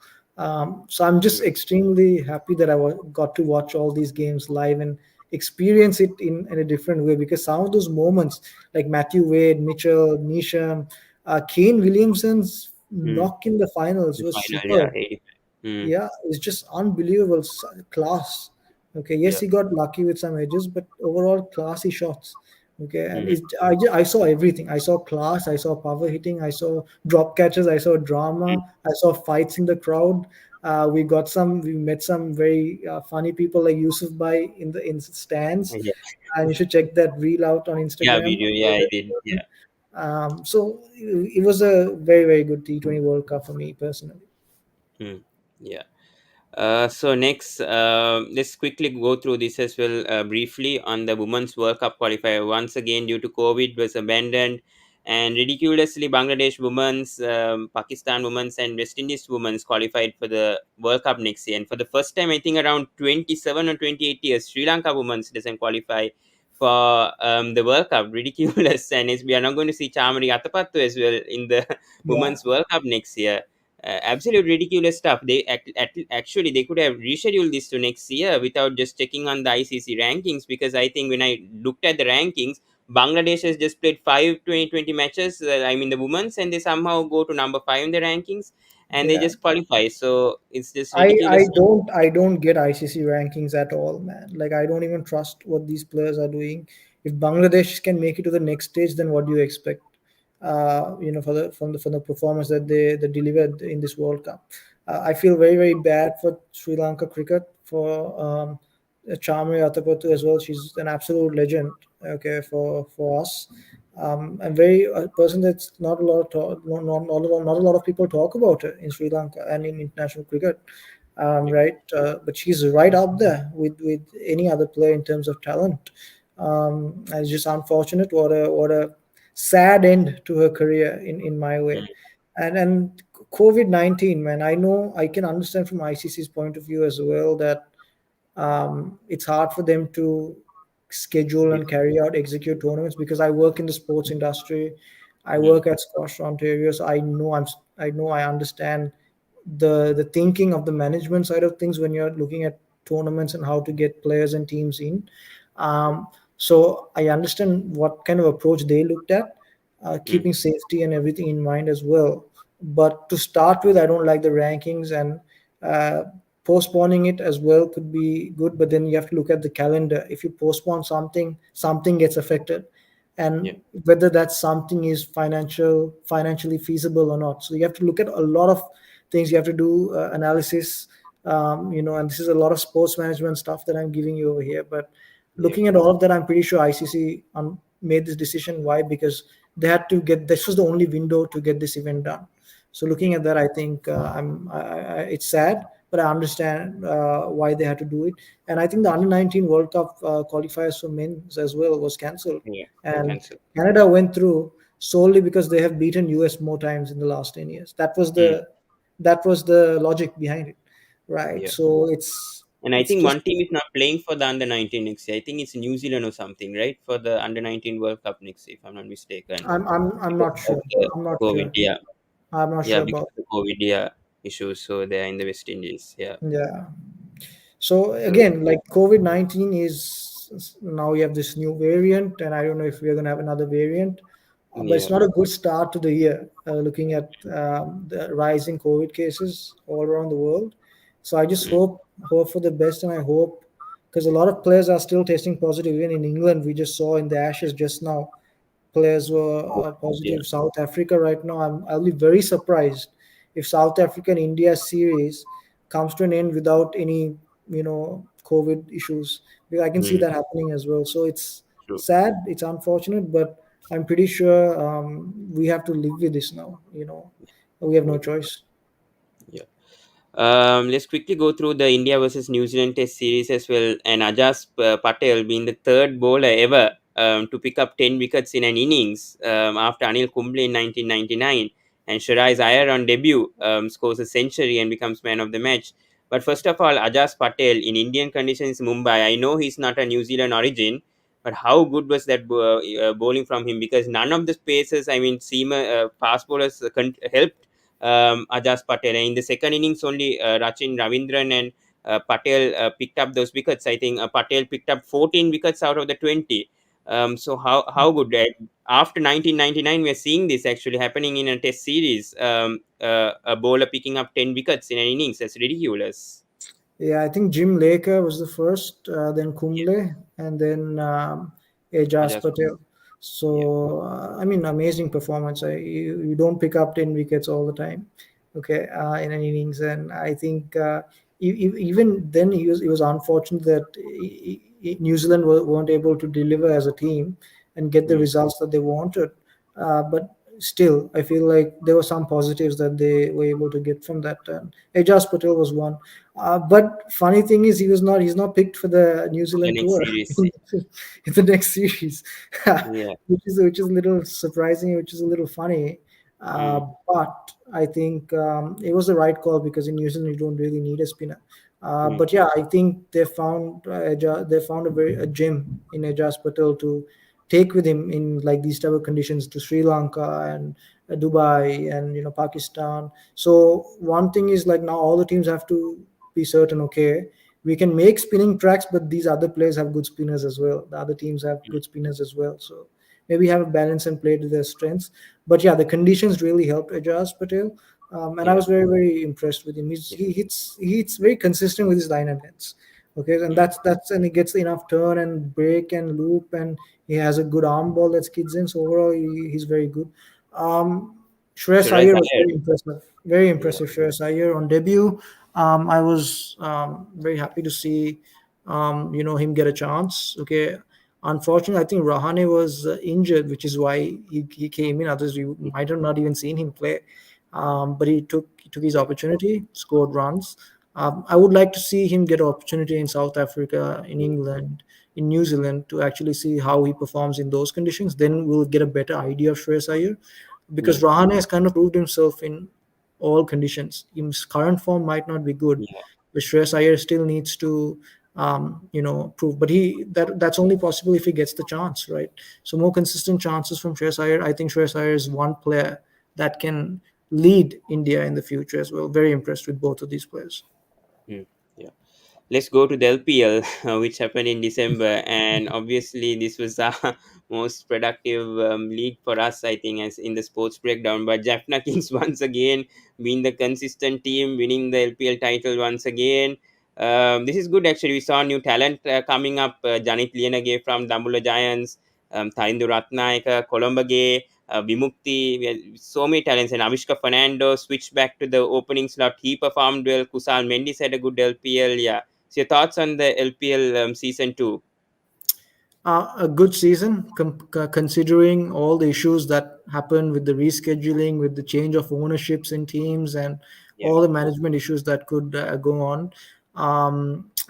So I'm just Yeah. extremely happy that got to watch all these games live and experience it in a different way, because some of those moments, like Matthew Wade, Mitchell, Neesham, Kane Williamson's Mm. knock in the finals The was final. Yeah. superb. 85. Mm. Yeah, it's just unbelievable class. Okay, yes, Yeah. he got lucky with some edges, but overall classy shots. Okay, and Mm. I saw everything. I saw class, I saw power hitting, I saw drop catches, I saw Mm. drama, I saw fights in the crowd. We met some very funny people like Yusuf Bhai in the stands, Yeah. and you should check that reel out on Yeah. Instagram. Video. Yeah, I did. Yeah. So it was a very very good T20 World Cup for me personally. Mm. Yeah. So next, let's quickly go through this as well briefly on the Women's World Cup qualifier. Once again, due to COVID, was abandoned, and ridiculously, Bangladesh women's, Pakistan women's, and West Indies women's qualified for the World Cup next year. And for the first time, I think around 27 or 28 years, Sri Lanka women's doesn't qualify for the World Cup. Ridiculous, and we are not going to see Chamari Atapattu as well in the Yeah. Women's World Cup next year. Absolute ridiculous stuff. Actually they could have rescheduled this to next year without just checking on the ICC rankings, because I think when I looked at the rankings, Bangladesh has just played 5 20 matches. I mean the women's, and they somehow go to number 5 in the rankings, and they Yeah. just qualify. So it's just I ridiculous. don't get ICC rankings at all, man. Like I don't even trust what these players are doing. If Bangladesh can make it to the next stage, then what do you expect? For the performance that they delivered in this World Cup. I feel very very bad for Sri Lanka cricket, for Chamari Atapattu as well. She's an absolute legend. Okay, for us. I'm very a person that's not a lot of talk, not a lot of people talk about her in Sri Lanka and in international cricket, Yeah. right? But she's right up there with any other player in terms of talent. And it's just unfortunate. What a sad end to her career in my way. Mm. And COVID-19, man. I know I can understand from ICC's point of view as well that it's hard for them to schedule and carry out execute tournaments, because I work in the sports industry. I Mm. work at Squash Ontario, so I understand the thinking of the management side of things when you're looking at tournaments and how to get players and teams in. So I understand what kind of approach they looked at, Mm. keeping safety and everything in mind as well. But to start with, I don't like the rankings, and uh, postponing it as well could be good. But then you have to look at the calendar. If you postpone something, something gets affected, and yeah, whether that something is financially feasible or not. So you have to look at a lot of things. You have to do analysis, and this is a lot of sports management stuff that I'm giving you over here. But yeah, looking at all of that, I'm pretty sure ICC made this decision. Why? Because they had to get, this was the only window to get this event done. So looking mm, at that, I think it's sad, but I understand why they had to do it. And I think the under 19 World Cup qualifiers for men as well was cancelled, yeah. and Cancel. Canada went through solely because they have beaten US more times in the last 10 years. Mm, That was the logic behind it, right? yeah. So And I it's think just one team is not playing for the under 19 next year. I think it's New Zealand or something, right? For the under 19 World Cup next year, if I'm not mistaken. I'm Because not of sure. the I'm not COVID, sure. yeah. I'm not Yeah, sure because about. of the COVID, yeah, issues. So they're in the West Indies. Yeah. Yeah. So So, again, like COVID-19 is now you have this new variant, and I don't know if we're gonna have another variant, but it's yeah. not a good start to the year. Looking at the rising COVID cases all around the world, so I just Mm, hope for the best, and I hope, because a lot of players are still testing positive. Even in England, we just saw in the Ashes just now, players were yeah. positive. South Africa right now, I'll be very surprised if South Africa and India series comes to an end without any COVID issues. Because I can see Mm, that happening as well. So it's true. sad, it's unfortunate, but I'm pretty sure we have to live with this now. We have no Yeah. choice. Yeah. Let's quickly go through the India versus New Zealand Test series as well. And Ajas Patel being the third bowler ever to pick up 10 wickets in an innings after Anil Kumble in 1999. And Zoraiz Zakir on debut scores a century and becomes man of the match. But first of all, Ajas Patel in Indian conditions, Mumbai. I know he's not a New Zealand origin, but how good was that bowling from him? Because none of the spaces, I mean, seamer fast bowlers helped Ajas Patel. And in the second innings, only Rachin Ravindran and Patel picked up those wickets. I think Patel picked up 14 wickets out of the 20. So how good that after 1999 we are seeing this actually happening in a Test series. A bowler picking up 10 wickets in an innings. That's ridiculous. Yeah, I think Jim Laker was the first, then Yeah, Kumble, and then Ajaz Ajas. Patel. Yeah, So, I mean, amazing performance. You don't pick up 10 wickets all the time, okay, in an innings. And I think even then, it was unfortunate that New Zealand weren't able to deliver as a team and get the mm, results that they wanted. But still, I feel like there were some positives that they were able to get from that. And Ajaz Patel was one. But funny thing is, he's not picked for the New for the Zealand next tour series. in the next series, Yeah. which is a little surprising, which is a little funny. Mm, But I think it was the right call because in New Zealand you don't really need a spinner. mm, But yeah, I think they found a gem in Ajaz Patel to take with him in like these type of conditions to Sri Lanka and Dubai and Pakistan. So one thing is like now all the teams have to be certain, okay, we can make spinning tracks, but these other players have good spinners as well. The other teams have mm, good spinners as well. So maybe have a balance and play to their strengths. But yeah, the conditions really helped Ajaz Patel. And I yeah. was very, very impressed with him. Yeah. He hits very consistent with his line and lengths. Okay, and Mm. that's and he gets enough turn and break and loop, and he has a good arm ball that skids in. So overall, he's very good. Um, Shreyas Zoraiz Iyer was Zakir. very impressive. Very Yeah. impressive, Shreyas Iyer on debut. I was very happy to see him get a chance. Okay, unfortunately, I think Rahane was injured, which is why he came in. Others you Mm, might have not even seen him play, but he took his yeah. opportunity, scored runs. I would like to see him get an opportunity in South Africa, in Mm, England, in New Zealand to actually see how he performs in those conditions. Then we'll get a better idea of Shreyas Iyer, because mm, Rahane has kind of proved himself in all conditions. His current form might not be good, yeah. but Shreyas Iyer still needs to, prove. But that's only possible if he gets the chance, right? So more consistent chances from Shreyas Iyer. I think Shreyas Iyer is one player that can lead India in the future as well. Very impressed with both of these players. Mm, yeah. Let's go to the LPL, which happened in December, and obviously this was the most productive league for us, I think, as in the sports breakdown. But Jaffna Kings once again being the consistent team, winning the LPL title once again. This is good actually. We saw new talent coming up. Janit Lienage from Dambulla Giants. Thaindu Ratnayaka, Colombage, Vimukti. We had so many talents. And Avishka Fernando switched back to the opening slot. He performed well. Kusal Mendes had a good LPL. Yeah. So your thoughts on the LPL season 2? A good season, considering all the issues that happened with the rescheduling, with the change of ownerships in teams, and Yeah. all the management issues that could go on.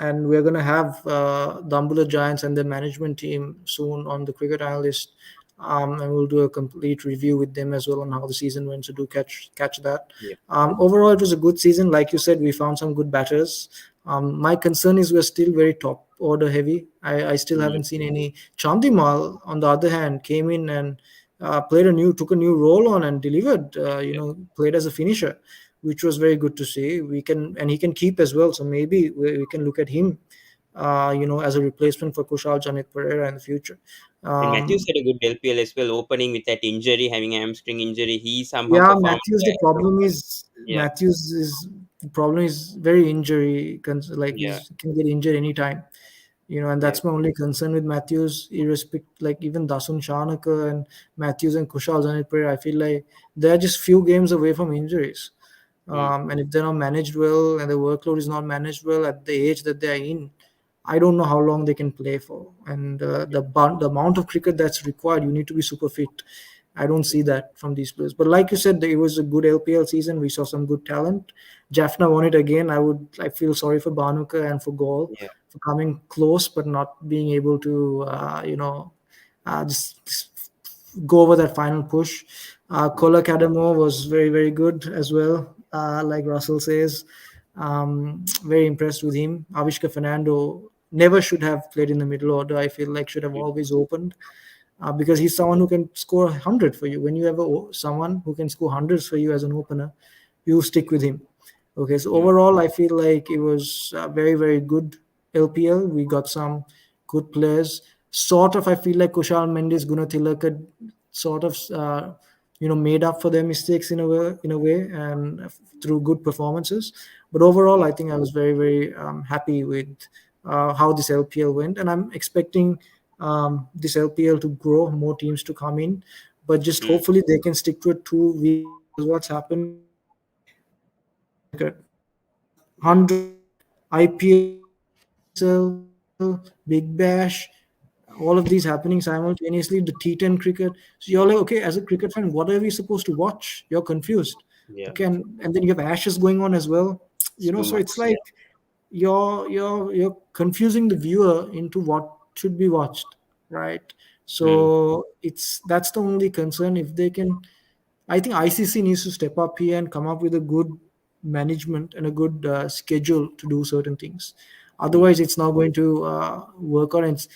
And we're going to have the Ambula Giants and their management team soon on the Cricket Analyst, and we'll do a complete review with them as well on how the season went. So do catch that. Yeah. Overall, it was a good season. Like you said, we found some good batters. My concern is we're still very top order heavy. I still Mm, haven't seen any. Chandimal, on the other hand, came in and took a new role on and delivered. yeah. Played as a finisher, which was very good to see. And he can keep as well. So maybe we can look at him, as a replacement for Kushal Janit Pereira in the future. And Matthews Um, had a good LPL as well, opening with that injury, having a hamstring injury. He somehow Yeah, performed Matthews. The well. problem is Yeah. very injury. Like Yeah. he can get injured anytime. And Yeah. that's my only concern with Matthews. Like even Dasun Shanaka and Matthews and Kushal Zanipur, I feel like they're just few games away from injuries. Mm, And if they're not managed well and the workload is not managed well at the age that they're in, I don't know how long they can play for. And the amount of cricket that's required, you need to be super fit. I don't see that from these players. But like you said, it was a good LPL season. We saw some good talent. Jaffna won it again. I feel sorry for Banuka and for Gaul yeah. for coming close but not being able to just go over that final push. Mm, Kola Kadamo was very, very good as well. Like Russell says, very impressed with him. Avishka Fernando never should have played in the middle order. I feel like should have mm, always opened, because he's someone who can score 100 for you. When you have someone who can score hundreds for you as an opener, you stick with him. Okay, so mm, overall, I feel like it was very, very good LPL. We got some good players. Sort of, I feel like Kushal Mendes, Gunathilaka, sort of, made up for their mistakes in a way, and through good performances. But overall, yeah. I think I was very, very happy with how this LPL went, and I'm expecting this LPL to grow, more teams to come in, but just Mm, hopefully they can stick to a 2 week, because what's happened is cricket. You have 100 IPL, PSL, Big Bash, all of these happening simultaneously. The T10 cricket. So you're mm, like, okay, as a cricket fan, what are we supposed to watch? You're confused. yeah. Okay, and then you have Ashes going on as well. It's too So much. it's Yeah. like you're confusing the viewer into what should be watched, right? Mm, So that's the only concern. If they can, I think ICC needs to step up here and come up with a good management and a good schedule to do certain things. mm, Otherwise, it's not going to work out, and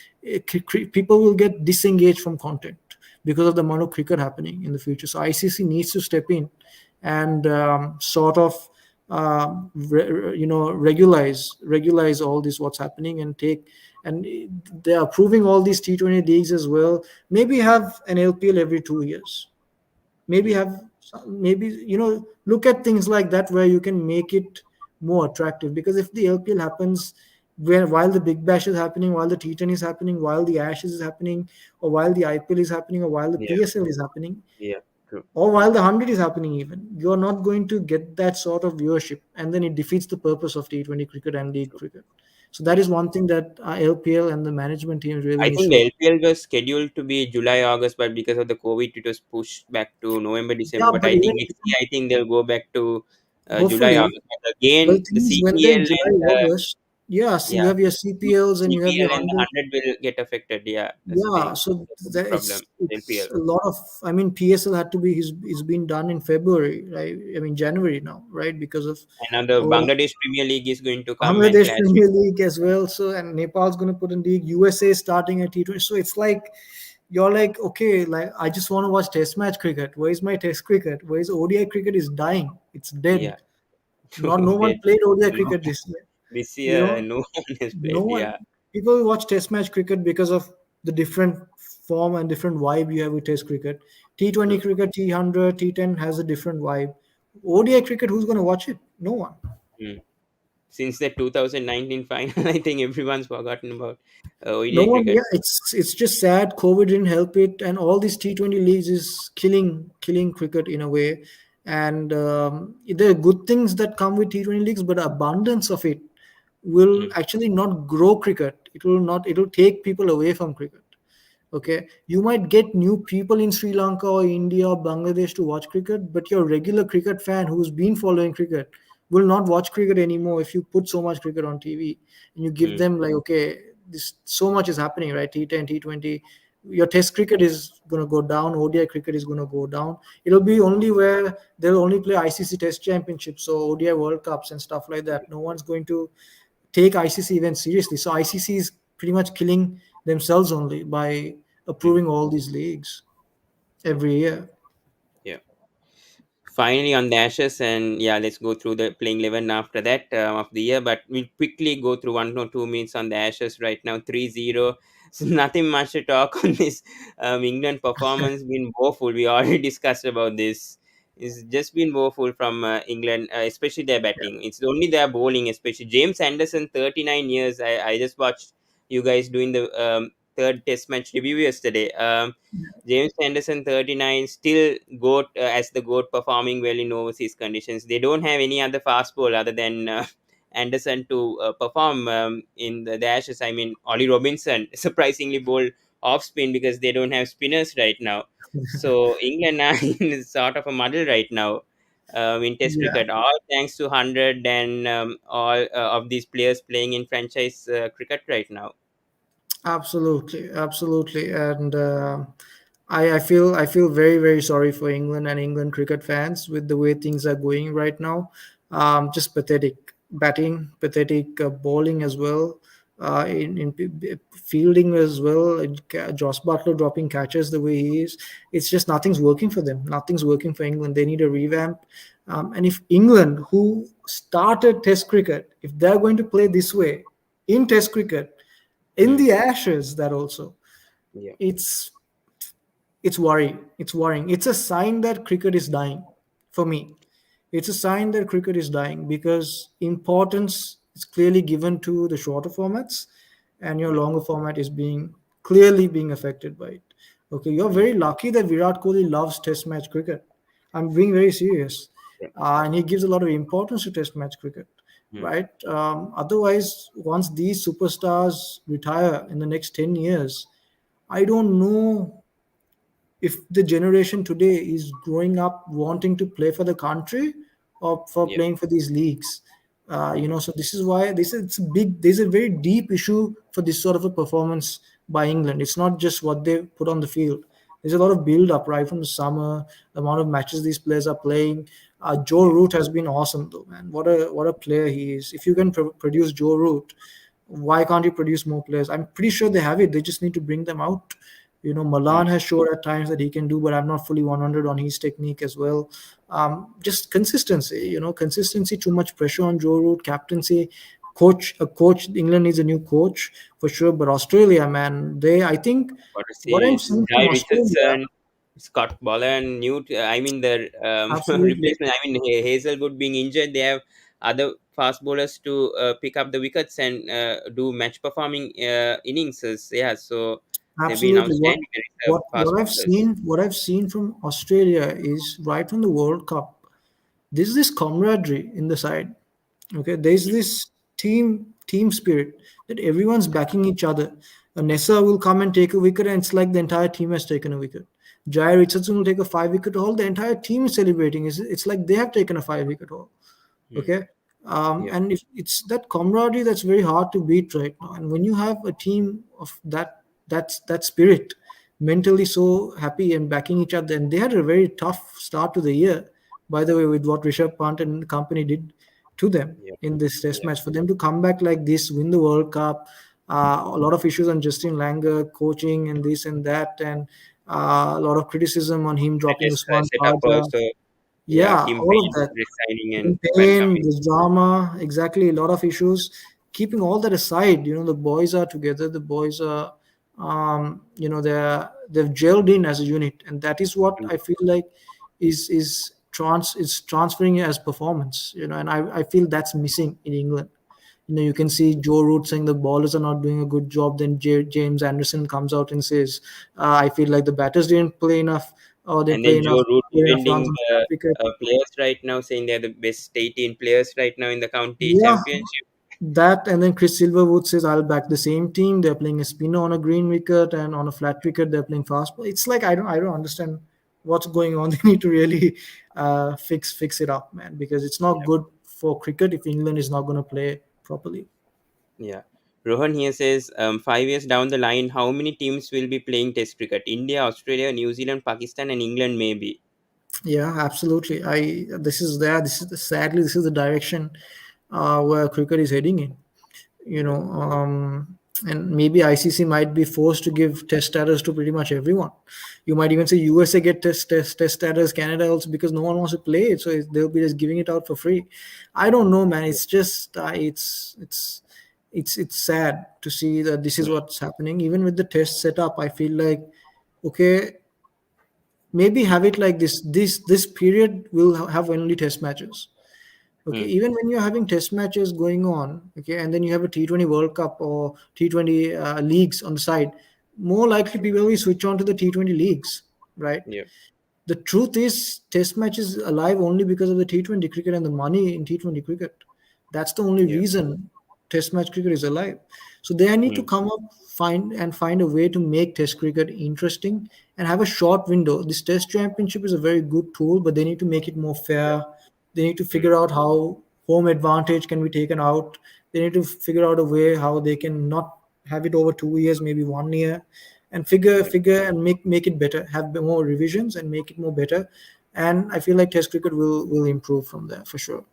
people will get disengaged from content because of the amount of cricket happening in the future. So ICC needs to step in and sort of regularize all this what's happening, and they're approving all these T20 leagues as well. Maybe have an LPL every 2 years. Maybe mm, have maybe look at things like that where you can make it more attractive, because if the LPL happens while the Big Bash is happening, while the T10 is happening, while the Ashes is happening, or while the IPL is happening, or while the yeah. PSL is happening, Yeah. True. or while the 100 is happening, even you're not going to get that sort of viewership, and then it defeats the purpose of T20 cricket and league cricket. So that Yeah. is one thing that LPL and the management team really I needs think to. the LPL was scheduled to be July, August, but because of the COVID, it was pushed back to November, December. Yeah, But but I even think next year, I think they'll go back to July, hopefully. August. But But again, the the thing is, when they're in CPL July, and August, yeah, so you yeah, have your CPLs and you have your CPL and the 100. 100 will get affected. Yeah, that's the Yeah, thing. so That's a big problem. it's LPL. a lot of. I mean, PSL had to be is been done in February, right? I mean January now, right? Because of And now the oh, Bangladesh Premier League is going to come and Bangladesh clash. Premier League as well. So and Nepal's going to put in league. USA is starting at T20. So it's like you're like, okay, like I just want to watch Test match cricket. Where's my Test cricket? Where's ODI cricket is dying? It's Yeah. dead. True. No one Dead. played ODI No, cricket this year. this You year, know, no one has no played. one. Yeah. People watch Test match cricket because of the different form and different vibe you have with Test cricket. T20 True. cricket, T100, T10 has a different vibe. ODI cricket, who's going to watch it? No one. Mm. since the 2019 final, I think everyone's forgotten about No ODI one, cricket. yeah, it's just sad. COVID didn't help it, and all these T20 leagues is killing cricket in a way. And there are good things that come with T20 leagues, but abundance of it will Mm, actually not grow cricket. It will not. It will take people away from cricket. Okay, you might get new people in Sri Lanka or India or Bangladesh to watch cricket, but your regular cricket fan who's been following cricket will not watch cricket anymore if you put so much cricket on TV and you give mm, them like, okay, this so much is happening, right? T10, T20. Your test cricket is going to go down, ODI cricket is going to go down. It'll be only where they'll only play ICC Test Championship, so ODI World Cups and stuff like that. No one's going to take ICC events seriously. So ICC is pretty much killing themselves only by mm, approving all these leagues every year. yeah. Finally on the Ashes, and yeah, let's go through the playing 11 after that of the year. But we'll quickly go through 1 or 2 minutes on the Ashes right now. 3-0. So nothing much to talk on this. England performance been woeful. We already discussed about this. It's just been woeful from England, especially their batting. It's only their bowling, especially James Anderson, 39 years. I just watched you guys doing the third Test match review yesterday. James Anderson, 39, still GOAT as the GOAT, performing well in overseas conditions. They don't have any other fast ball other than Anderson to perform in the Ashes. I mean, Ollie Robinson surprisingly bowled off spin because they don't have spinners right now. So England are in sort of a muddle right now in Test Yeah, cricket. All thanks to 100 and all of these players playing in franchise cricket right now. absolutely, absolutely. And I feel very very sorry for England and England cricket fans with the way things are going right now. Just pathetic batting, pathetic bowling as well. In fielding as well, Joss Butler dropping catches the way he is. It's just nothing's working for them. Nothing's working for England. They need a revamp. And if England, who started Test cricket, if they're going to play this way in Test cricket, in Hmm. the Ashes, that also, Yeah. it's it's worrying. It's worrying. It's a sign that cricket is dying for me. It's a sign that cricket is dying because importance is clearly given to the shorter formats, and your Yeah. longer format is being clearly being affected by it. Okay, you're Hmm. very lucky that Virat Kohli loves Test match cricket. I'm being very serious, Yeah. and he gives a lot of importance to Test match cricket. Hmm. Right. Otherwise, once these superstars retire in the next 10 years, I don't know if the generation today is growing up wanting to play for the country or for Yeah. playing for these leagues. Hmm. So this is why this is it's big. There's a very deep issue for this sort of a performance by England. It's not just what they put on the field. There's a lot of build up right from the summer, the amount of matches these players are playing. Joe Yeah. Root has been awesome though, man. What a player he is. If you can produce Joe Root, why can't you produce more players? I'm pretty sure they have it. They just need to bring them out. Hmm. Malan has showed at times that he can do, but I'm not fully 100 on his technique as well. Just consistency, consistency, too much pressure on Joe Root, captaincy, coach. England needs a new coach for sure, but Australia, man, I think What to what say I'm is seeing from Guy Australia, Richardson, Scott Boland, Newt. I mean, the absolutely. replacement. I mean, Hazelwood being injured, they have other fast bowlers to pick up the wickets and do match performing innings. Yeah, so they've been Absolutely. What outstanding what fast what I've bowlers. seen what I've seen from Australia is right from the World Cup. There's this camaraderie in the side. Okay, there's this team spirit that everyone's backing each other. Nessa will come and take a wicket, and it's like the entire team has taken a wicket. Jai Richardson will take a 5 wicket haul. The entire team is celebrating. It's like they have taken a 5 wicket haul. Hmm. Okay, Yeah. and if it's that camaraderie that's very hard to beat right now. And when you have a team of that spirit, mentally so happy and backing each other, and they had a very tough start to the year, by the way, with what Rishabh Pant and company did to them Yeah. in this test Yeah. match. For them to come back like this, win the World Cup, a lot of issues on Justin Langer coaching and this and that, and a lot of criticism on him dropping Latest Usman setup Khawaja. also. Yeah, Yeah, Kim all of Payne that. resigning and In pain, welcoming. this drama, exactly, a lot of issues. Keeping all that aside, the boys are together. The boys are, they've gelled in as a unit, and that is what Hmm. I feel like is transferring as performance. And I feel that's missing in England. You can see Joe Root saying the ballers are not doing a good job. Then James Anderson comes out and says, "I feel like the batters didn't play enough, or they And then play Joe enough, Root play enough runs defending on the wicket." players right now, saying they're the best 18 players right now in the county Yeah, championship. that, and then Chris Silverwood says, "I'll back the same team. They're playing a spinner on a green wicket, and on a flat wicket they're playing fast ball." It's like I don't understand what's going on. They need to really fix it up, man, because it's not Yeah. good for cricket if England is not going to play properly. Yeah. Rohan here says, 5 years down the line, how many teams will be playing Test cricket? India, Australia, New Zealand, Pakistan, and England maybe. Yeah, absolutely. I This is there. Sadly, this is the direction where cricket is heading in. And maybe ICC might be forced to give test status to pretty much everyone. You might even say USA get test status, Canada also, because no one wants to play it, so they'll be just giving it out for free. I don't know, man. It's just it's sad to see that this is what's happening. Even with the test setup, I feel like, okay, maybe have it like this period will have only test matches. Okay, Hmm. even when you're having test matches going on, okay, and then you have a T20 World Cup or T20 leagues on the side, more likely people will switch on to the T20 leagues, right? Yeah. The truth is, test match is alive only because of the T20 cricket and the money in T20 cricket. That's the only Yeah. reason test match cricket is alive. So they need to Hmm. come up, find a way to make test cricket interesting and have a short window. This test championship is a very good tool, but they need to make it more Yeah. fair. They need to Hmm. figure out how home advantage can be taken out. They need to figure out a way how they can not have it over 2 years, maybe 1 year, and figure Yeah. figure and make it better. Have more revisions and make it more better. And I feel like Test cricket will improve from there for sure.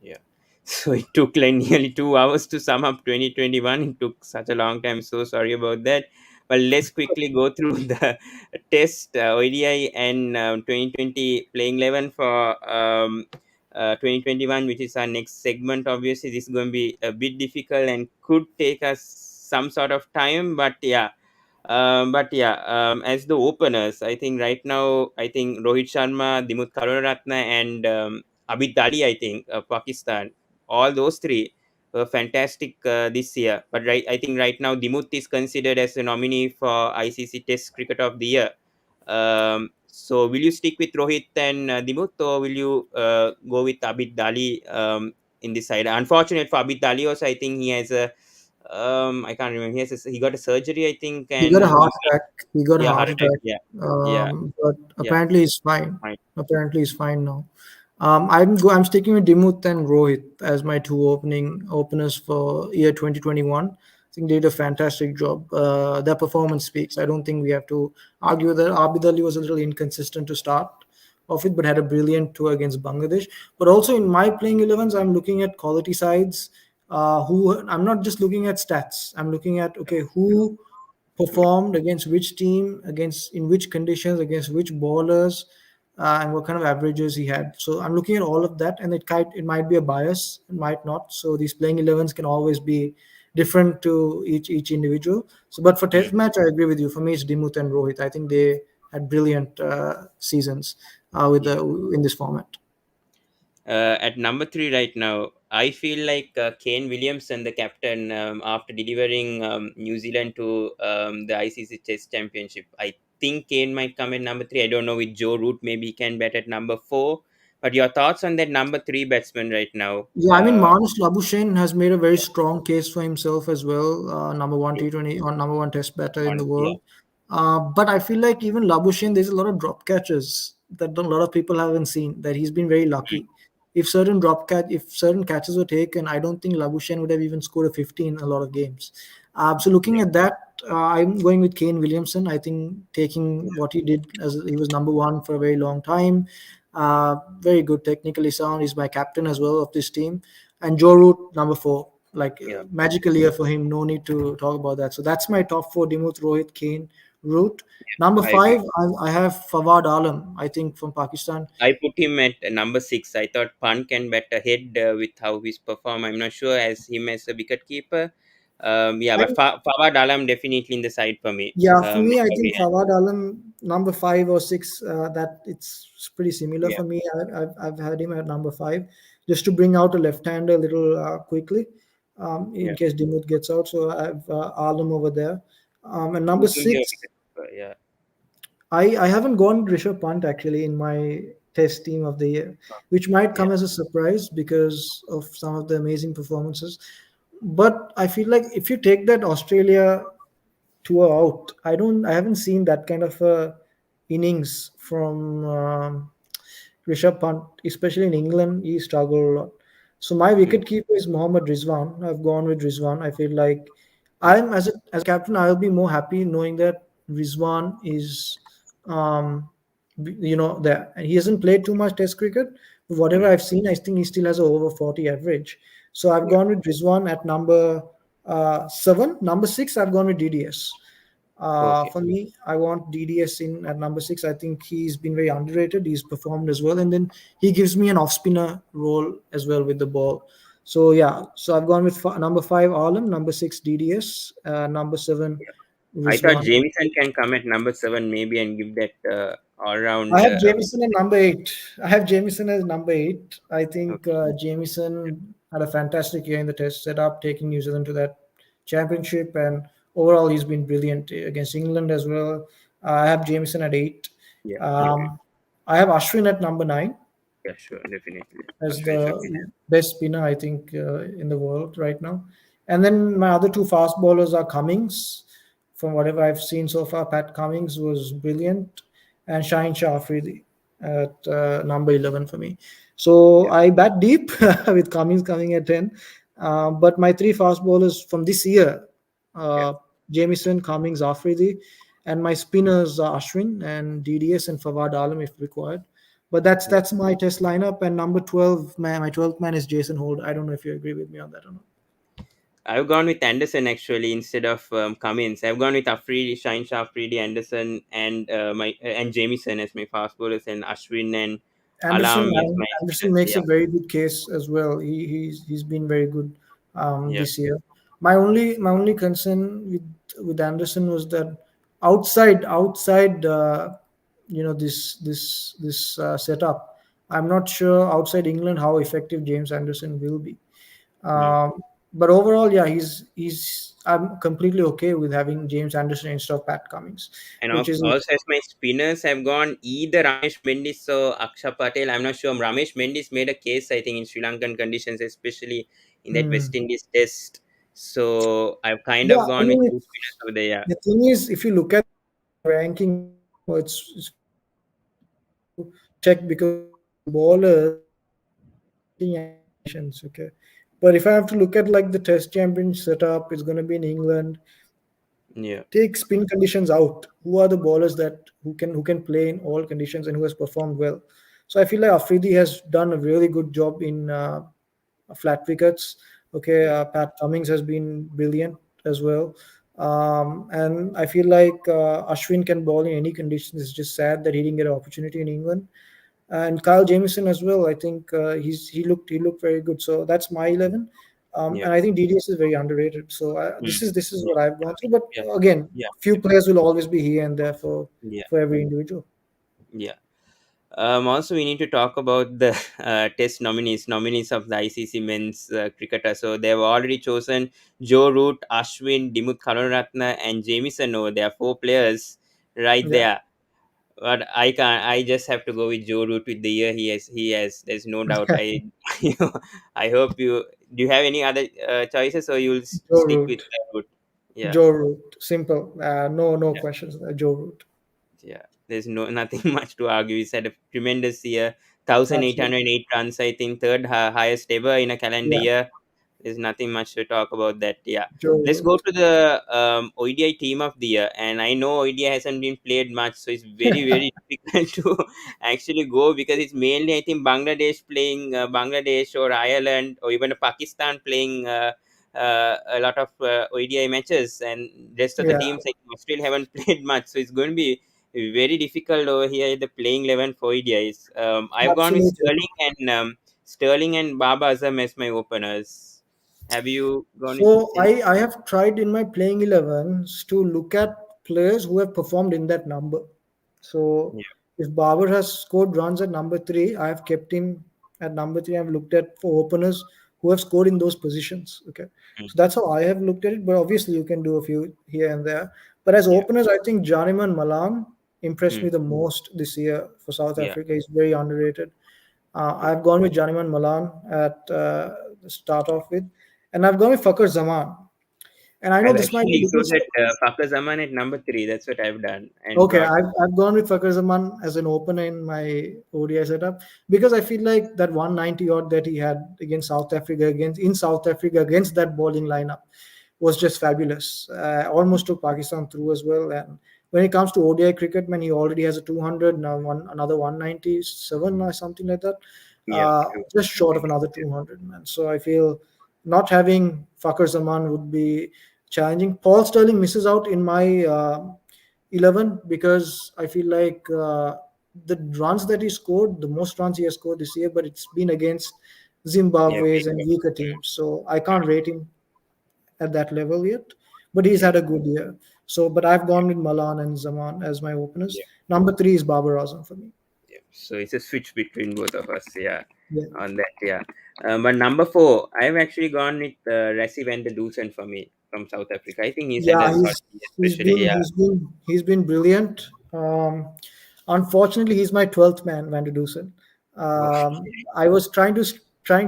Yeah. So it took like nearly 2 hours to sum up 2021. It took such a long time. So sorry about that. But let's quickly go through the test ODI and 2020 playing 11 for 2021, which is our next segment. Obviously, this is going to be a bit difficult and could take us some sort of time. But as the openers, I think right now, I think Rohit Sharma, Dimut Karunaratne, and Abid Dali, I think, Pakistan, all those three were fantastic this year. But I think right now Dimut is considered as a nominee for ICC Test Cricket of the Year. So will you stick with Rohit and Dimut, or will you go with Abid Dali in this side? Unfortunate for Abid Dali also, I think he has a I can't remember. He got a surgery, I think, He got a and heart attack. He got a yeah, heart heart attack. attack. Yeah, yeah, But yeah. apparently he's fine. Fine. Apparently he's fine now. I'm sticking with Dimut and Rohit as my two openers for year 2021. I think they did a fantastic job. Their performance speaks. I don't think we have to argue that Abid Ali was a little inconsistent to start off it, but had a brilliant tour against Bangladesh. But also in my playing 11s, I'm looking at quality sides. Who I'm not just looking at stats. I'm looking at, okay, who performed against which team, against in which conditions, against which bowlers, and what kind of averages he had. So I'm looking at all of that, and it might be a bias, it might not. So these playing 11s can always be different to each individual. So, but for Hmm. test match, I agree with you. For me, it's Dimut and Rohit. I think they had brilliant seasons Yeah. in this format. At number three right now, I feel like Kane Williamson, the captain, after delivering New Zealand to the ICC Test Championship, I think Kane might come in number three. I don't know with Joe Root, maybe he can bat at number four. But your thoughts on that number three batsman right now? Yeah, I mean, Marnus Labuschagne has made a very strong case for himself as well. Number one T20 or number one Test batter in the Yeah, world. But I feel like even Labuschagne, there's a lot of drop catches that a lot of people haven't seen. That he's been very lucky. If certain catches were taken, I don't think Labuschagne would have even scored a 50 in a lot of games. So looking yeah, at that, I'm going with Kane Williamson. I think yeah, taking what he did, as he was number one for a very long time. Very good, technically sound. He's my captain as well of this team. And Joe Root, number four. Like yeah. magical year for him. No need to talk about that. So that's my top four: Dimuth, Rohit, Kane, Root. Number I agree. five, I have Fawad Alam. I think from Pakistan. I put him at number six. I thought Pan can bat ahead with how he's performed. I'm not sure as him as a wicket keeper. Yeah, I but Fawad Alam definitely in the side for me. Yeah, for With me, I how he think Fawad Alam number five or six. That it's pretty similar yeah, for me. I've had him at number five, just to bring out a left-hander a little quickly. in Yeah. case Dimuth gets out. So I have Alam over there. And Who number will be your six, wicket? Yeah. I haven't gone Rishabh Pant actually in my test team of the year, which might Yeah. come as a surprise because of some of the amazing performances. But I feel like if you take that Australia tour out, I haven't seen that kind of innings from Rishabh Pant, especially in England. He struggled a lot. So my Mm. wicket keeper is Mohammad Rizwan. I've gone with Rizwan. I feel like Yeah. I'm as a captain, I'll be more happy knowing that Rizwan is, there. And he hasn't played too much Test cricket. But whatever Mm. I've seen, I think he still has a over 40 average. So I've Yeah. gone with Rizwan at number seven. Number six, I've gone with DDS. Okay. For me, I want DDS in at number six. I think he's been very underrated. He's performed as well, and then he gives me an off spinner role as well with the ball. So yeah, so I've gone with number five Alam, number six DDS, number seven Yeah. I thought Rizwan. Jamieson can come at number seven maybe and give that all I round. have Jamieson at number eight. I have Jamieson as number eight. I think Okay. Jamieson had a fantastic year in the Test setup, taking New Zealand to that championship, and overall he's been brilliant against England as well. I have Jamieson at eight. Yeah. Noted. Um, I have Ashwin at number nine Yeah. Sure. Definitely. as Ashwin should be the best spinner, I think, in the world right now. And then my other two fast bowlers are Cummings. From whatever I've seen so far, Pat Cummings was brilliant, and Shaheen Shah Afridi at number 11 for me. So there. I bat deep with Cummings coming at 10. But my three fast bowlers from this year, Yeah. uh, Jamieson, Cummings, Afridi, and my spinners are Ashwin and DDS and Fawad Alam if required. But Yeah. that's my test lineup. And number 12, man, my 12th man is Jason Holt. I don't know if you agree with me on that or not. I've gone with Anderson actually instead of Cummins. I've gone with Afridi, Shine Shah, Afridi, Anderson, and my and Jamieson as my fast bowlers, and Ashwin and Alam as my Anderson spinners. makes Yeah, a very good case as well. He's been very good yeah, this year. My only concern with Anderson was that outside this setup, I'm not sure outside England how effective James Anderson will be. yeah. But overall, yeah, he's I'm completely okay with having James Anderson instead of Pat Cummings, And which is also as my spinners, I've gone either Ramesh Mendis or Aksha Patel. I'm not sure. Ramesh Mendis made a case, I think, in Sri Lankan conditions, especially in that hmm. West Indies test. So I've kind Yeah. of I gone with mean, two spinners over there. Yeah, the thing is, if you look at ranking right now, it's very difficult to check because bowlers are changing as per conditions. Okay, but if I have to look at like the Test Championship setup, it's going to be in England. yeah, Take spin conditions out. Who are the bowlers that who can play in all conditions and who has performed well? So I feel like Afridi has done a really good job in flat wickets. Okay, yeah, Pat Cummings has been brilliant as well. And I feel like Ashwin can bowl in any conditions. It's just sad that he didn't get an opportunity in England. And Kyle Jamieson as well. I think he looked very good. So that's my 11. yeah, And I think DDS is very underrated. So mm, this is what I've gone through. But yeah, again, yeah, few players will always be here and there for yeah, for every individual. yeah. Also, we need to talk about the test nominees of the ICC men's cricketer. So they've already chosen Joe Root, Ashwin, Dimuth Karunaratne, and Jamieson over there. Four players right Yeah. there. But I can't. I just have to go with Joe Root with the year he has. He has. There's no doubt. You know, I hope you. Do you have any other choices, or you'll Joe stick with Root. Root? Yeah. Joe Root. Simple. No questions. Joe Root. Yeah, there's no nothing much to argue. He's had a tremendous year, thousand eight Absolutely. hundred eight runs. I think third highest ever in a calendar Yeah. year. There's nothing much to talk about that. Yeah, Joe let's go Root. to the ODI team of the year. And I know ODI hasn't been played much, so it's very difficult to actually go because it's mainly I think Bangladesh playing Bangladesh or Ireland or even Pakistan playing. A lot of ODI matches, and rest of the Yeah. teams like still haven't played much, so it's going to be very difficult over here. The playing 11 for ODIs. I've gone with Absolutely. Sterling and Baba Azam as my openers. Have you gone with So any? I have tried in my playing 11s to look at players who have performed in that number. So Yeah, if Babar has scored runs at number three, I have kept him at number three. I've looked at for openers who have scored in those positions. Okay, Mm. so that's how I have looked at it. But obviously, you can do a few here and there. But as Yeah. openers, I think Janiman Malan impressed Mm. me the most this year for South Yeah. Africa. He's very underrated. True. I've gone with Janiman Malan at the start off with, and I've gone with Fakhar Zaman. And I know I've this might be actually a little included Fakhar Zaman at number 3. That's what I've done and okay. brought. I've gone with Fakhar Zaman as an opener in my ODI setup because I feel like that 190 odd that he had against South Africa against that bowling lineup was just fabulous. Almost took Pakistan through as well. And when it comes to ODI cricket, man, he already has a 200 now, another 197 or something like that. Yeah. True. Just short of another 200, man. So I feel not having Fakhar Zaman would be challenging. Paul Sterling misses out in my 11 because I feel like the runs that he scored, the most runs he has scored this year, but it's been against Yeah. Zimbabwe's and weaker teams. So I can't rate him at that level yet, but he's Yeah. had a good year. So, but I've gone with Malan and Zaman as my openers. Yeah. Number three is Babar Azam for me. Yeah. So it's a switch between both of us. Yeah. Yeah. On that. Yeah. But number 4, I've actually gone with Rassie van der Dusen for me from South Africa. I think he's had Yeah, a solid year, he's especially. been Yeah. brilliant. Unfortunately, he's my 12th man, Van der Dusen. Okay. I was trying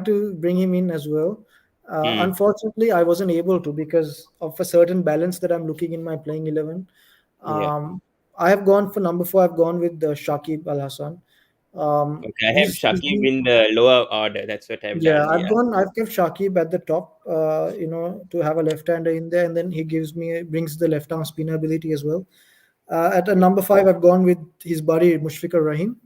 to bring him in as well. Mm. Unfortunately, I wasn't able to because of a certain balance that I'm looking in my playing 11. Yeah. Um, I have gone for number 4. I've gone with Shakib Al Hassan. Okay. I have He's Shakib been in the lower order. That's what I've yeah, done. Yeah. I've kept Shakib at the top, to have a left-hander in there, and then he brings the left-arm spin ability as well. At a number 5, I've gone with his buddy Mushfiqur Rahim,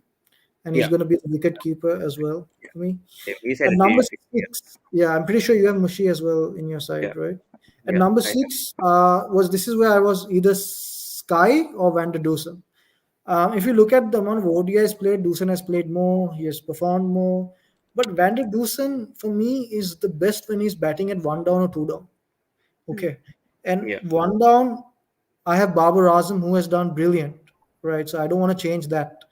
and he's Yeah. going to be the wicket keeper as well for me. Yeah. He's had At a number great pick. Yeah. 6, yeah, I'm pretty sure you have Mushi as well in your Yeah. side, right? At Yeah. number I have. 6, this is where I was either Sky or Van der Dusen. If you look at the amount of ODIs played, Dusen has played more. He has performed more. But Van der Dusen, for me, is the best when he's batting at one down or two down. Okay. And Yeah. one down, I have Babar Azam who has done brilliant. Right. So I don't want to change that.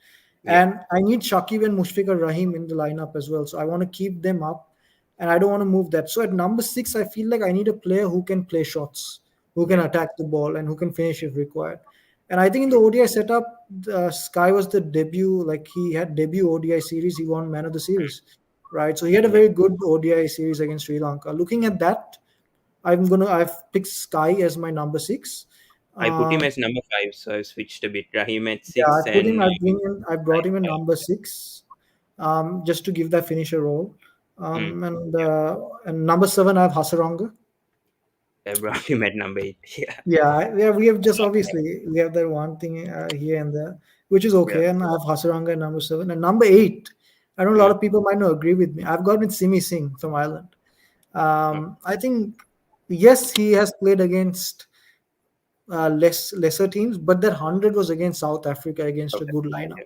Yeah. And I need Shakib and Mushfiqur Rahim in the lineup as well. So I want to keep them up and I don't want to move that. So at number 6, I feel like I need a player who can play shots, who can Yeah. attack the ball, and who can finish if required. And I think in the ODI setup, Sky was the debut, like he had debut ODI series, he won man of the series, right? So he had a Yeah. very good ODI series against Sri Lanka. Looking at that, I've picked Sky as my number 6. I put him Um, as number 5, so I switched a bit. Rahim at yeah, 6 and I brought him in number 6, just to give that finisher role. mm, And number 7, I have Hasaranga. I brought him at number 8. Yeah. Yeah. We have just obviously we have that one thing here and there, which is Yeah. okay. And I have Hasaranga at number 7 and number 8. I know a lot Mm. of people might not agree with me. I've got with Simi Singh from Ireland. Oh, I think yes, he has played against lesser teams, but that 100 was against South Africa against a okay. good lineup,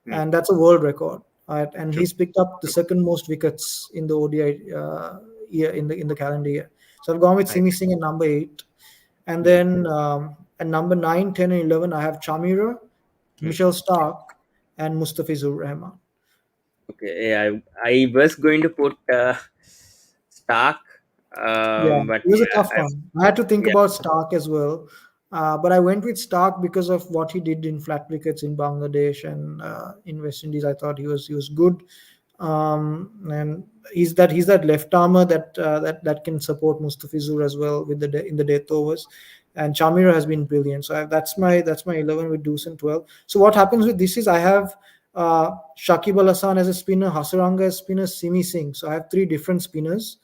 Mm. and that's a world record. Right? And True. he's picked up the True. second most wickets in the ODI year in the calendar year. So I've gone with I Simi Singh at number 8. And mm, then at number 9, 10, and 11, I have Chamira, mm. Michelle Stark, and Mustafizur Rahman. Okay. Yeah, I was going to put Stark, Yeah, but it was a yeah, tough one. I had to think yeah, about Stark as well. But I went with Stark because of what he did in flat wickets in Bangladesh and in West Indies. I thought he was good, and he's that left armer that can support Mustafizur as well with in the death overs. And Chamira has been brilliant. So that's my 11 with Dusan 12. So what happens with this is I have Shakib Al Hassan as a spinner, Hasaranga as spinner, Simi Singh. So I have 3 different spinners.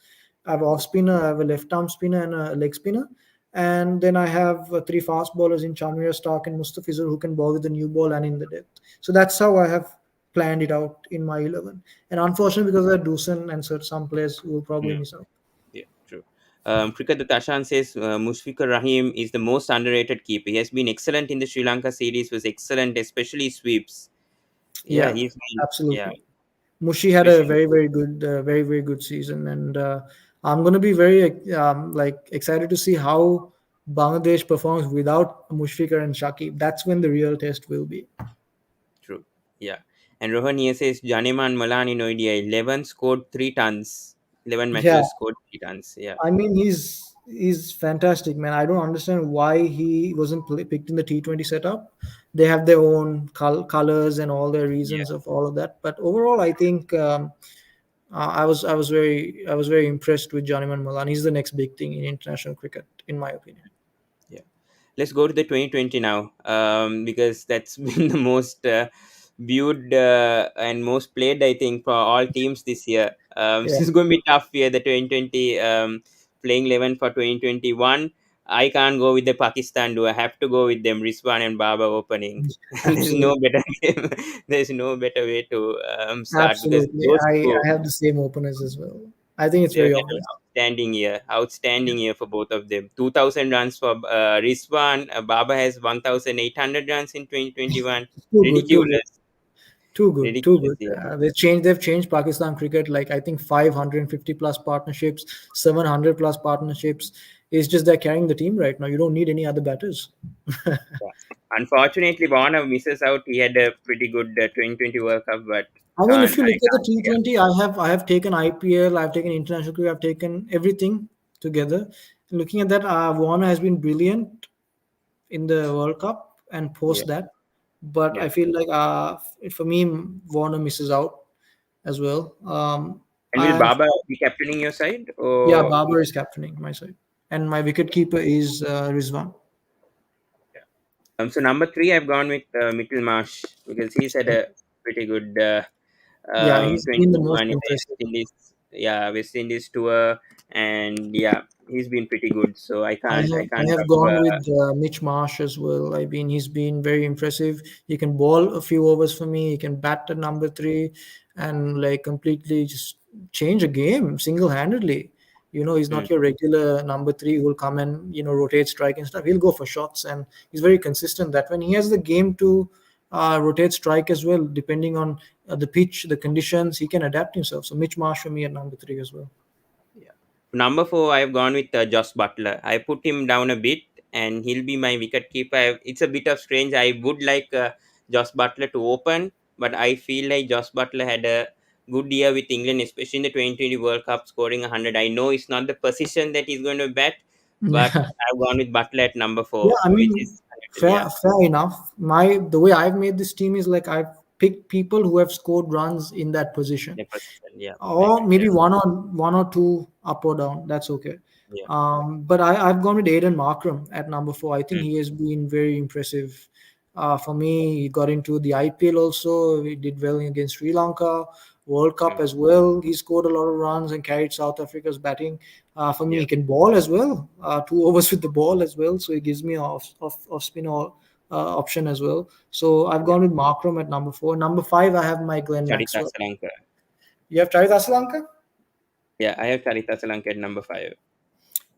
I have off spinner, I have a left arm spinner, and a leg spinner. And then I have 3 fast bowlers in Chamira, Stark, and Mustafizur who can bowl with the new ball and in the depth. So that's how I have planned it out in my 11. And unfortunately, because of Dusan and some players will probably mm, miss out. yeah, true. Cricket Tashan says Mushfiqur Rahim is the most underrated keeper. He has been excellent in the Sri Lanka series. Was excellent, especially sweeps. Yeah, Yeah, he's been yeah, absolutely. Mushi had a especially very good season, and I'm going to be very excited to see how Bangladesh performs without Mushfiqur and Shakib. That's when the real test will be. true. Yeah, and Rohan here says Janeman Malan in ODI 11 scored 3 tons. 11 Yeah, matches, scored 3 runs. Yeah, I mean, he's fantastic, man. I don't understand why he wasn't picked in the T20 setup. They have their own colors and all their yeah, reasons of all of that. But overall, I think I was very impressed with Johnnyman Malan. He's the next big thing in international cricket, in my opinion. yeah. Let's go to the 2020 now, because that's been the most viewed and most played, I think, for all teams this year. Yeah, This is going to be tough here, the 2020 playing 11 for 2021. I can't go with the Pakistan, do I have to go with them, Rizwan and Baba opening. There's no absolutely, better game. There's no better way to start, because absolutely. those two, I have the same openers as well. I think it's they very had an obvious. outstanding year for both of them. 2,000 runs for Rizwan. Baba has 1,800 runs in 2021. Too good, too good. Ridiculous, Too good, too ridiculous good. year. They've changed Pakistan cricket, like I think 550 plus partnerships, 700 plus partnerships. It's just they're carrying the team right now. You don't need any other batters. Yeah. Unfortunately, Warner misses out. He had a pretty good 2020 World Cup, but I mean, if can't. you I look at the can't. Yeah, T20, I have taken IPL, I've taken international cricket, I've taken everything together. Looking at that, Warner has been brilliant in the World Cup and yeah, post that. But yeah. I feel like for me, Warner misses out as well. And will And Baba be captaining your side, yeah, or? Babar is captaining my side, and my wicket keeper is Rizwan. So number three, I've gone with Mitchell Marsh, because he's had a pretty good Yeah, he's been the most 2021 in the impressive. West Indies, yeah, West Indies tour, and yeah, he's been pretty good. So I I can't have have. gone with Mitch Marsh as well. I mean, he's been very impressive. He can bowl a few overs for me. He can bat at number three, and like completely just change a game single handedly. You know, he's Mm, not your regular number three who will come and rotate, strike and stuff. He'll go for shots, and he's very consistent. That when he has the game to rotate, strike as well, depending on the pitch, the conditions, he can adapt himself. So Mitch Marsh for me at number three as well. yeah. Number four, I've gone with Josh Butler. I put him down a bit, and he'll be my wicket keeper. It's a bit of strange. I would like Josh Butler to open, but I feel like Josh Butler had a good year with England, especially in the 2020 World Cup, scoring 100. I know it's not the position that he's going to bat, but Yeah. I've gone with Butler at number Yeah, four, I which mean, is 100. Yeah, fair enough. The way I've made this team is like I've picked people who have scored runs in that position, the position. Yeah, I or agree. maybe one or two up or down. That's okay. Yeah, But I've gone with Aiden Markram at number four. I think mm, he has been very impressive. For me, he got into the IPL also. He did well against Sri Lanka, World Cup mm, as well. He scored a lot of runs and carried South Africa's batting. For me, yeah, he can ball as well. 2 overs with the ball as well. So he gives me a off spin option as well. So I've yeah. gone with Markram at number four. Number five, I have my Glenn Charita Maxwell. Salanka. You have Charit Asalanka? Yeah, I have Charita Salanka at number five.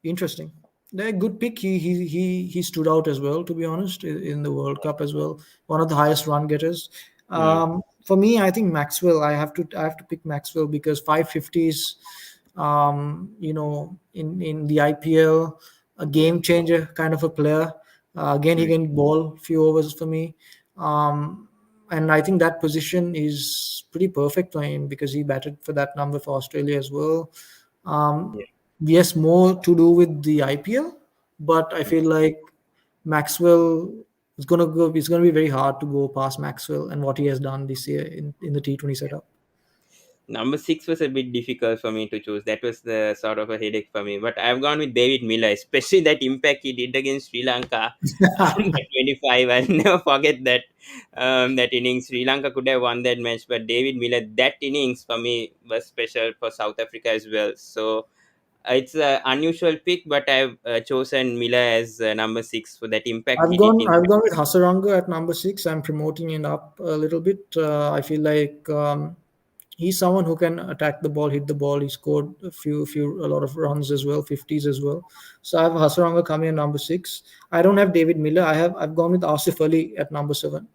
Interesting. A good pick. He stood out as well. To be honest, in the World Cup as well, one of the highest run getters. Mm, For me, I think Maxwell. I have to pick Maxwell because 550s. In the IPL, a game changer kind of a player. Again, he mm, can ball few overs for me. And I think that position is pretty perfect for him because he batted for that number for Australia as well. Um, yeah. yes, more to do with the IPL, but I Mm. feel like Maxwell is gonna go. It's gonna be very hard to go past Maxwell and what he has done this year in the T20 setup. Number six was a bit difficult for me to choose. That was the sort of a headache for me. But I've gone with David Miller, especially that impact he did against Sri Lanka under 25. I'll never forget that that innings. Sri Lanka could have won that match, but David Miller, that innings for me was special for South Africa as well. So it's an unusual pick, but I've chosen Miller as number six for that impact he did. I've gone with Hasaranga at number six. I'm promoting it up a little bit. I feel like he's someone who can attack the ball, hit the ball. He scored a lot of runs as well, 50s as well. So I have Hasaranga coming at number six. I don't have David Miller. I've gone with Asif Ali at number seven.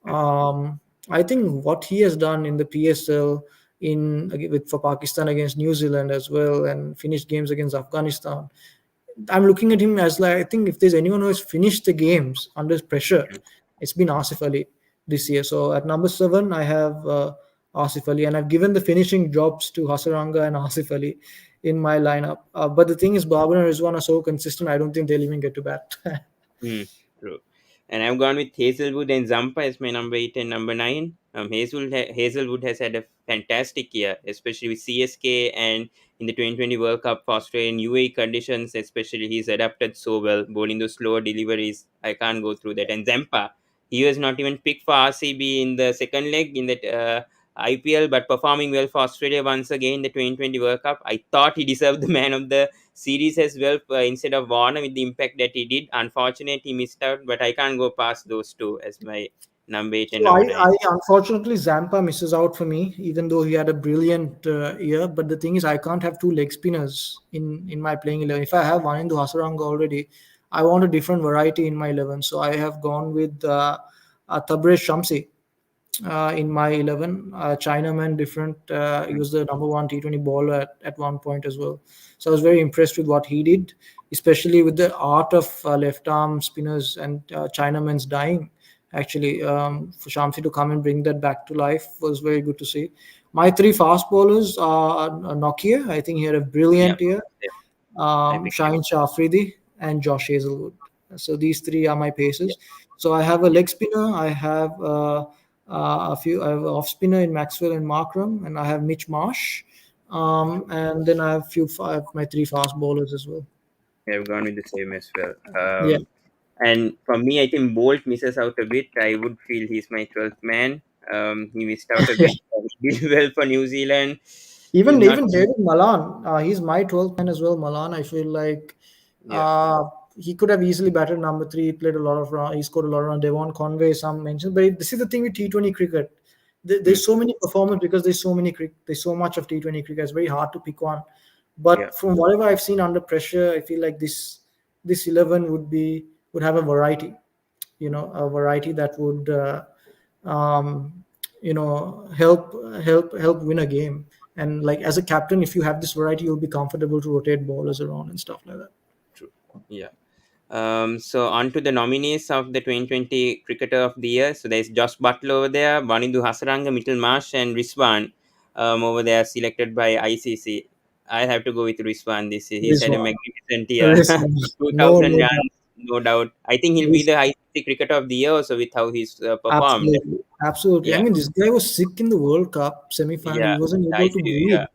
Um, I think what he has done in the PSL for Pakistan against New Zealand as well, and finished games against Afghanistan. I'm looking at him as like I think if there's anyone who has finished the games under pressure, it's been Asif Ali this year. So at number seven, I have Asif Ali, and I've given the finishing jobs to Hasaranga and Asif Ali in my lineup. But the thing is, Babar and Rizwan are so consistent. I don't think they'll even get to bat. Hmm, true. And I've gone with Hazelwood and Zampa as my number 8 and number 9. Hazelwood has had a fantastic year, especially with CSK and in the 2020 World Cup for Australian UAE conditions, especially he's adapted so well, bowling those slower deliveries. I can't go through that. And Zampa, he was not even picked for RCB in the second leg in that IPL, but performing well for Australia once again in the 2020 World Cup. I thought he deserved the man of the series as well instead of Warner with the impact that he did. Unfortunately, he missed out, but I can't go past those two as my number 8 and So I, number 9. I unfortunately Zampa misses out for me, even though he had a brilliant year. But the thing is, I can't have two leg spinners in my playing 11. If I have Wanindu Hasaranga already, I want a different variety in my 11. So I have gone with Tabriz Shamsi in my 11. Chinaman, different. He was the number one T20 bowler at one point as well. So I was very impressed with what he did, especially with the art of left arm spinners and Chinaman's dying. Actually, for Shamsi to come and bring that back to life was very good to see. My three fast bowlers are Nokia. I think he had a Yeah, brilliant year. I picked him. Shaheen Shah Afridi, and Josh Hazelwood. So these three are my Yeah, paces. So I have a yeah, leg spinner, I have I have an off spinner in Maxwell and Markram, and I have Mitch Marsh, true. and then I have my three fast bowlers as well. I've gone with the same as well. Yeah, And for me, I think Bolt misses out a bit. I would feel he's my 12th man. He missed out a bit. He did well for New Zealand. He's not. even David Malan, he's my 12th man as well. Malan, I feel like Yeah, uh, he could have easily batted number three. He played a lot of runs. He scored a lot of runs. Devon Conway, some mentions, but this is the thing with T20 cricket. mm, There's so many performers because there's so much of T20 cricket. It's very hard to pick one. yeah, But from whatever I've seen under pressure, I feel like this 11 would have a variety. A variety that would um, help win a game. And like as a captain, if you have this variety, you'll be comfortable to rotate bowlers around and stuff like that. true. Yeah. So on to the nominees of the 2020 Cricketer of the Year. So there's Josh Butler over there, Wanindu Hasaranga, Mitchell Marsh, and Rizwan over there selected by ICC. I have to go with Rizwan this year. He's had a Rizwan, magnificent year. Rizwan, no, 2,000 no doubt. runs, no doubt. I think he'll be the ICC Cricketer of the Year also with how he's performed. Absolutely, absolutely. I Yeah, mean, this guy was sick in the World Cup semi-final. He yeah, wasn't the able to ICC, breathe, yeah,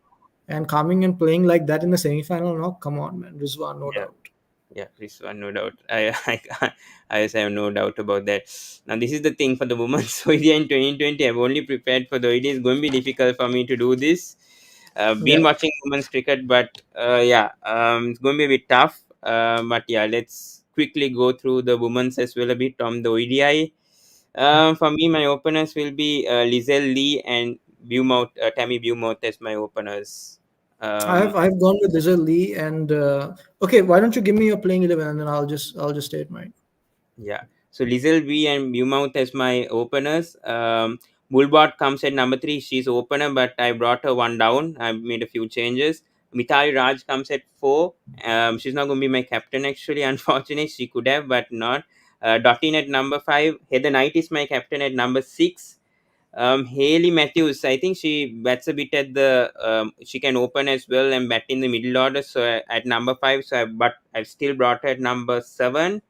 and coming and playing like that in the semi-final. No, come on, man, Rizwan, no yeah. doubt. Yeah, this one, no doubt. I just have no doubt about that. Now, this is the thing for the women's ODI in 2020. I've only prepared for the ODI. It's going to be difficult for me to do this. Yeah, Been watching women's cricket, but yeah, it's going to be a bit tough. But yeah, let's quickly go through the women's as well a bit on the ODI. For me, my openers will be Lizelle Lee and Tammy Beaumont as my openers. Um, I've gone with Rizal Lee and okay. Why don't you give me your playing 11 and then I'll just state mine. Yeah. So Lizelle V and Beaumont as my openers. Bulbot comes at number 3. She's opener, but I brought her one down. I made a few changes. Mithali Raj comes at 4. She's not going to be my captain actually. Unfortunately, she could have, but not. Dottin at number 5. Heather Knight is my captain at number 6. Haley Matthews, I think she bats a bit at the. She can open as well and bat in the middle order. So at number 5. But I've still brought her at number 7.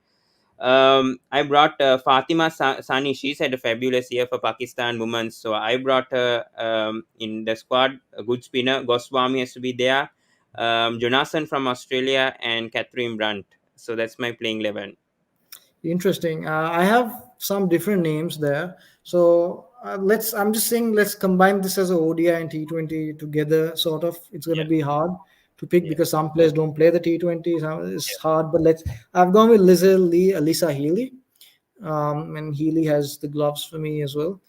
I brought Fatima Sani. She's had a fabulous year for Pakistan women. So I brought her in the squad. A good spinner. Goswami has to be there. Jonathan from Australia and Catherine Brunt. So that's my playing 11. Interesting. I have some different names there. So let's. I'm just saying, let's combine this as a ODI and T20 together. Sort of. It's going to Yeah, be hard to pick yeah, because some players don't play the T20. It's yeah. hard. But let's. I've gone with Lizelle Lee, Alisa Healy, and Healy has the gloves for me as well.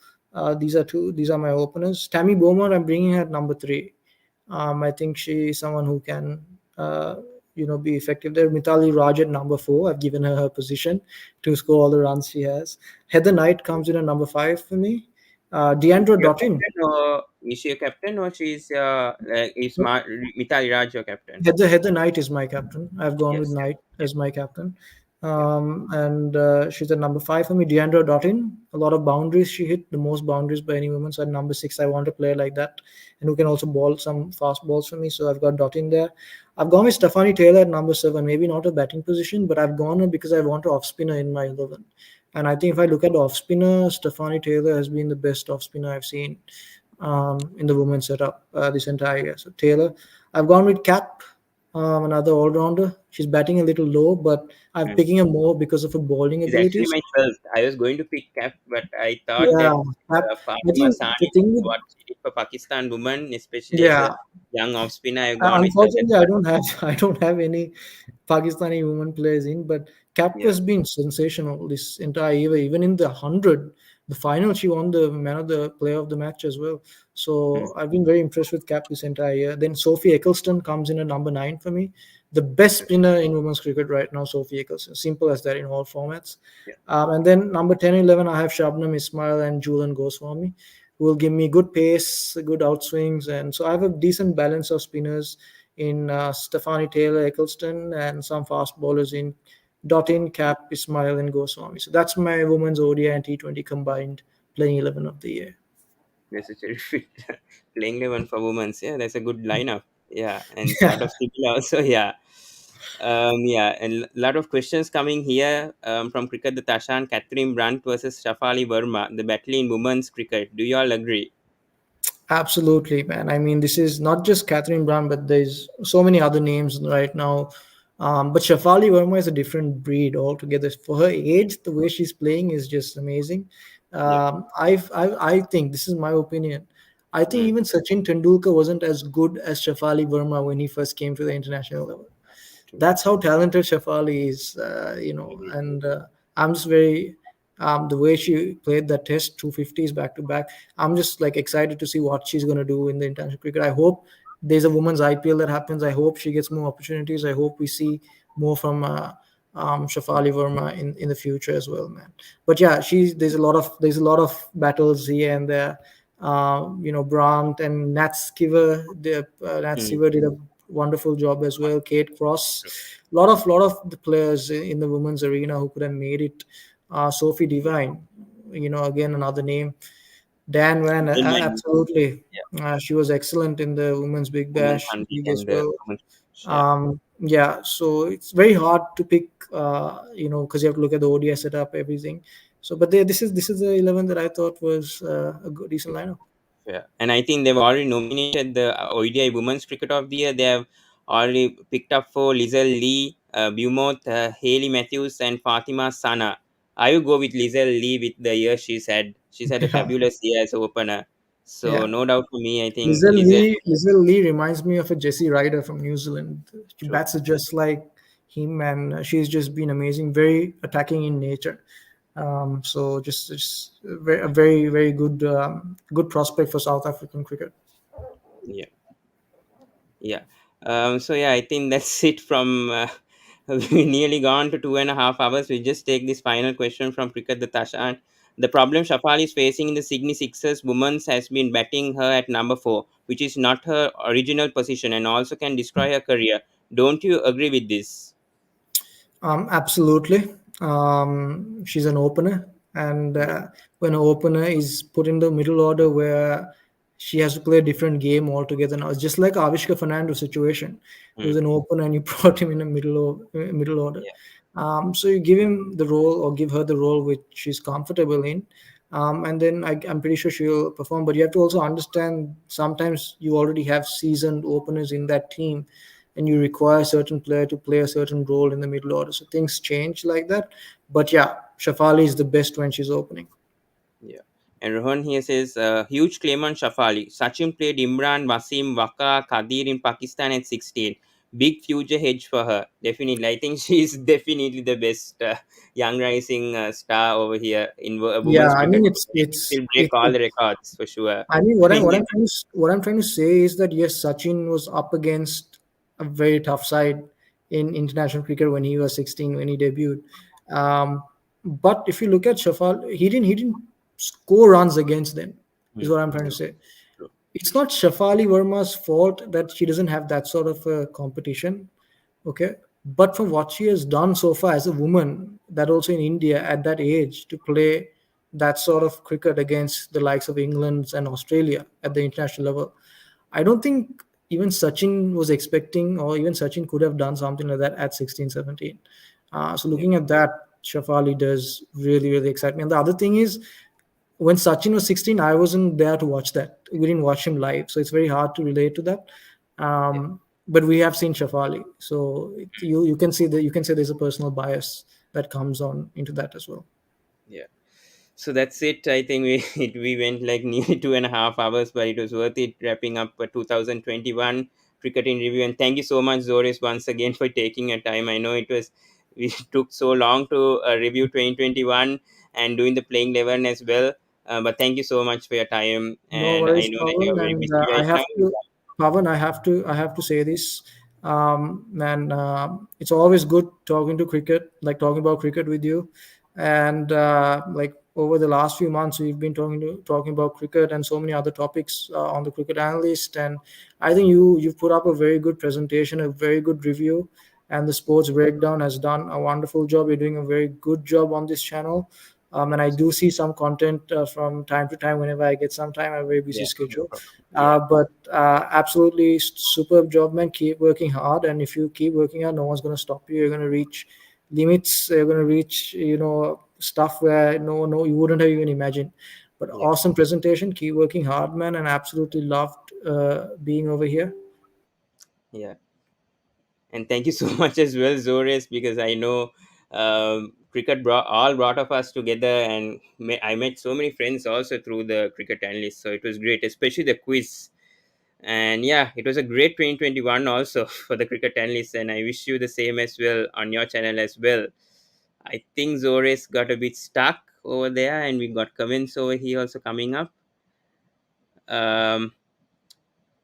These are two. These are my openers. Tammy Beaumont, I'm bringing her at number 3. I think she is someone who can, be effective there. Mithali Raj at number 4. I've given her position to score all the runs she has. Heather Knight comes in at number 5 for me. Deandra Your Dottin. captain or is she a captain or she's Mithali Raj your captain? Heather Knight is my captain. I've gone with Yes, Knight yes, as my captain. Yeah. And she's at number 5 for me. Deandra Dottin, a lot of boundaries she hit, the most boundaries by any woman. So at number 6, I want a player like that, and who can also ball some fast balls for me. So I've got Dottin there. I've gone with Stephanie Taylor at number 7. Maybe not a batting position, but I've gone her because I want an off spinner in my 11. And I think if I look at the off spinner, Stephanie Taylor has been the best off spinner I've seen in the women's setup this entire year. So Taylor, I've gone with Cap, another all rounder. She's batting a little low, but I'm Mm. picking her more because of her bowling It's actually abilities. my 12th. I was going to pick Cap, but I thought that Yeah, Cap. I Fatima think the Sani, thing with what she did for Pakistan women, especially as a yeah, young off spinner, I've gone with her. That's unfortunately, I what. don't have I don't have any Pakistani women players in, but Cap Yeah. has been sensational this entire year. Even in the 100, the final, she won the man of the player of the match as well. Mm. So I've been very impressed with Cap this entire year. Then Sophie Eccleston comes in at number 9 for me. The best spinner in women's cricket right now, Sophie Eccleston. Simple as that in all formats. Yeah. And then number 10 and 11, I have Shabnam Ismail and Julian Goswami, who will give me good pace, good outswings. And so I have a decent balance of spinners in Stephanie Taylor, Eccleston, and some fast bowlers in Dottin, Cap, Ismail, and Goswami. So that's my women's ODI and T20 combined playing 11 of the year. That's a terrific playing 11 for women. Yeah, that's a good lineup. Yeah, and sort of similar also. Yeah. Yeah, and a lot of questions coming here from Cricket the Tashan, Catherine Brandt versus Shafali Verma, the battle in women's cricket. Do you all agree? Absolutely, man. I mean, this is not just Catherine Brown, but there's so many other names right now. But Shafali Verma is a different breed altogether. For her age, the way she's playing is just amazing. Yeah. I think this is my opinion. I think Mm, even Sachin Tendulkar wasn't as good as Shafali Verma when he first came to the international level. true. That's how talented Shafali is, and I'm just very the way she played that test 250s back to back. I'm just like excited to see what she's going to do in the international cricket. I hope there's a women's IPL that happens. I hope she gets more opportunities. I hope we see more from Shafali Verma in the future as well, man. But yeah, there's a lot of battles here and there. Brandt and Nat Skiver. Nat Mm, Skiver did a wonderful job as well. Kate Cross, true. lot of the players in the women's arena who could have made it. Sophie Devine, again another name. Dan Van, Women, absolutely. yeah, She was excellent in the women's Big women's Bash 100 league as and the well. women's, yeah. Yeah, so it's very hard to pick, because you have to look at the ODI setup, everything. So, but this is the 11 that I thought was a good, decent lineup. Yeah. And I think they've already nominated the ODI Women's Cricket of the Year. They have already picked up for Lizelle Lee, Beaumont, Haley Matthews, and Fatima Sana. I will go with Lizelle Lee with the year she's had. She's had a Yeah, fabulous year as an opener. So, yeah. no doubt for me, I think Lizelle Lizelle. Lee, Lizelle Lee reminds me of a Jesse Ryder from New Zealand. She True. bats just like him, and she's just been amazing, very attacking in nature. So just a very, very good, good prospect for South African cricket. Yeah. Yeah. So yeah, I think that's it from we nearly gone to 2.5 hours. We just take this final question from Cricket the Tashan. The problem Shafali is facing in the Sydney Sixers women's has been batting her at number 4, which is not her original position and also can destroy her career. Don't you agree with this? Absolutely. She's an opener, and Yeah. when an opener is put in the middle order where she has to play a different game altogether now, it's just like Avishka Fernando situation. He Mm, was an opener, and you brought him in a middle order. yeah. So you give him the role or give her the role which she's comfortable in, and then I'm pretty sure she'll perform. But you have to also understand sometimes you already have seasoned openers in that team, and you require a certain player to play a certain role in the middle order. So things change like that. But yeah, Shafali is the best when she's opening. Yeah. And Rohan here says, huge claim on Shafali. Sachin played Imran, Wasim, Waka, Kadir in Pakistan at 16. Big future hedge for her. Definitely. I think she's definitely the best young rising star over here in Yeah, women's I cricket. mean She'll break all the records for sure. I mean, In India. what I'm trying to say is that yes, Sachin was up against a very tough side in international cricket when he was 16 when he debuted. Um, but if you look at Shafal, he didn't score runs against them. Is Hmm. what I'm trying to True. say. True. It's not Shafali Verma's fault that she doesn't have that sort of competition. Okay, But from what she has done so far as a woman, that also in India at that age, to play that sort of cricket against the likes of England and Australia at the international level, I don't think even Sachin was expecting, or even Sachin could have done something like that at 16, 17. So Yeah, looking at that, Shafali does really, really excite me. And the other thing is, when Sachin was 16, I wasn't there to watch that. We didn't watch him live, so it's very hard to relate to that. yeah, But we have seen Shafali, so you can see that, you can say there's a personal bias that comes on into that as well. yeah. So that's it. I think we we went like nearly 2.5 hours, but it was worth it wrapping up a 2021 cricket in review. And thank you so much, Zoraiz, once again for taking your time. I know it was we took so long to review 2021 and doing the playing 11 as well. But thank you so much for your time, No and I worries, know that you Pawan. are very And busy I right now. have to, Pawan, I have to say this. And it's always good talking to cricket, like talking about cricket with you. And like over the last few months, we've been talking about cricket and so many other topics on the Cricket Analyst. And I think you've put up a very good presentation, a very good review, and the Sports Breakdown has done a wonderful job. You're doing a very good job on this channel. And I do see some content from time to time whenever I get some time. I have a very busy Yeah, no schedule. problem. Yeah, But absolutely superb job, man. Keep working hard. And if you keep working hard, no one's going to stop you. You're going to reach limits. You're going to reach, stuff where no, you wouldn't have even imagined. But yeah, awesome presentation. Keep working hard, man. And absolutely loved being over here. yeah. And thank you so much as well, Zores, because I know cricket brought of us together, and I met so many friends also through the cricket analyst. So it was great, especially the quiz. And yeah, it was a great 2021 also for the cricket analyst, and I wish you the same as well on your channel as well. I think Zores got a bit stuck over there, and we got comments over here also coming up. Um,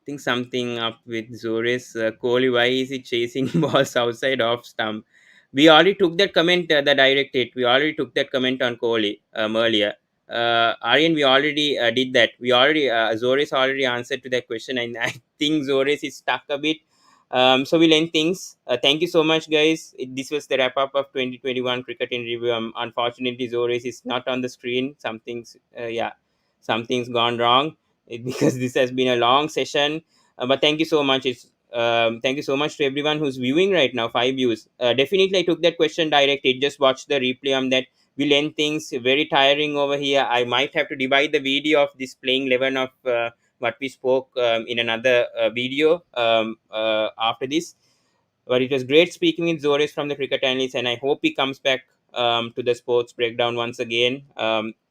think something up with Zoris. Kohli, why is he chasing balls outside off stump? We already took that comment, the direct hit. We already took that comment on Kohli earlier. Aryan, we already did that. We already, Zoris already answered to that question, and I think Zoris is stuck a bit. So we'll end things. Thank you so much, guys. This was the wrap up of 2021 Cricket in Review. Unfortunately, Zoris is not on the screen. Something's gone wrong because this has been a long session. But thank you so much. Thank you so much to everyone who's viewing right now. 5 views. Definitely, I took that question directly. Just watch the replay on that. We'll end things very tiring over here. I might have to divide the video of this playing 11 of what we spoke in another video after this. But it was great speaking with Zoris from the Cricket Analyst, and I hope he comes back to the sports breakdown once again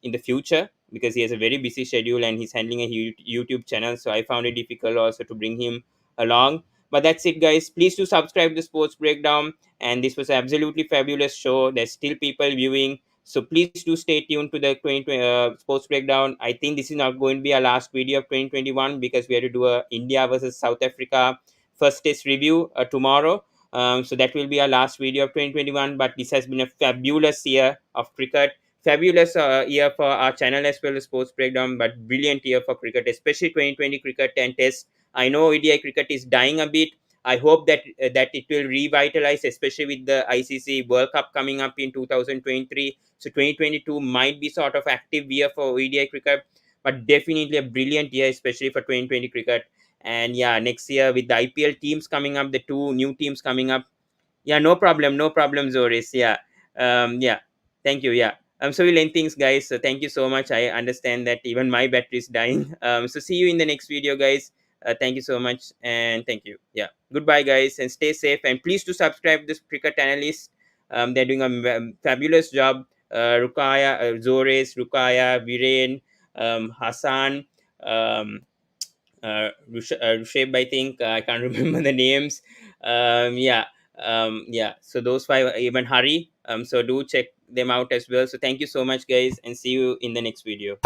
in the future, because he has a very busy schedule and he's handling a YouTube channel. So I found it difficult also to bring him along. But that's it, guys. Please do subscribe to the Sports Breakdown. And this was an absolutely fabulous show. There's still people viewing. So please do stay tuned to the 2020 Sports Breakdown. I think this is not going to be our last video of 2021, because we have to do a India versus South Africa first test review tomorrow. So that will be our last video of 2021. But this has been a fabulous year of cricket, fabulous year for our channel as well as Sports Breakdown, but brilliant year for cricket, especially 2020 cricket and test. I know ODI cricket is dying a bit. I hope that it will revitalize, especially with the ICC World Cup coming up in 2023. So 2022 might be sort of active year for ODI cricket, but definitely a brilliant year, especially for 2020 cricket. And yeah, next year with the IPL teams coming up, the two new teams coming up. Yeah, no problem, Zoris. Yeah, yeah. Thank you. Yeah. So we'll end things, guys. So thank you so much. I understand that even my battery is dying. So see you in the next video, guys. Thank you so much, and thank you. Yeah. Goodbye, guys, and stay safe. And please do subscribe to this Cricket Analyst. They're doing a fabulous job. Rukaya, Zores, Rukaya, Viren, Hassan. Rusheb, I think. I can't remember the names. Yeah. Yeah. So those five, even Hari. So do check them out as well. So thank you so much, guys, and see you in the next video.